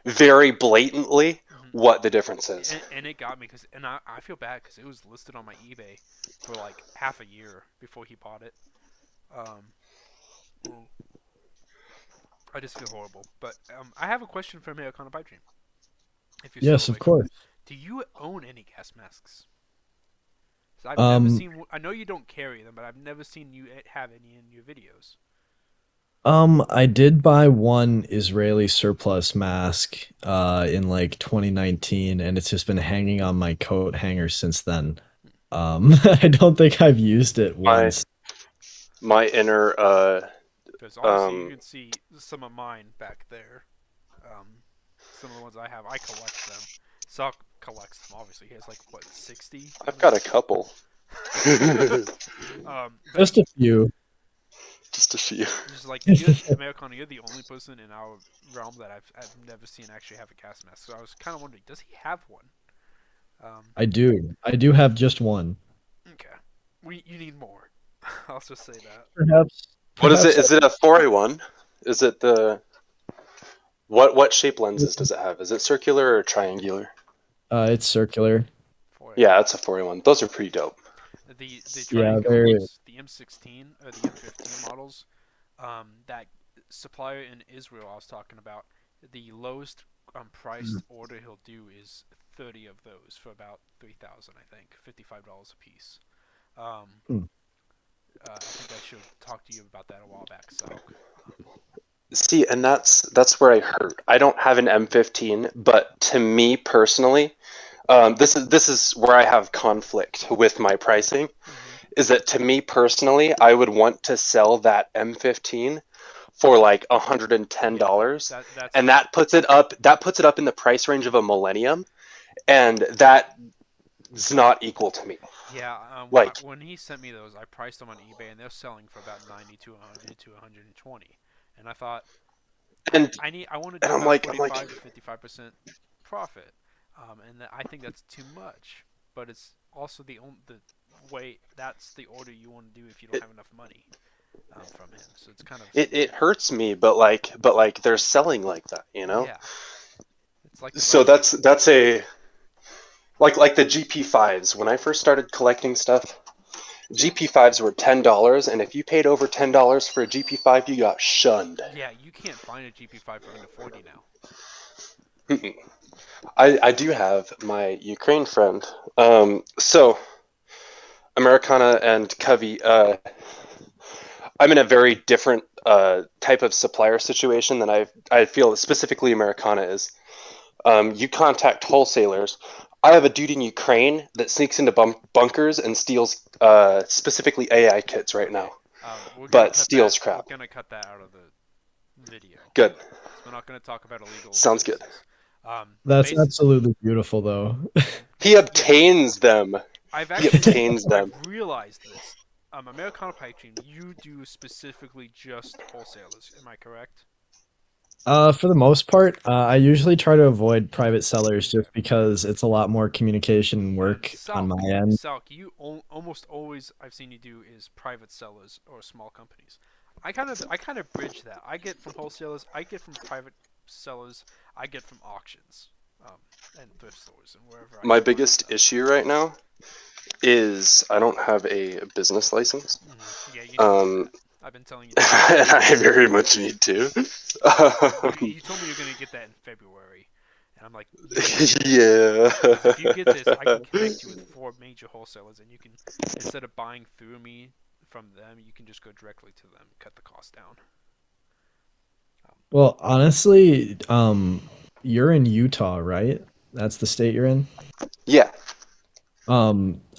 S4: very blatantly what the difference is.
S5: And it got me, and I feel bad because it was listed on my eBay for like half a year before he bought it. I just feel horrible. But I have a question for Americana Pipedream.
S2: Yes, of course.
S5: Do you own any gas masks? I've never seen. I know you don't carry them, but I've never seen you have any in your videos.
S2: I did buy one Israeli surplus mask in like 2019, and it's just been hanging on my coat hanger since then. I don't think I've used it once.
S4: My inner
S5: Because honestly, you can see some of mine back there. Some of the ones I have, I collect them. Saluc collects them. Obviously, he has like what 60.
S4: I've got a couple.
S2: Just a few.
S4: Just a few.
S5: Just like Americana, you're the only person in our realm that I've never seen actually have a gas mask. So I was kind of wondering, does he have one?
S2: I do. I do have just one.
S5: Okay. You need more. I'll just say that.
S2: Perhaps.
S4: What is it? Is it a 4A1? Is it the what shape lenses does it have? Is it circular or triangular?
S2: It's circular.
S4: Yeah, it's a 4A1. Those are pretty dope.
S5: The triangular ones, the M16 or the M15 models, that supplier in Israel I was talking about, the lowest priced order he'll do is 30 of those for about $3,000, I think, $55 a piece. I think I should talk to you about that a while back. So.
S4: See, and that's where I hurt. I don't have an M15, but to me personally, this is where I have conflict with my pricing. Is that to me personally, I would want to sell that M15 for like $110, and that puts it up in the price range of a Millennium, and that is not equal to me.
S5: Yeah, when he sent me those, I priced them on eBay, and they're selling for about 90 to 100 to 120. And I thought,
S4: And
S5: I want to
S4: and
S5: do
S4: I'm
S5: about
S4: like
S5: 45 to 55% profit, and I think that's too much. But it's also the way that's the order you want to do if you don't
S4: it,
S5: have enough money from him. So it's kind of
S4: it hurts me, but they're selling like that, you know.
S5: yeah, it's like the
S4: So
S5: writing.
S4: that's a like the GP5s. When I first started collecting stuff, GP5s were $10, and if you paid over $10 for a GP5, you got shunned.
S5: Yeah, you can't find a GP5 for under 40 now.
S4: I do have my Ukraine friend. So Americana and Covey. I'm in a very different type of supplier situation than I feel specifically Americana is. You contact wholesalers. I have a dude in Ukraine that sneaks into bunkers and steals specifically AI kits right
S5: Okay,
S4: now,
S5: we're gonna
S4: but
S5: cut that.
S4: steals crap.
S5: We're gonna cut that out of the video.
S4: Good.
S5: So we're not gonna talk about illegal
S4: Sounds good.
S5: services.
S2: That's
S5: Basic.
S2: absolutely beautiful, though.
S4: He
S5: Yeah,
S4: obtains them.
S5: I've
S4: He
S5: actually
S4: obtains them.
S5: I've realized this. Americana Pipedream, you do specifically just wholesalers. Am I correct?
S2: For the most part, I usually try to avoid private sellers just because it's a lot more communication and
S5: And
S2: work on my end.
S5: Salk, you almost always I've seen you do is private sellers or small companies. I kind of bridge that. I get from wholesalers, I get from private sellers, I get from auctions, and thrift stores and wherever I
S4: My
S5: can find
S4: biggest
S5: stuff.
S4: issue right now is I don't have a business license.
S5: Yeah, you need to get that. I've been telling you that.
S4: And I very much need to.
S5: You told me you're gonna get that in February, and I'm like,
S4: Yeah.
S5: if you get this, I can connect you with 4 major wholesalers, and you can, instead of buying through me from them, you can just go directly to them, cut the cost down.
S2: Well, honestly, you're in Utah, right? That's the state you're in?
S4: Yeah.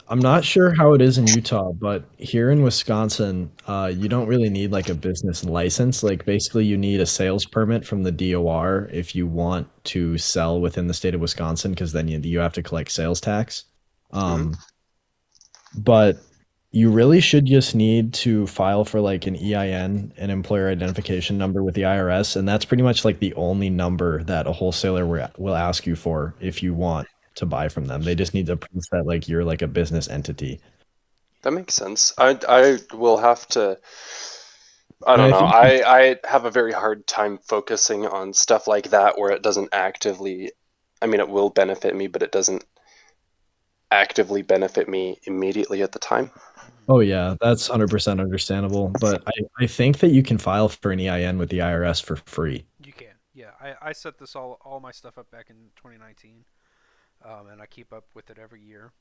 S2: I'm not sure how it is in Utah, but here in Wisconsin, you don't really need like a business license. Like basically you need a sales permit from the DOR if you want to sell within the state of Wisconsin, because then you have to collect sales tax.
S4: Hmm.
S2: But you really should just need to file for like an EIN, an employer identification number with the IRS, and that's pretty much like the only number that a wholesaler will ask you for if you want to buy from them. They just need to prove that like you're like a business entity.
S4: That makes sense. I will have to. I
S2: And
S4: don't
S2: I
S4: know.
S2: think
S4: I have a very hard time focusing on stuff like that where it doesn't actively. I mean, it will benefit me, but it doesn't actively benefit me immediately at the time.
S2: oh yeah, that's 100% understandable, but I think that you can file for an EIN with the IRS for free.
S5: You can, yeah. I set this all my stuff up back in 2019, and I keep up with it every year.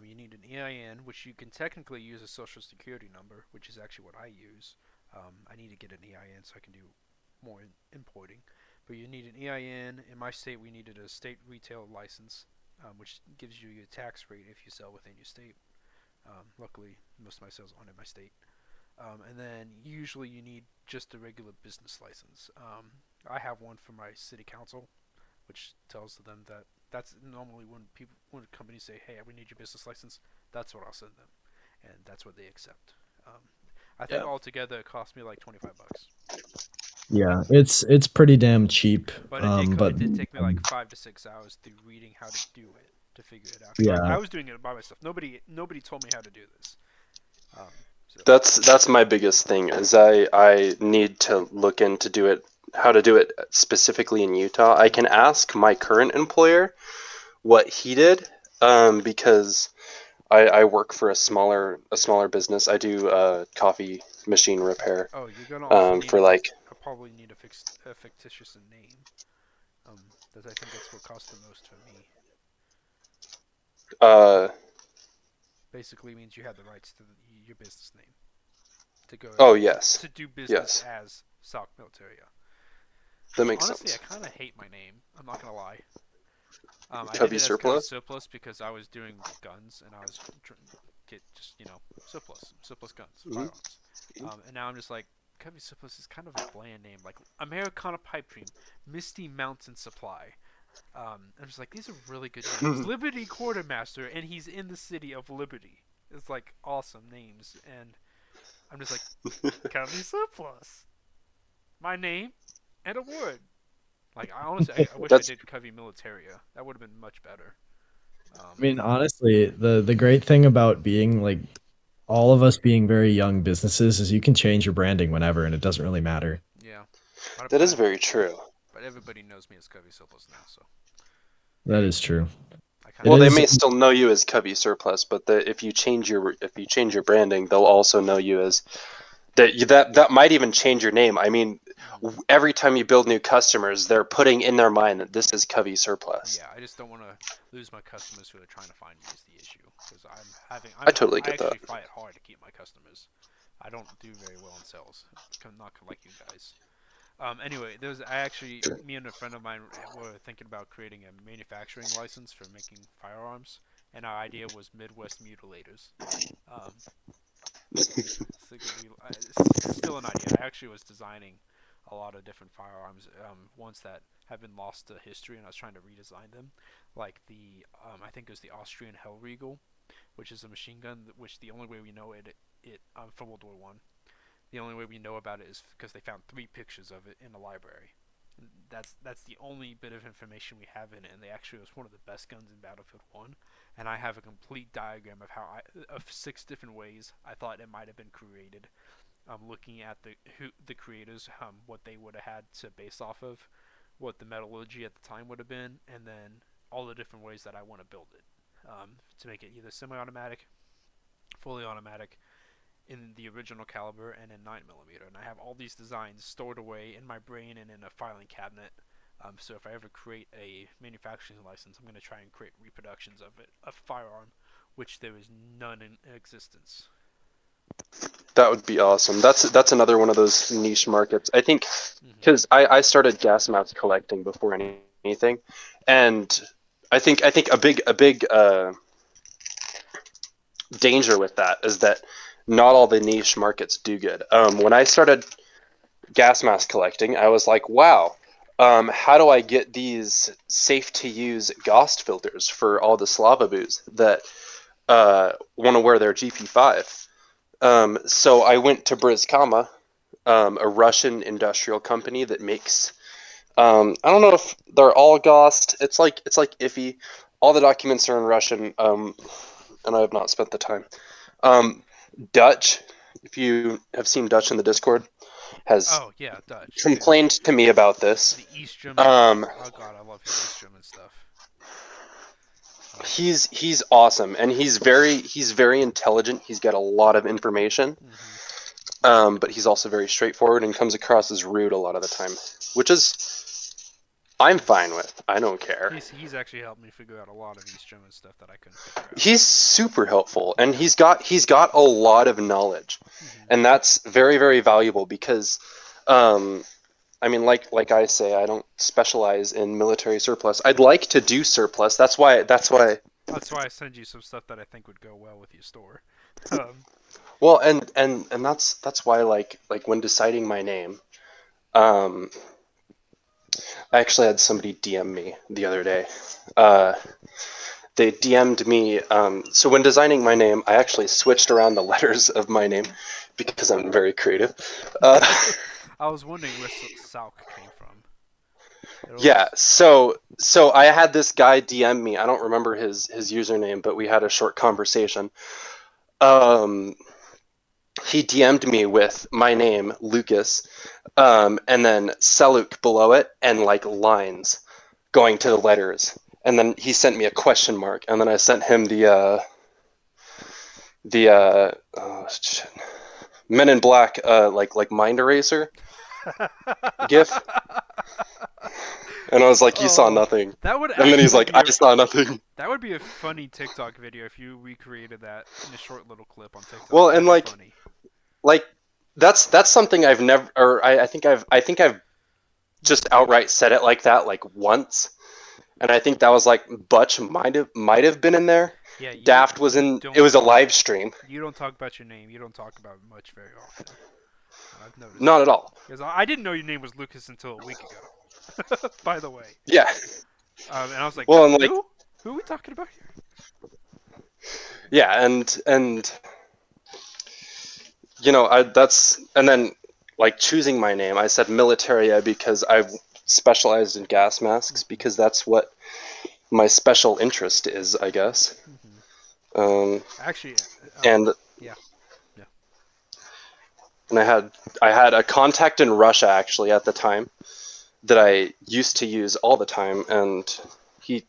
S5: You need an EIN, which you can technically use a social security number, which is actually what I use. I need to get an EIN so I can do more importing. But you need an EIN. In my state, we needed a state retail license, which gives you your tax rate if you sell within your state. Luckily, most of my sales aren't in my state. And then usually you need just a regular business license. I have one for my city council, which tells them that that's normally when companies say, "Hey, we need your business license," that's what I'll send them, and that's what they accept. I think
S2: Yeah.
S5: altogether it cost me like $25,
S2: Yeah, it's pretty damn cheap.
S5: but
S2: But
S5: it did take me like 5 to 6 hours through reading how to do it to figure it out. 'Cause
S2: yeah,
S5: I was doing it by myself. Nobody told me how to do this. Um, so
S4: That's my biggest thing is I need to look into do it how to do it specifically in Utah. I can ask my current employer what he did, because I work for a smaller business. I do coffee machine repair,
S5: oh, you're gonna also need
S4: for like
S5: I'll probably need a fictitious name. That I think that's what cost the most for me.
S4: uh
S5: Basically means you have the rights to your business name to go
S4: oh yes,
S5: to do business
S4: yes,
S5: as Saluc Militaria.
S4: that
S5: Which
S4: makes
S5: honestly, I
S4: sense.
S5: kind of hate my name. I'm not gonna lie. I did
S4: Covey
S5: it as Covey
S4: Surplus.
S5: Surplus because I was doing guns and I was get just surplus guns,
S4: Hmm.
S5: firearms. And now I'm just like Covey Surplus is kind of a bland name, like Americana Pipedream, Misty Mountain Supply. I'm just like these are really good names. Liberty Quartermaster, and he's in the city of Liberty. It's like awesome names, and I'm just like Covey Surplus, my name, And it would. Like, I honestly, I wish I
S3: That's
S5: did Covey Militaria. That would have been much better.
S2: I mean, honestly, the great thing about being like all of us being very young businesses is you can change your branding whenever, and it doesn't really matter.
S5: Yeah. But,
S4: that is very true.
S5: but everybody knows me as Covey Surplus now, so
S2: That is true.
S5: I kind
S2: It
S4: Well, they
S2: is-
S4: may still know you as Covey Surplus, but if you change your branding, they'll also know you as that might even change your name. I mean, every time you build new customers, they're putting in their mind that this is Covey Surplus.
S5: yeah, I just don't want to lose my customers who are trying to find me is the issue, because
S4: I totally get
S5: I actually
S4: that.
S5: fight hard to keep my customers. I don't do very well in sales, not like you guys. Anyway, me and a friend of mine were thinking about creating a manufacturing license for making firearms, and our idea was Midwest Mutilators. It's still an idea. I actually was designing a lot of different firearms, ones that have been lost to history, and I was trying to redesign them, like I think it was the Austrian Hellriegel, which is a machine gun, which the only way we know it from World War One. The only way we know about it is because they found 3 pictures of it in a library. That's the only bit of information we have in it, and they actually was one of the best guns in Battlefield 1. And I have a complete diagram of 6 different ways I thought it might have been created. Looking at the creators, what they would have had to base off of, what the metallurgy at the time would have been, and then all the different ways that I want to build it to make it either semi-automatic, fully automatic, in the original caliber, and in 9mm. And I have all these designs stored away in my brain and in a filing cabinet. So if I ever create a manufacturing license, I'm going to try and create reproductions of it, a firearm, which there is none in existence.
S4: That would be awesome. That's another one of those niche markets. I think because I started gas mask collecting before anything, and I think a big danger with that is that not all the niche markets do good. When I started gas mask collecting, I was like, wow, how do I get these safe to use GOST filters for all the Slavaboos that want to wear their GP5? So I went to Brizkama, a Russian industrial company that makes. I don't know if they're all GOST. It's like iffy. All the documents are in Russian, and I have not spent the time. Dutch, if you have seen Dutch in the Discord, has
S5: Dutch
S4: complained to me about this.
S5: The East German. Oh god, I love his East German stuff.
S4: He's awesome, and he's very intelligent. He's got a lot of information, but he's also very straightforward and comes across as rude a lot of the time, which is I'm fine with. I don't care.
S5: He's actually helped me figure out a lot of East German stuff that I couldn't figure out.
S4: He's super helpful, and he's got a lot of knowledge, and that's very, very valuable because, I mean, like I say, I don't specialize in military surplus. I'd like to do surplus. That's why.
S5: That's why I send you some stuff that I think would go well with your store.
S4: Well, and that's why like when deciding my name, I actually had somebody DM me the other day. They DM'd me. So when designing my name, I actually switched around the letters of my name because I'm very creative.
S5: I was wondering where Saluc came from.
S4: Yeah, so I had this guy DM me. I don't remember his username, but we had a short conversation. He DM'd me with my name, Lucas, and then Saluc below it, and like lines going to the letters. And then he sent me a question mark, and then I sent him the Men in Black like mind eraser gif. And I was like, you saw nothing. And then he's like, I saw nothing.
S5: That would be a funny TikTok video if you recreated that in a short little clip on TikTok.
S4: Well, and like,
S5: funny.
S4: Like that's something I've never, or I think I've just outright said it like that like once, and I think that was like Butch might have been in there.
S5: Yeah,
S4: Daft was in. It was a live stream.
S5: You don't talk about your name. You don't talk about much very often. I've noticed.
S4: Not at all.
S5: Because I didn't know your name was Lucas until a week ago. By the way.
S4: Yeah.
S5: And I was like,
S4: well, and like,
S5: who are we talking about here?
S4: Yeah, and you know, and then like choosing my name, I said Militaria because I specialized in gas masks because that's what my special interest is, I guess.
S5: Actually,
S4: And
S5: yeah, yeah.
S4: and I had a contact in Russia actually at the time that I used to use all the time, and he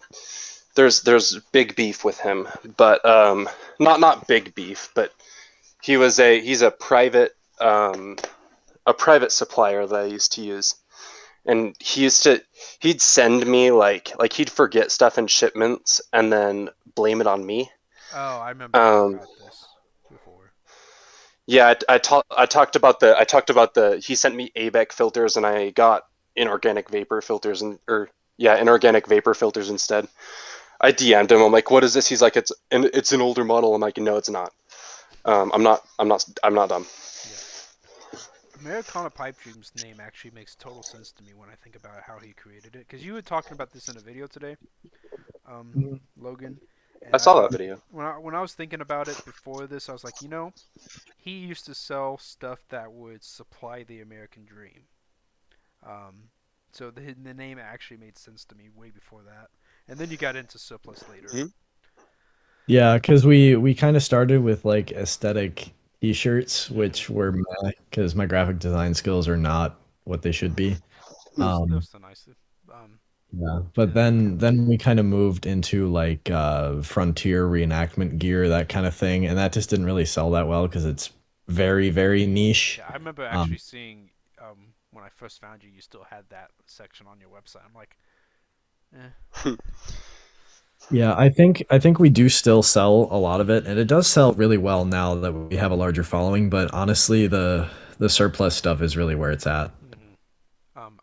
S4: there's big beef with him, but not big beef, but he's a private supplier that I used to use, and he'd send me like he'd forget stuff in shipments and then blame it on me.
S5: Oh, I remember hearing about this before.
S4: Yeah, I talked about the he sent me ABEC filters and I got inorganic vapor filters inorganic vapor filters instead. I DM'd him. I'm like, what is this? He's like, it's an older model. I'm like, no, it's not. I'm not dumb.
S5: Yeah. Americana Pipedream's name actually makes total sense to me when I think about how he created it. Because you were talking about this in a video today, Logan. And
S4: I saw that video.
S5: When I was thinking about it before this, I was like, he used to sell stuff that would supply the American dream. So the name actually made sense to me way before that. And then you got into Surplus later.
S4: Mm-hmm.
S2: Yeah, because we kind of started with like aesthetic t-shirts, which were because my graphic design skills are not what they should be.
S5: That's the nice.
S2: Yeah, but then we kind of moved into like frontier reenactment gear, that kind of thing, and that just didn't really sell that well because it's very, very niche.
S5: Yeah, I remember actually seeing when I first found you, you still had that section on your website. I'm like,
S2: Yeah, I think we do still sell a lot of it, and it does sell really well now that we have a larger following. But honestly, the surplus stuff is really where it's at.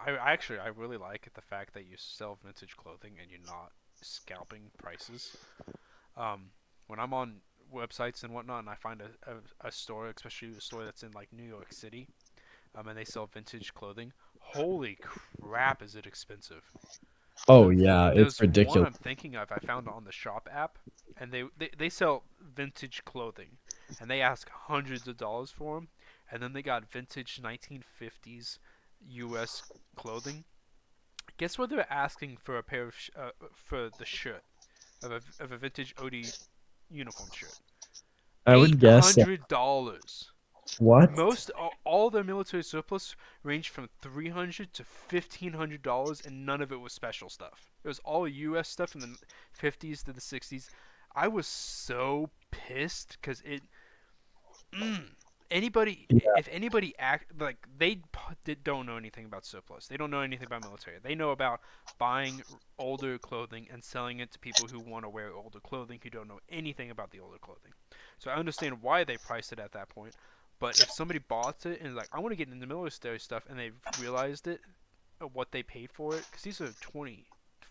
S5: I really like the fact that you sell vintage clothing and you're not scalping prices. When I'm on websites and whatnot, and I find a store, especially a store that's in like New York City, and they sell vintage clothing, holy crap, is it expensive!
S2: Oh yeah, it's
S5: There's one
S2: ridiculous.
S5: I'm thinking of. I found on the shop app, and they sell vintage clothing, and they ask hundreds of dollars for them, and then they got vintage 1950s U.S. clothing. Guess what they're asking for a pair of for the shirt of a vintage OD uniform shirt?
S2: I would guess
S5: $800.
S2: what?
S5: Most all their military surplus ranged from $300 to $1,500, and none of it was special stuff. It was all U.S. stuff from the 50s to the 60s. I was so pissed because if anybody act like don't know anything about surplus. They don't know anything about military. They know about buying older clothing and selling it to people who want to wear older clothing who don't know anything about the older clothing. So I understand why they priced it at that point. But if somebody bought it and like, I want to get into military stuff, and they've realized what they paid for it, because these are $20,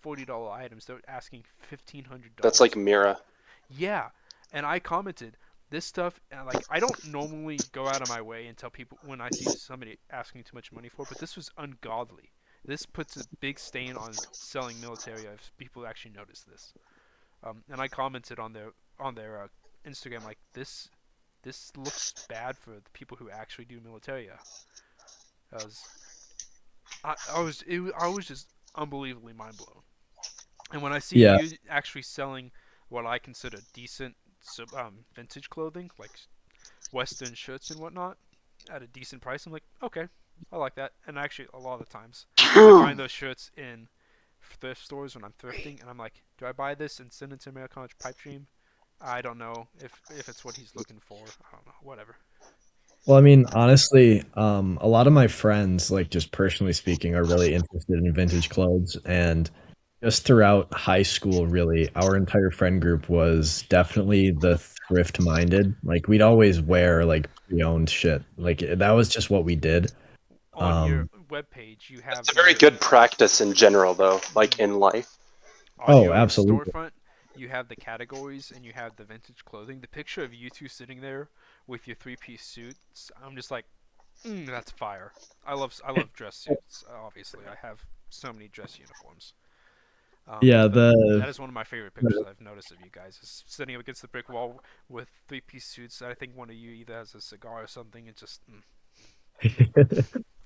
S5: $40 items, they're asking $1,500.
S4: That's like Mira.
S5: Yeah, and I commented, this stuff, and like, I don't normally go out of my way and tell people when I see somebody asking too much money for it, but this was ungodly. This puts a big stain on selling military if people actually notice this. And I commented on their Instagram like, this looks bad for the people who actually do militaria. I was just unbelievably mind blown. And when I see
S2: Yeah.
S5: you actually selling what I consider decent vintage clothing, like Western shirts and whatnot, at a decent price, I'm like, okay, I like that. And actually, a lot of the times, I find those shirts in thrift stores when I'm thrifting, and I'm like, do I buy this and send it to Americana Pipedream? I don't know if it's what he's looking for. I don't know. Whatever.
S2: Well, I mean, honestly, a lot of my friends, like just personally speaking, are really interested in vintage clothes, and just throughout high school, really, our entire friend group was definitely the thrift minded. Like we'd always wear like pre-owned shit. Like that was just what we did.
S5: On your webpage, you have
S4: It's a very good practice in general, though, like in life.
S5: on
S2: Oh,
S5: your
S2: absolutely.
S5: storefront, you have the categories and you have the vintage clothing. The picture of you two sitting there with your three-piece suits, I'm just like, that's fire. I love dress suits. Obviously, I have so many dress uniforms.
S2: Yeah,
S5: that is one of my favorite pictures I've noticed of you guys. Is sitting up against the brick wall with three-piece suits. I think one of you either has a cigar or something. It's just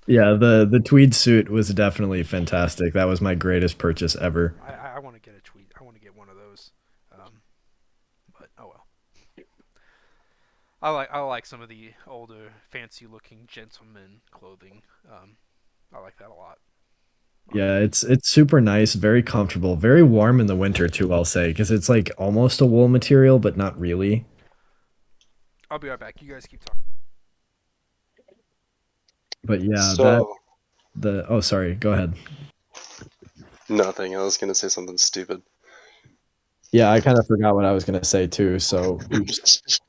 S2: Yeah, the tweed suit was definitely fantastic. That was my greatest purchase ever.
S5: I want to get a tweet. I want to get one of those. But oh well. I like some of the older, fancy looking gentleman clothing. I like that a lot.
S2: Yeah, it's super nice, very comfortable, very warm in the winter too, I'll say, because it's like almost a wool material, but not really.
S5: I'll be right back. You guys keep talking.
S2: But yeah, that
S4: So
S2: the oh sorry, go ahead.
S4: nothing. I was gonna say something stupid.
S2: Yeah, I kind of forgot what I was gonna say too. So oops. It's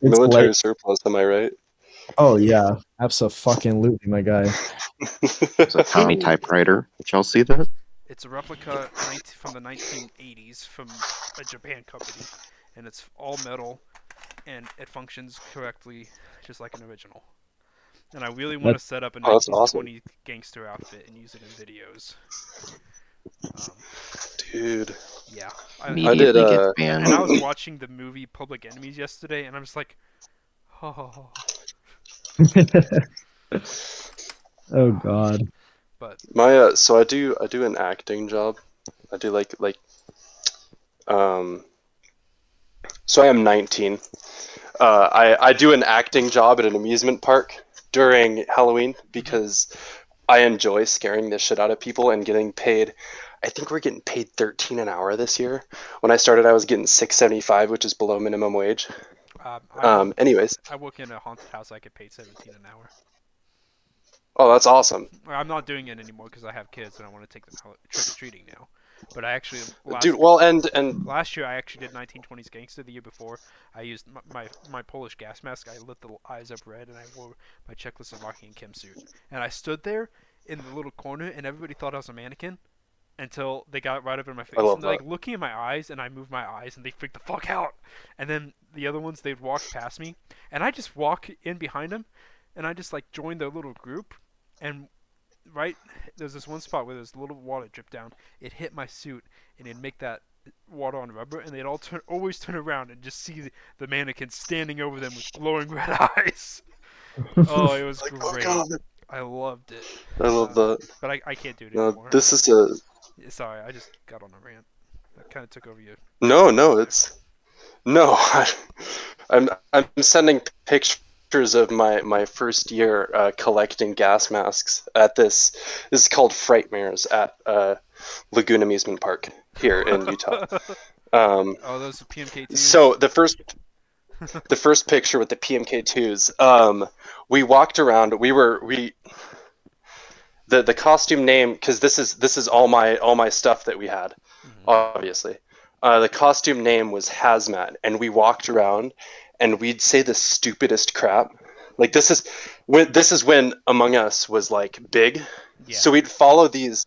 S2: late.
S4: Military surplus, am I right?
S2: Oh yeah, absolutely, my guy.
S3: It's a tiny typewriter. Did y'all see that?
S5: It's a replica from the 1980s from a Japan company, and it's all metal, and it functions correctly, just like an original. And I really want to set up a
S4: Oh, that's awesome.
S5: 1920 gangster outfit and use it in videos.
S4: Dude,
S5: Yeah,
S4: I did.
S3: Immediately gets
S5: and I
S3: banned.
S5: was watching the movie Public Enemies yesterday, and I'm just like, oh.
S2: Oh God.
S5: But
S4: My so I do an acting job. I do um. So I am 19. I do an acting job at an amusement park during Halloween because I enjoy scaring the shit out of people and getting paid. I think we're getting paid 13 an hour this year. When I started, I was getting 6.75, which is below minimum wage. Anyways,
S5: I work in a haunted house. I get paid 17 an hour.
S4: oh, that's awesome,
S5: I'm not doing it anymore because I have kids and I want to take them out trick or treating now. But I actually
S4: dude. Well, and
S5: last year I actually did 1920s Gangster. The year before I used my Polish gas mask. I lit the eyes up red and I wore my Czechoslovakian Kim suit. And I stood there in the little corner and everybody thought I was a mannequin until they got right up in my face.
S4: I love
S5: And they're
S4: that.
S5: like looking in my eyes and I moved my eyes and they freaked the fuck out. And then the other ones, they'd walk past me and I just walk in behind them and I just like joined their little group. And right there's this one spot where there's a little water drip down. It hit my suit and it'd make that water on rubber, and they'd always turn around and just see the mannequin standing over them with glowing red eyes. Oh, it was
S4: like,
S5: great.
S4: oh God,
S5: I loved it.
S4: I love that.
S5: But I can't do it
S4: No,
S5: anymore.
S4: this is a
S5: Sorry, I just got on a rant. That kind of took over you.
S4: no. It's no. I'm sending pictures of my first year collecting gas masks at this. This is called Frightmares at Lagoon Amusement Park here in Utah.
S5: Oh, those are PMK2s.
S4: So the first picture with the PMK2s. We walked around. The costume name, because this is all my stuff that we had, obviously. The costume name was Hazmat, and we walked around, and we'd say the stupidest crap. Like this is when Among Us was like big,
S5: Yeah.
S4: so we'd follow these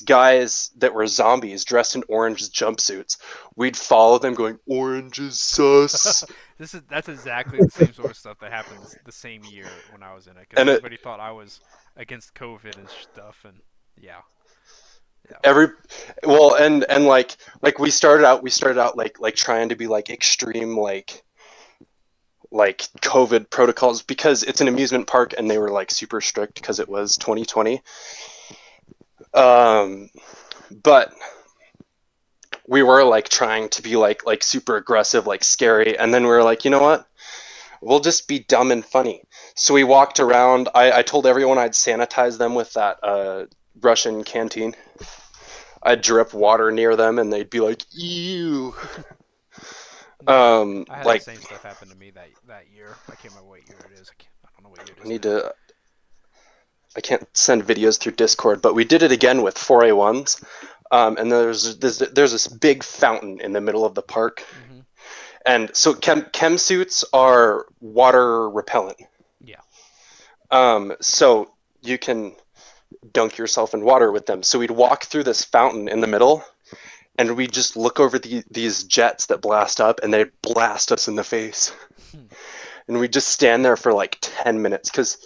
S4: guys that were zombies dressed in orange jumpsuits. We'd follow them going, "Orange is sus."
S5: That's exactly the same sort of stuff that happened the same year when I was in it. Because everybody thought I was against COVID and stuff, and yeah.
S4: And like we started out like trying to be like extreme like COVID protocols because it's an amusement park and they were like super strict because it was 2020. But we were like trying to be like super aggressive, like scary, and then we were like, you know what? We'll just be dumb and funny. So we walked around. I told everyone I'd sanitize them with that Russian canteen. I'd drip water near them, and they'd be like, "Ew."
S5: I had
S4: like
S5: the same stuff happen to me that year. I can't remember what year it is. I don't know what year it is.
S4: I need to. I can't send videos through Discord, but we did it again with 4A1s. And there's this big fountain in the middle of the park.
S5: Mm-hmm.
S4: And so chem suits are water repellent.
S5: Yeah.
S4: So you can dunk yourself in water with them. So we'd walk through this fountain in the middle, and we'd just look over these jets that blast up, and they'd blast us in the face. And we'd just stand there for like 10 minutes. Because,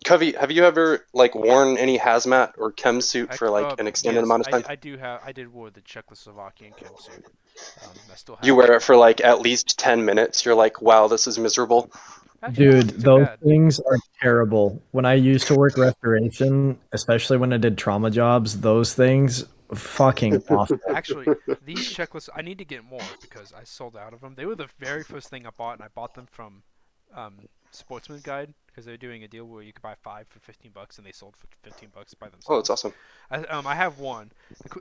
S4: Covey, have you ever like worn any hazmat or chem suit for like an extended amount of time?
S5: I did wear the Czechoslovakian chem suit. I still have
S4: You wear it for like at least 10 minutes. You're like, wow, this is miserable.
S5: Actually,
S2: Dude,
S5: not too
S2: those
S5: bad.
S2: things are terrible. When I used to work restoration, especially when I did trauma jobs, those things fucking awful.
S5: Actually, these checklists, I need to get more because I sold out of them. They were the very first thing I bought, and I bought them from Sportsman Guide because they're doing a deal where you could buy 5 for $15, and they sold for $15 by
S4: Oh, that's
S5: themselves.
S4: awesome.
S5: I have one.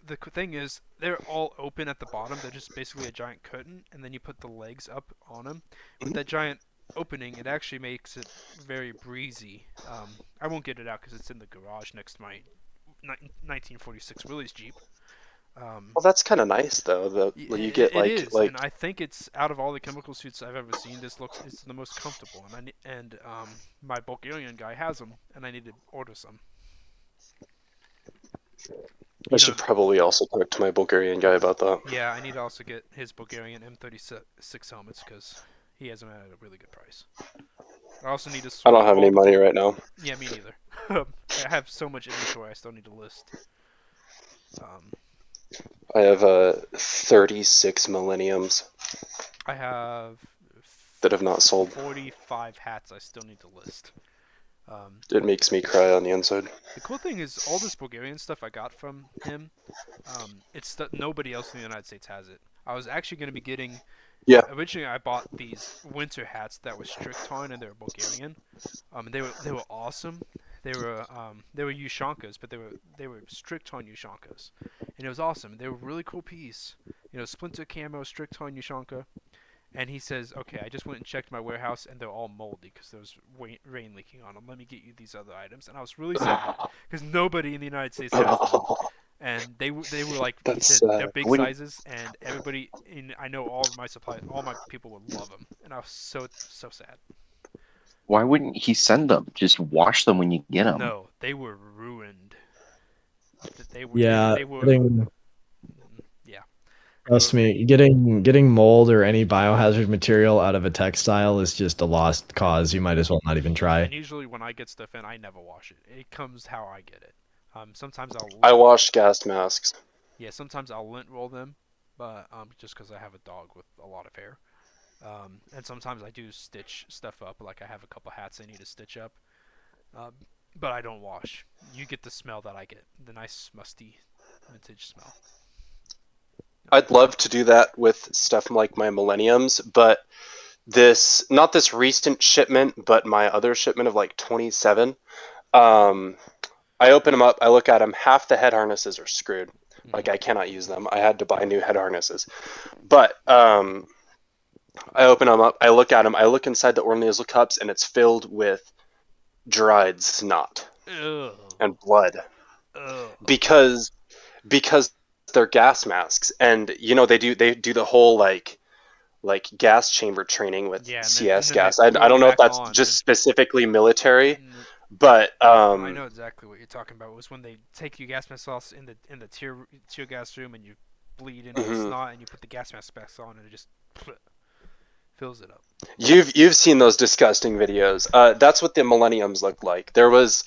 S5: The thing is, they're all open at the bottom. They're just basically a giant curtain, and then you put the legs up on them. With that giant opening, it actually makes it very breezy. I won't get it out because it's in the garage next to my 1946 Willys Jeep.
S4: Well, that's kind of nice though. You get
S5: It is,
S4: like
S5: and I think it's out of all the chemical suits I've ever seen. It's the most comfortable, and my Bulgarian guy has them, and I need to order some.
S4: I should probably also talk to my Bulgarian guy about that.
S5: Yeah, I need to also get his Bulgarian M36 helmets because he has them at a really good price. I also need to.
S4: I don't have any money right now.
S5: Yeah, me neither. I have so much inventory I still need to list.
S4: I have 36 Millenniums
S5: I have
S4: that have not sold.
S5: 45 hats I still need to list.
S4: It makes me cry on the inside.
S5: The cool thing is all this Bulgarian stuff I got from him. It's that nobody else in the United States has it. I was actually going to be getting.
S4: Yeah.
S5: Originally, I bought these winter hats that were strict ton and they were Bulgarian. They were awesome. They were Ushankas, but they were strict ton Ushankas, and it was awesome. They were a really cool piece. Splinter camo, strict ton Ushanka. And he says, okay, I just went and checked my warehouse, and they're all moldy because there was rain leaking on them. Let me get you these other items. And I was really sad because nobody in the United States has them. And they were like, he said, they're big sizes, and everybody I know all of my suppliers, all my people would love them. And I was so sad.
S3: Why wouldn't he send them? Just wash them when you get them.
S5: No, they were ruined. They were. Yeah.
S2: Trust me, getting mold or any biohazard material out of a textile is just a lost cause. You might as well not even try.
S5: And usually when I get stuff in, I never wash it. It comes how I get it. Sometimes
S4: I wash gas masks.
S5: Yeah, sometimes I'll lint roll them, but just because I have a dog with a lot of hair. And sometimes I do stitch stuff up, like I have a couple hats I need to stitch up. But I don't wash. You get the smell that I get, the nice musty vintage smell.
S4: I'd love to do that with stuff like my Millenniums, but not this recent shipment, but my other shipment of like 27, I open them up, I look at them, half the head harnesses are screwed. Like I cannot use them. I had to buy new head harnesses. But I open them up, I look at them, I look inside the Ornasal cups, and it's filled with dried snot and blood. Because they're gas masks, and they do the whole like gas chamber training with CS gas. I don't know if that's just specifically military. But
S5: I know exactly what you're talking about. It was when they take your gas mask off in the tear gas room, and you bleed into the snot, and you put the gas mask back on, and it just fills it up.
S4: You've seen those disgusting videos. That's what the Millenniums looked like. There was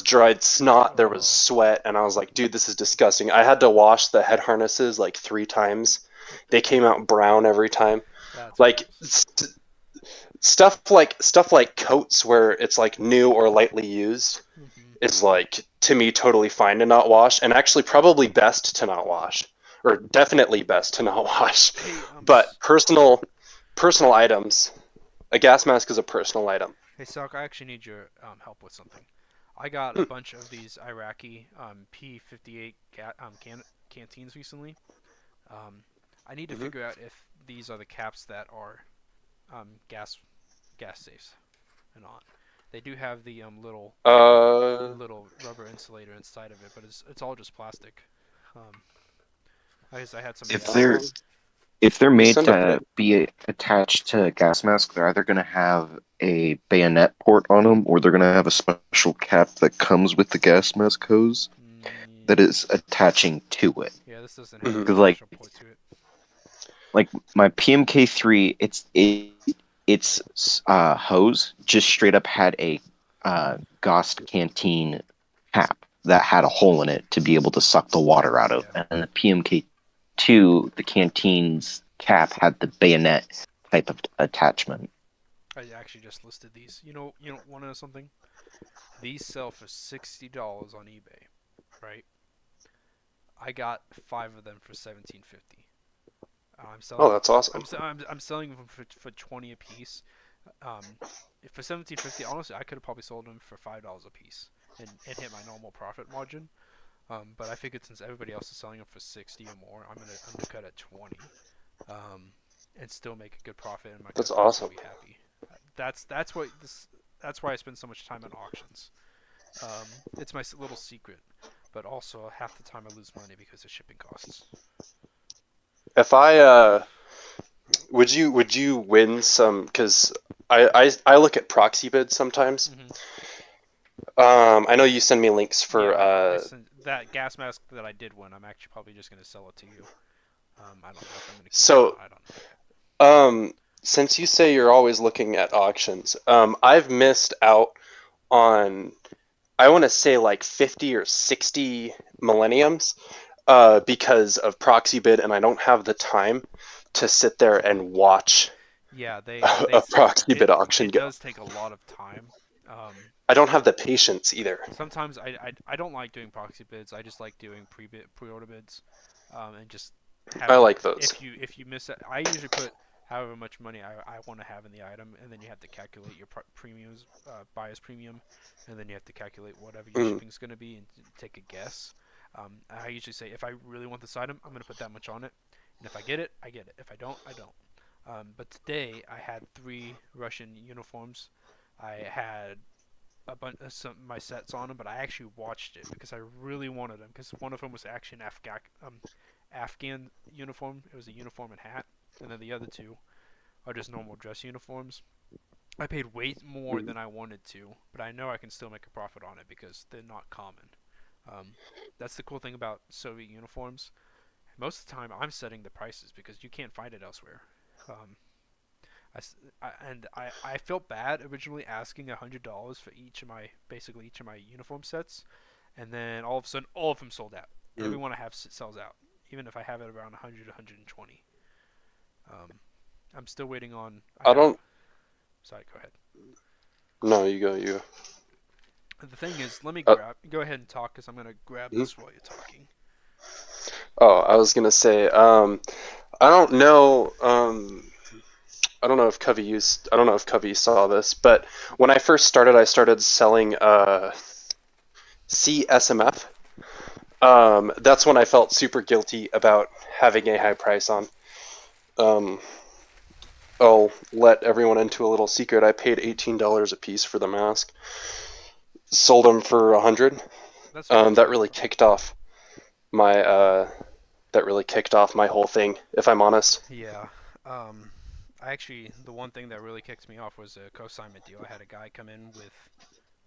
S4: dried snot, there was sweat, and I was like, dude, this is disgusting. I had to wash the head harnesses like 3 times. They came out brown every time. That's like. Stuff like coats where it's like new or lightly used is like, to me, totally fine to not wash, and actually probably best to not wash, or definitely best to not wash. But personal items, a gas mask is a personal item.
S5: Hey Saluc, I actually need your help with something. I got a bunch of these Iraqi P58 canteens recently. I need to figure out if these are the caps that are gas safes and on. They do have the little rubber insulator inside of it, but it's all just plastic. I had some.
S3: If they're made to be attached to a gas mask, they're either going to have a bayonet port on them, or they're going to have a special cap that comes with the gas mask hose that is attaching to it.
S5: Yeah, this doesn't have a special port to it.
S3: Like my PMK3, its hose just straight up had a Ghost canteen cap that had a hole in it to be able to suck the water out of. And the PMK2, the canteen's cap had the bayonet type of attachment.
S5: I actually just listed these. You don't want to know something? These sell for $60 on eBay, right? I got 5 of them for $17.50. I'm
S4: Oh,
S5: selling.
S4: that's awesome.
S5: I'm selling them for 20 a piece. For $17.50, honestly, I could have probably sold them for $5 a piece and hit my normal profit margin. But I figured since everybody else is selling them for 60 or more, I'm gonna undercut at 20, and still make a good profit, and my
S4: That's
S5: customers
S4: awesome.
S5: will be happy. That's why I spend so much time on auctions. It's my little secret, but also half the time I lose money because of shipping costs.
S4: If I would you win some? Because I look at proxy bids sometimes. I know you send me links for
S5: I sent that gas mask that I did win. I'm actually probably just gonna sell it to you. I don't know if I'm gonna keep it or not. I don't know.
S4: Since you say you're always looking at auctions, I've missed out on, I want to say like 50 or 60 millenniums because of proxy bid, and I don't have the time to sit there and watch
S5: Yeah,
S4: a proxy bid auction
S5: it
S4: go.
S5: does take a lot of time.
S4: I don't have the patience either.
S5: Sometimes I don't like doing proxy bids. I just like doing pre-order bids, and just
S4: I
S5: having
S4: like those.
S5: if you miss it, I usually put however much money I want to have in the item, and then you have to calculate your premiums, buyer's premium, and then you have to calculate whatever your shipping's going to be and take a guess. I usually say if I really want this item, I'm going to put that much on it, and if I get it, I get it. If I don't, I don't. But today I had 3 Russian uniforms. I had a bunch of my sets on them, but I actually watched it because I really wanted them. Because one of them was actually an Afghan uniform. It was a uniform and hat, and then the other 2 are just normal dress uniforms. I paid way more than I wanted to, but I know I can still make a profit on it because they're not common. That's the cool thing about Soviet uniforms. Most of the time, I'm setting the prices because you can't find it elsewhere. I felt bad originally asking $100 for each of my uniform sets, and then all of a sudden all of them sold out. Every one I have sells out, even if I have it around 100, 120. I'm still waiting on. Sorry, go ahead.
S4: No, you go.
S5: The thing is, let me go ahead and talk because I'm gonna grab this while you're talking.
S4: Oh, I was gonna say, I don't know. I don't know if Covey saw this, but when I first started, I started selling CSMF. That's when I felt super guilty about having a high price on. I'll let everyone into a little secret. I paid $18 a piece for the mask. Sold them for $100. That really kicked off my whole thing, if I'm honest.
S5: Yeah. The one thing that really kicked me off was a co-assignment deal. I had a guy come in with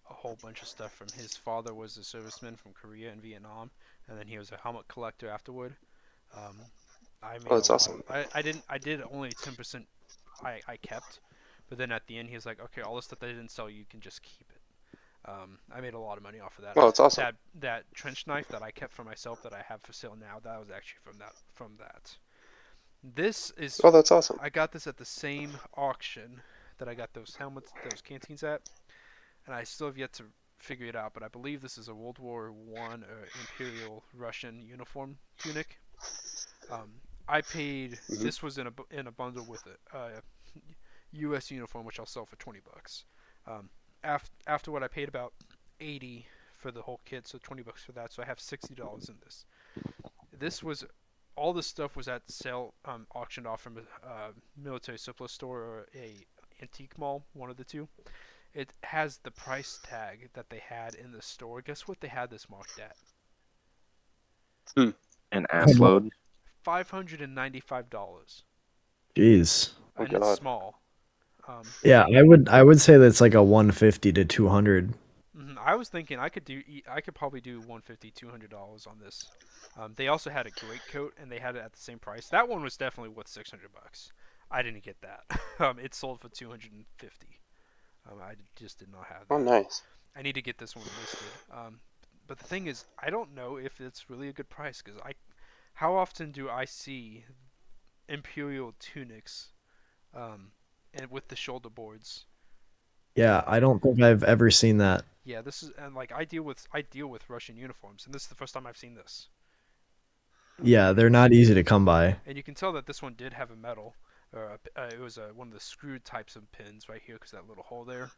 S5: a whole bunch of stuff from his father was a serviceman from Korea and Vietnam, and then he was a helmet collector afterward. I made
S4: that's awesome.
S5: I did only 10%. I kept, but then at the end he was like, okay, all the stuff that I didn't sell, you can just keep it. I made a lot of money off of that.
S4: Oh, that's awesome.
S5: That trench knife that I kept for myself that I have for sale now, that was actually from that. This is.
S4: Oh, that's awesome.
S5: I got this at the same auction that I got those helmets, those canteens at, and I still have yet to figure it out. But I believe this is a World War I Imperial Russian uniform tunic. I paid. This was in a bundle with a U.S. uniform, which I'll sell for $20. After what I paid about $80 for the whole kit, so $20 for that. So I have $60 in this. All this stuff was at sale, auctioned off from a military surplus store or a antique mall, one of the two. It has the price tag that they had in the store. Guess what they had this marked at?
S3: An ass load.
S5: $595.
S2: Jeez.
S5: And it's small.
S2: Yeah, I would say that's like a 150 to 200.
S5: I was thinking I could probably do $150, $200 on this. They also had a great coat, and they had it at the same price. That one was definitely worth $600. I didn't get that. It sold for $250. I just did not have that.
S4: Oh, nice.
S5: I need to get this one listed. But the thing is, I don't know if it's really a good price because how often do I see Imperial tunics and with the shoulder boards.
S2: Yeah, I don't think I've ever seen that.
S5: Yeah, this is, and like I deal with Russian uniforms, and this is the first time I've seen this.
S2: Yeah, they're not easy to come by.
S5: And you can tell that this one did have a metal. It was one of the screwed types of pins right here because that little hole there.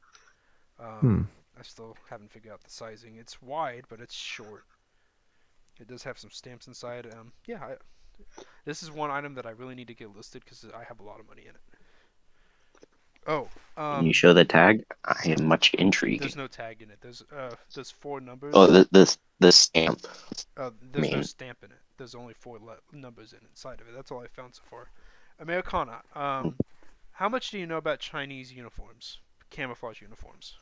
S5: I still haven't figured out the sizing. It's wide, but it's short. It does have some stamps inside. This is one item that I really need to get listed because I have a lot of money in it. Oh,
S3: Can you show the tag? I am much intrigued.
S5: There's no tag in it. There's 4 numbers.
S3: Oh, the stamp.
S5: There's no stamp in it. There's only 4 numbers inside of it. That's all I found so far. Americana. How much do you know about Chinese uniforms, camouflage uniforms?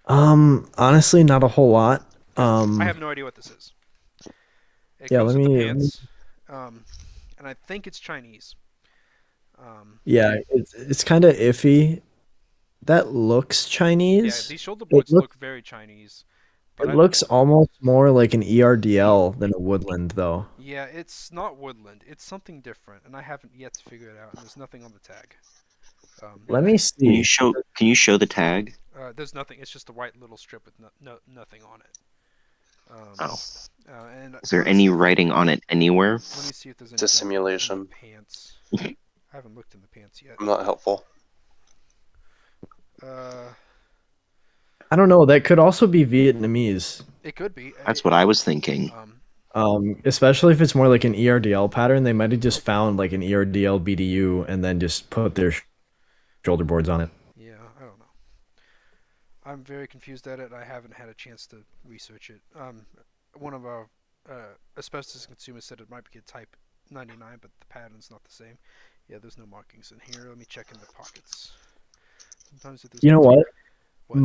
S2: Honestly, not a whole lot.
S5: I have no idea what this is. It
S2: Yeah,
S5: comes
S2: let
S5: with the
S2: me-
S5: pants, and I think it's Chinese.
S2: Yeah, it's kind of iffy. That looks
S5: Yeah,
S2: Chinese.
S5: these shoulder boards look very Chinese. But
S2: It looks almost more like an ERDL than a woodland, though.
S5: Yeah, it's not woodland. It's something different, and I haven't yet to figure it out. And there's nothing on the tag.
S2: Let me
S3: Can you
S2: see.
S3: show the tag?
S5: There's nothing. It's just a white little strip with nothing on it.
S3: Oh.
S5: And
S3: Is there any writing on it anywhere?
S5: Let me see if there's
S4: It's a
S5: anything
S4: simulation.
S5: in the pants. I haven't looked in the pants yet.
S4: Not helpful.
S2: I don't know. That could also be Vietnamese.
S5: It could be.
S3: That's what I was thinking.
S2: Especially if it's more like an ERDL pattern. They might have just found like an ERDL BDU and then just put their shoulder boards on it.
S5: Yeah, I don't know. I'm very confused at it. I haven't had a chance to research it. One of our asbestos consumers said it might be a type 99, but the pattern's not the same. Yeah, there's no markings in here. Let me check in the pockets. Sometimes if there's
S2: You know what?
S5: What?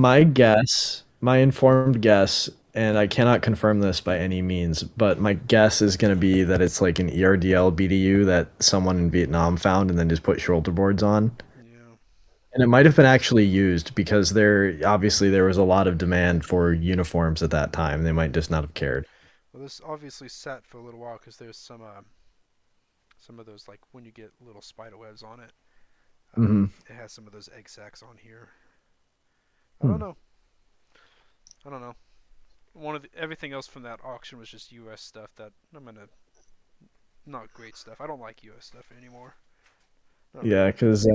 S2: My informed guess, and I cannot confirm this by any means, but my guess is going to be that it's like an ERDL BDU that someone in Vietnam found and then just put shoulder boards on.
S5: Yeah.
S2: And it might have been actually used because there was a lot of demand for uniforms at that time. They might just not have cared.
S5: Well, this obviously sat for a little while because there's some of those, like when you get little spider webs on it. It has some of those egg sacs on here. I don't know. Everything else from that auction was just U.S. stuff that not great stuff. I don't like U.S. stuff anymore.
S2: Yeah, because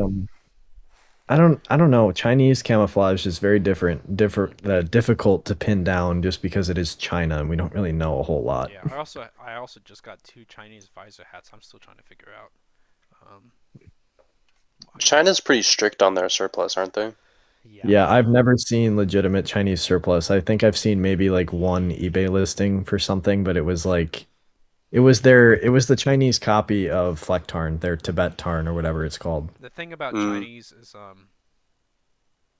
S2: I don't know. Chinese camouflage is very difficult to pin down just because it is China and we don't really know a whole lot.
S5: Yeah, I also just got 2 Chinese visor hats. I'm still trying to figure out.
S4: China's pretty strict on their surplus, aren't they?
S2: Yeah, I've never seen legitimate Chinese surplus. I think I've seen maybe like one eBay listing for something, but it was the Chinese copy of Fleck Tarn, their Tibet Tarn or whatever it's called.
S5: The thing about Chinese is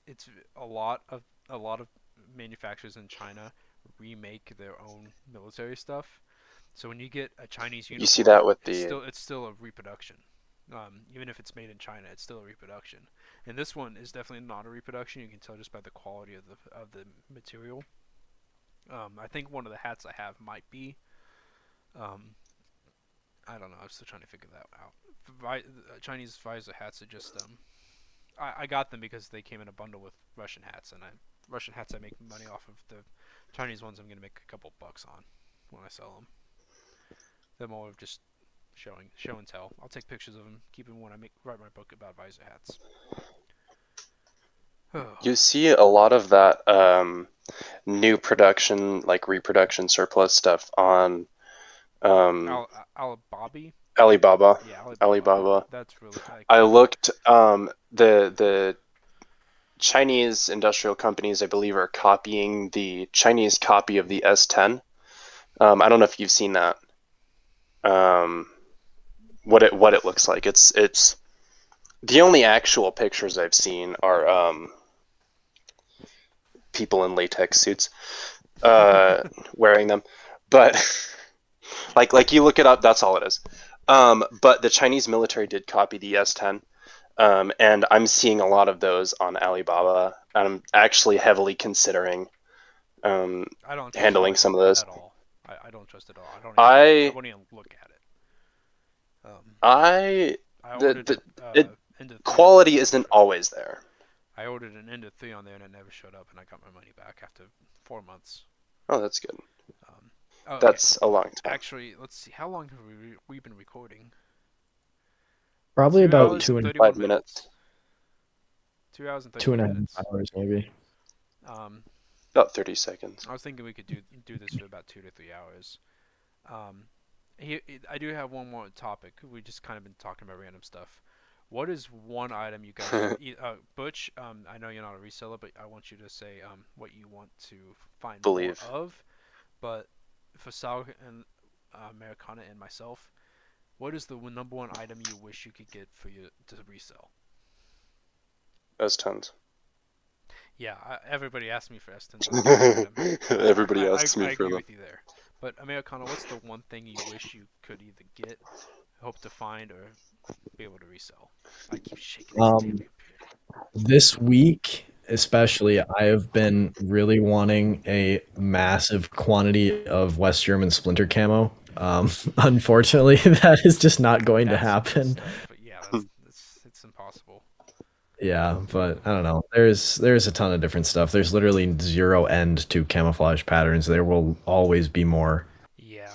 S5: it's a lot of manufacturers in China remake their own military stuff. So when you get a Chinese uniform,
S4: You see that with
S5: it's still a reproduction. Even if it's made in China, it's still a reproduction. And this one is definitely not a reproduction. You can tell just by the quality of the material. I think one of the hats I have might be. I don't know. I'm still trying to figure that out. Chinese visor hats are just. I got them because they came in a bundle with Russian hats, and Russian hats I make money off of. The Chinese ones I'm gonna make a couple bucks on when I sell them. They're more of just show and tell. I'll take pictures of them, keep them when I write my book about visor hats.
S4: You see a lot of that new production, like reproduction surplus stuff on
S5: Alibaba.
S4: Alibaba.
S5: Yeah,
S4: Alibaba.
S5: That's really.
S4: I looked. The Chinese industrial companies, I believe, are copying the Chinese copy of the S10. I don't know if you've seen that. What it looks like. It's the only actual pictures I've seen are people in latex suits wearing them, but like you look it up, that's all it is. But the Chinese military did copy the S10, and I'm seeing a lot of those on Alibaba, and I'm actually heavily considering
S5: I don't
S4: handling some of those.
S5: at all. I don't trust it at all. I won't even look at it. I ordered Ender 3
S4: Quality isn't always there.
S5: I ordered an Ender 3 on there and it never showed up, and I got my money back after 4 months.
S4: Oh, that's good.
S5: Okay.
S4: That's a long time.
S5: Actually, let's see. How long have we been recording?
S2: Probably
S5: 2
S2: about
S5: hours,
S2: 2.5
S5: 31
S4: minutes.
S5: 2 hours and 31 minutes.
S2: hours, maybe.
S4: About 30 seconds.
S5: I was thinking we could do this for about 2 to 3 hours. I do have one more topic. We just kind of been talking about random stuff. What is one item you guys, Butch? I know you're not a reseller, but I want you to say what you want to find more of. But for Saluc and Americana and myself, what is the number one item you wish you could get for you to resell?
S4: S10s.
S5: Yeah, everybody asks me for S10s.
S4: Everybody asks me
S5: I
S4: for
S5: agree
S4: them.
S5: with you there. But Americana, what's the one thing you wish you could either get, hope to find, or be able to resell? I keep shaking this damn computer.
S2: This week, especially, I have been really wanting a massive quantity of West German splinter camo. Unfortunately, that is just not going to happen.
S5: Stuff, but yeah, it's impossible.
S2: Yeah, but I don't know. There's a ton of different stuff. There's literally zero end to camouflage patterns. There will always be more.
S5: Yeah.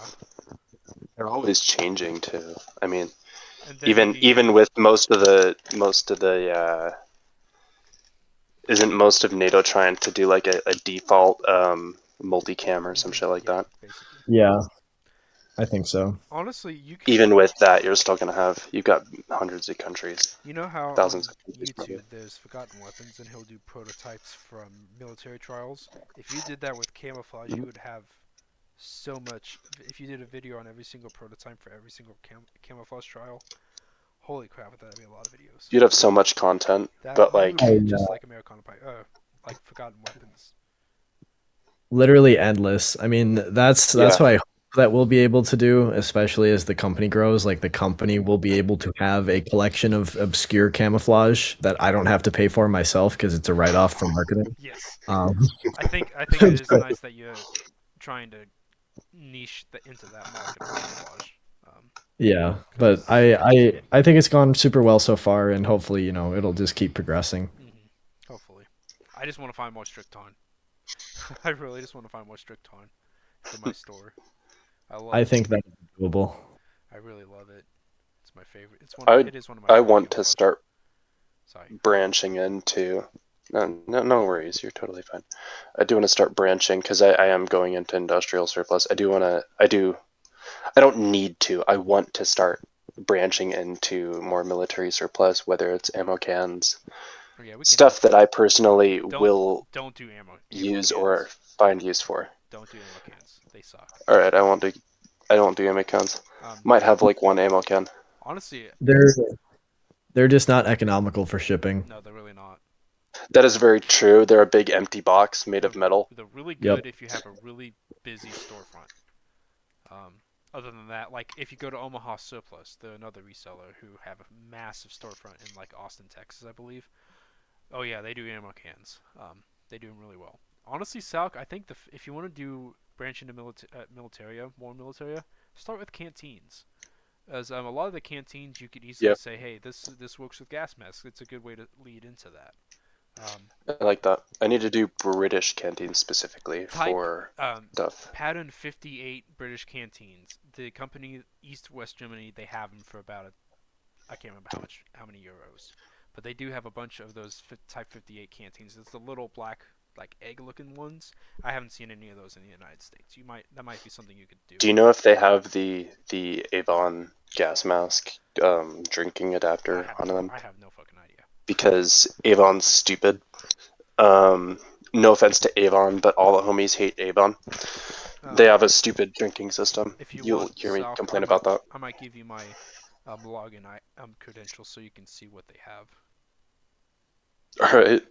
S4: They're always changing too. I mean,
S5: even
S4: with most of the isn't most of NATO trying to do like a default multicam or some shit like that?
S5: Basically.
S2: Yeah, I think so.
S5: Honestly, you can,
S4: even with that, you're still gonna you've got hundreds of countries.
S5: You know how
S4: thousands
S5: on
S4: of countries,
S5: YouTube
S4: probably.
S5: there's Forgotten Weapons and he'll do prototypes from military trials? If you did that with camouflage, you would have so much. If you did a video on every single prototype for every single camouflage trial, holy crap, that'd be a lot of videos.
S4: You'd have so much content, but like
S5: just like Americana like Forgotten Weapons.
S2: Literally endless. I mean, that's what I hope that we'll be able to do, especially as the company grows. Like the company will be able to have a collection of obscure camouflage that I don't have to pay for myself because it's a write-off from marketing.
S5: Yes.
S2: I
S5: think it is nice that you're trying to niche into that market of camouflage.
S2: Yeah, but I think it's gone super well so far, and hopefully, it'll just keep progressing.
S5: Mm-hmm. Hopefully. I just want to find more Stricton. I really just want to find more Stricton for my store.
S2: I think that's doable.
S5: I really love it. It's my favorite. It is one of my.
S4: I want to start branching into. No worries. You're totally fine. I do want to start branching because I am going into industrial surplus. I don't need to. I want to start branching into more military surplus, whether it's ammo cans, stuff that I personally will
S5: don't do ammo
S4: use
S5: cans.
S4: or find use for.
S5: Don't do ammo cans. They suck.
S4: All right, I won't do ammo cans. Might have like one ammo can.
S5: Honestly,
S2: they're just not economical for shipping.
S5: No, they're really not.
S4: That is very true. They're a big empty box made of metal.
S5: They're really good if you have a really busy storefront. Other than that, like if you go to Omaha Surplus, they're another reseller who have a massive storefront in like Austin, Texas, I believe. Oh yeah, they do ammo cans. They do them really well. Honestly, Saluc, I think if you want to branch into more militaria, start with canteens. As a lot of the canteens, you could easily say, hey, this works with gas masks. It's a good way to lead into that.
S4: I like that. I need to do British canteens specifically for stuff.
S5: Pattern 58 British canteens. The company East-West Germany, they have them for about I can't remember how many euros, but they do have a bunch of those Type 58 canteens. It's the little black like egg-looking ones. I haven't seen any of those in the United States. That might be something you could do.
S4: Do you know if they have the Avon gas mask drinking adapter on them?
S5: I have no fucking idea.
S4: Because Avon's stupid. No offense to Avon, but all the homies hate Avon. They have a stupid drinking system. You'll hear me complain about that.
S5: I might give you my login credentials so you can see what they have.
S4: All right.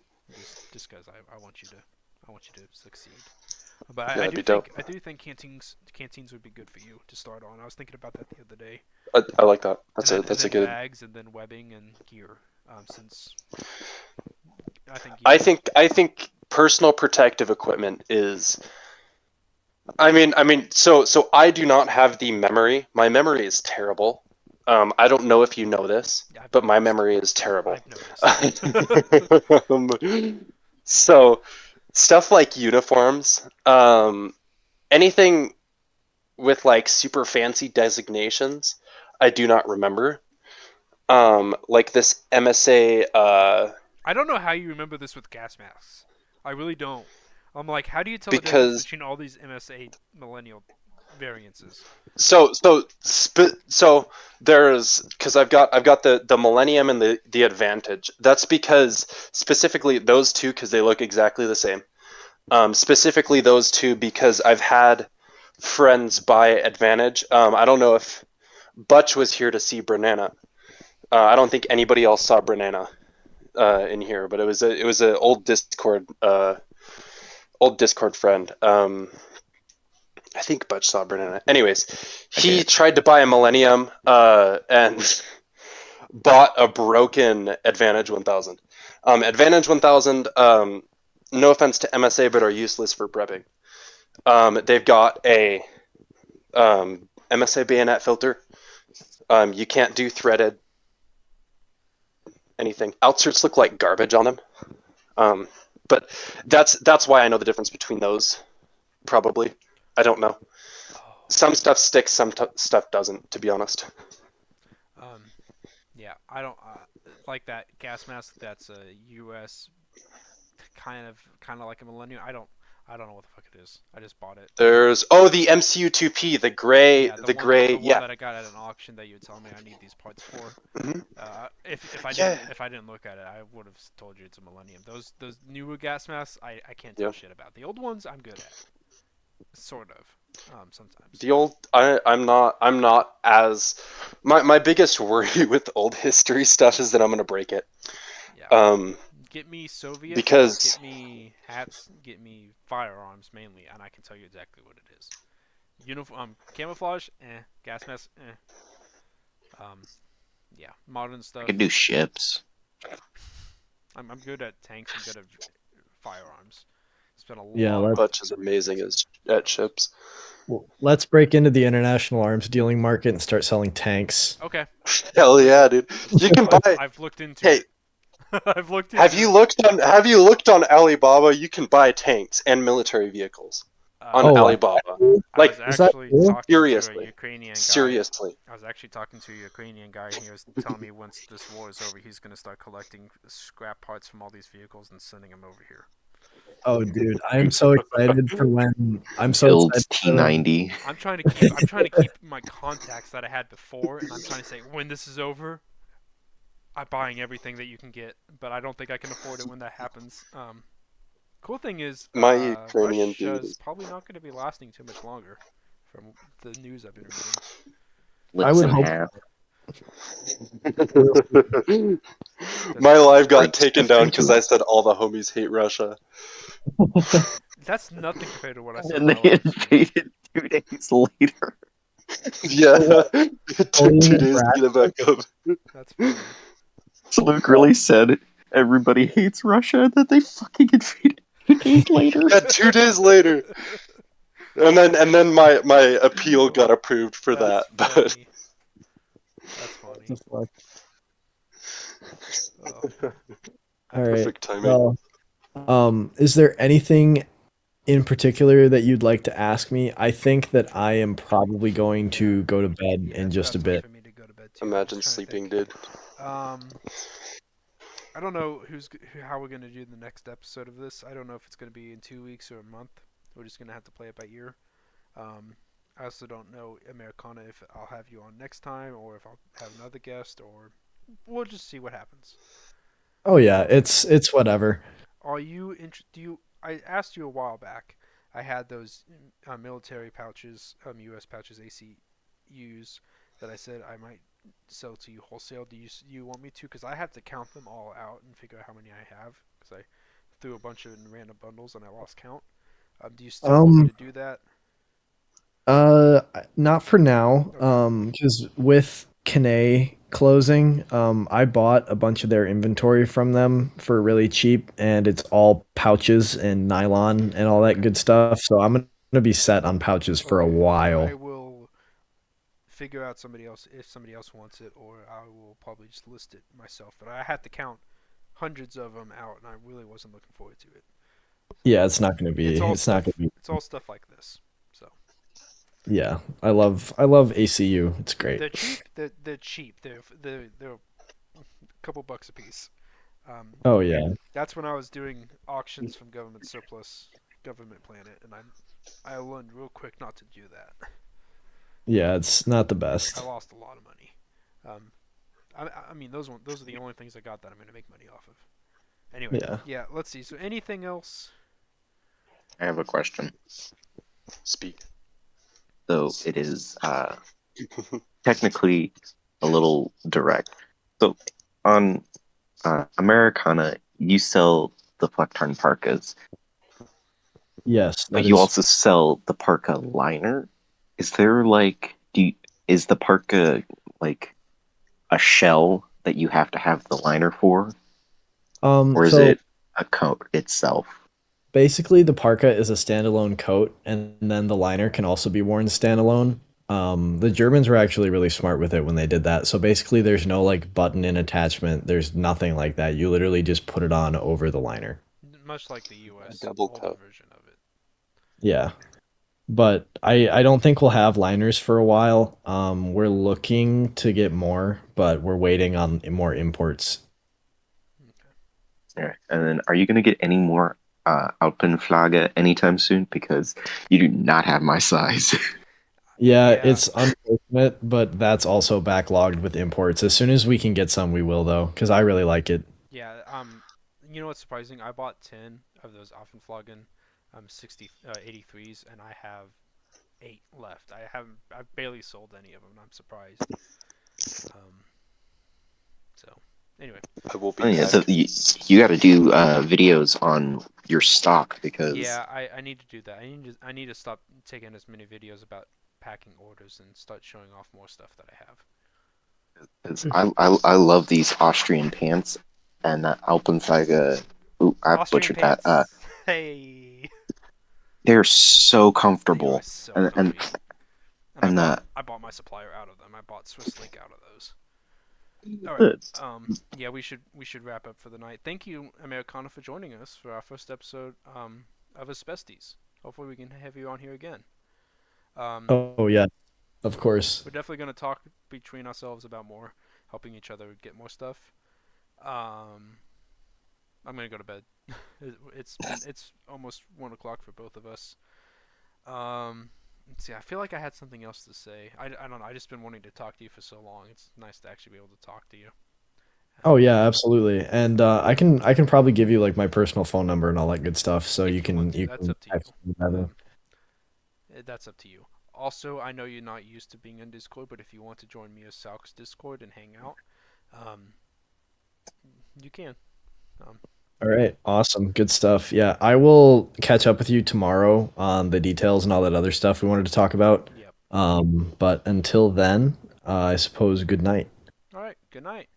S5: Just because I want you to succeed. But
S4: yeah,
S5: I do think canteens would be good for you to start on. I was thinking about that the other day.
S4: I like that. That's a good
S5: bags and then webbing and gear. Since
S4: I think personal protective equipment is. I mean, so I do not have the memory. My memory is terrible. I don't know if you know this,
S5: Yeah, I've
S4: but my
S5: noticed.
S4: memory is terrible.
S5: I've noticed.
S4: So stuff like uniforms, anything with like super fancy designations, I do not remember. Like this MSA.
S5: I don't know how you remember this with gas masks. I really don't. I'm like, how do you tell the difference
S4: Because
S5: between all these MSA millennial variances?
S4: so there's because I've got the Millennium and the Advantage. That's because specifically those two because they look exactly the same. Specifically those two because I've had friends buy Advantage. I don't know if Butch was here to see Banana. I don't think anybody else saw Banana in here, but it was a old Discord friend. I think Butch saw Banana. Anyways, he tried to buy a Millennium and bought a broken Advantage 1000. Advantage 1000, no offense to MSA, but are useless for prepping. They've got a MSA bayonet filter. You can't do threaded anything. Outserts look like garbage on them. But that's why I know the difference between those. Probably. I don't know. Some stuff sticks, some stuff doesn't, to be honest.
S5: Yeah, I don't like that gas mask. That's a U.S. kind of like a Millennium. I don't know what the fuck it is. I just bought it.
S4: There's the MCU 2P, the gray,
S5: yeah,
S4: the gray,
S5: one
S4: yeah.
S5: that I got at an auction that you would tell me I need these parts for.
S4: Mhm.
S5: If I didn't look at it, I would have told you it's a Millennium. Those newer gas masks, I can't tell shit about. The old ones, I'm good at. Sort of. Sometimes.
S4: The old, I'm not as my biggest worry with old history stuff is that I'm gonna break it.
S5: Yeah. Get me Soviet.
S4: Because
S5: get me hats. Get me firearms mainly, and I can tell you exactly what it is. Uniform, camouflage, gas mask, yeah, modern stuff.
S3: I could do ships.
S5: I'm good at tanks. I'm good at firearms. It's been a
S2: Yeah,
S5: long.
S4: Butch is amazing at ships.
S2: Well, let's break into the international arms dealing market and start selling tanks.
S5: Okay.
S4: Hell yeah, dude! You can buy.
S5: I've looked into.
S4: Hey,
S5: it. I've looked into.
S4: Have you looked on Alibaba? You can buy tanks and military vehicles on Alibaba. Like,
S5: I was actually talking
S4: seriously.
S5: to a Ukrainian guy.
S4: Seriously.
S5: I was actually talking to a Ukrainian guy, and he was telling me once this war is over, he's going to start collecting scrap parts from all these vehicles and sending them over here.
S2: Oh, dude, I'm so excited for when
S3: Builds T90.
S5: I'm trying to keep my contacts that I had before, and I'm trying to say when this is over, I'm buying everything that you can get, but I don't think I can afford it when that happens. Cool thing is,
S4: My Ukrainian
S5: Russia's probably not going to be lasting too much longer, from the news I've been reading.
S2: I would hope.
S4: My live got taken down because I said all the homies hate Russia.
S5: That's nothing compared to what I said.
S3: And they invaded 2 days later.
S4: Yeah, it took 2 days to get it back up.
S5: That's funny.
S3: Saluc really said everybody hates Russia, and that they fucking invaded 2 days later.
S4: Yeah, 2 days later. And then my appeal got approved for that. But
S5: Funny. That's funny. Oh.
S2: All right.
S4: Perfect timing.
S2: Well, is there anything in particular that you'd like to ask me? I think that I am probably going to go to bed in just a bit.
S5: For me to go to bed too.
S4: Imagine sleeping, dude.
S5: I don't know how we're gonna do the next episode of this. I don't know if it's gonna be in 2 weeks or a month. We're just gonna have to play it by ear. I also don't know, Americana, if I'll have you on next time or if I'll have another guest, or we'll just see what happens.
S2: Oh yeah, it's whatever.
S5: Are you I asked you a while back. I had those military pouches, U.S. pouches, ACUs, that I said I might sell to you wholesale. Do you want me to? Because I have to count them all out and figure out how many I have. Because I threw a bunch of random bundles and I lost count. Do you still want me to do that?
S2: Not for now. Because with Kane closing, I bought a bunch of their inventory from them for really cheap, and it's all pouches and nylon and all that good stuff. So I'm gonna be set on pouches for a while.
S5: I will figure out somebody else if somebody else wants it, or I will probably just list it myself. But I had to count hundreds of them out, and I really wasn't looking forward to it.
S2: Yeah, it's not going to be.
S5: It's all
S2: It's not
S5: stuff.
S2: going to be.
S5: It's all stuff like this. So
S2: Yeah, I love ACU. It's great.
S5: they're cheap. They're cheap. They're a couple bucks a piece.
S2: Oh yeah,
S5: That's when I was doing auctions from Government Surplus, Government Planet, and I learned real quick not to do that.
S2: yeah. It's not the
S5: I
S2: best.
S5: lost a lot of money. I mean, those are the only things I got that I'm going to make money off of. Anyway,
S2: Yeah.
S5: let's see. So anything else?
S3: I have a question.
S4: Speak.
S3: So it is technically a little direct. So on Americana, you sell the Flectarn parkas,
S2: Yes,
S3: but
S2: that
S3: you
S2: is.
S3: also sell the parka liner. Is there like, is the parka like a shell that you have to have the liner for, or is
S2: So
S3: it a coat itself?
S2: basically, the parka is a standalone coat, and then the liner can also be worn standalone. The Germans were actually really smart with it when they did that. So basically, there's no like button-in attachment. There's nothing like that. You literally just put it on over the liner.
S5: Much like the U.S.
S4: Double
S5: older
S4: coat.
S5: version of it.
S2: Yeah. But I don't think we'll have liners for a while. We're looking to get more, but we're waiting on more imports.
S3: All right. And then, are you going to get any more Alpenflagge anytime soon? Because you do not have my size.
S2: Yeah,
S5: Yeah.
S2: it's unfortunate, but that's also backlogged with imports. As soon as we can get some, we will though, because I really like it.
S5: Yeah. You know what's surprising? I bought 10 of those Affenflaggen 83s, and I have 8 left. I've barely sold any of them. And I'm surprised. So anyway.
S4: I will be
S3: Oh, yeah,
S4: back.
S3: so you got to do videos on your stock because
S5: Yeah, I need to do that. I need to stop taking as many videos about packing orders and start showing off more stuff that I have.
S3: I love these Austrian pants and that Alpenflagge. Ooh, I
S5: Austrian
S3: butchered that.
S5: pants. Hey.
S3: They're so
S5: They are
S3: comfortable,
S5: so
S3: and
S5: comfy.
S3: and
S5: I bought my supplier out of them. I bought Swiss Link out of those. All right.
S3: good.
S5: Yeah, we should wrap up for the night. Thank you, Americana, for joining us for our first episode of Asbesties. Hopefully, we can have you on here again.
S2: Oh yeah, of course.
S5: We're definitely going to talk between ourselves about more, helping each other get more stuff. I'm going to go to bed. It's almost 1 o'clock for both of us. Let's see. I feel like I had something else to say. I don't know. I just been wanting to talk to you for so long. It's nice to actually be able to talk to you.
S2: Oh yeah, absolutely. And I can probably give you like my personal phone number and all that good stuff, so
S5: If
S2: you
S5: you
S2: can
S5: want to,
S2: you
S5: that's
S2: can
S5: up to
S2: text
S5: you.
S2: me whatever.
S5: That's up to you. Also, I know you're not used to being in Discord, but if you want to join me as Saluc's Discord and hang out, you can.
S2: All right, awesome, good stuff. Yeah, I will catch up with you tomorrow on the details and all that other stuff we wanted to talk about.
S5: Yep.
S2: But until then, I suppose good night.
S5: All right. Good night.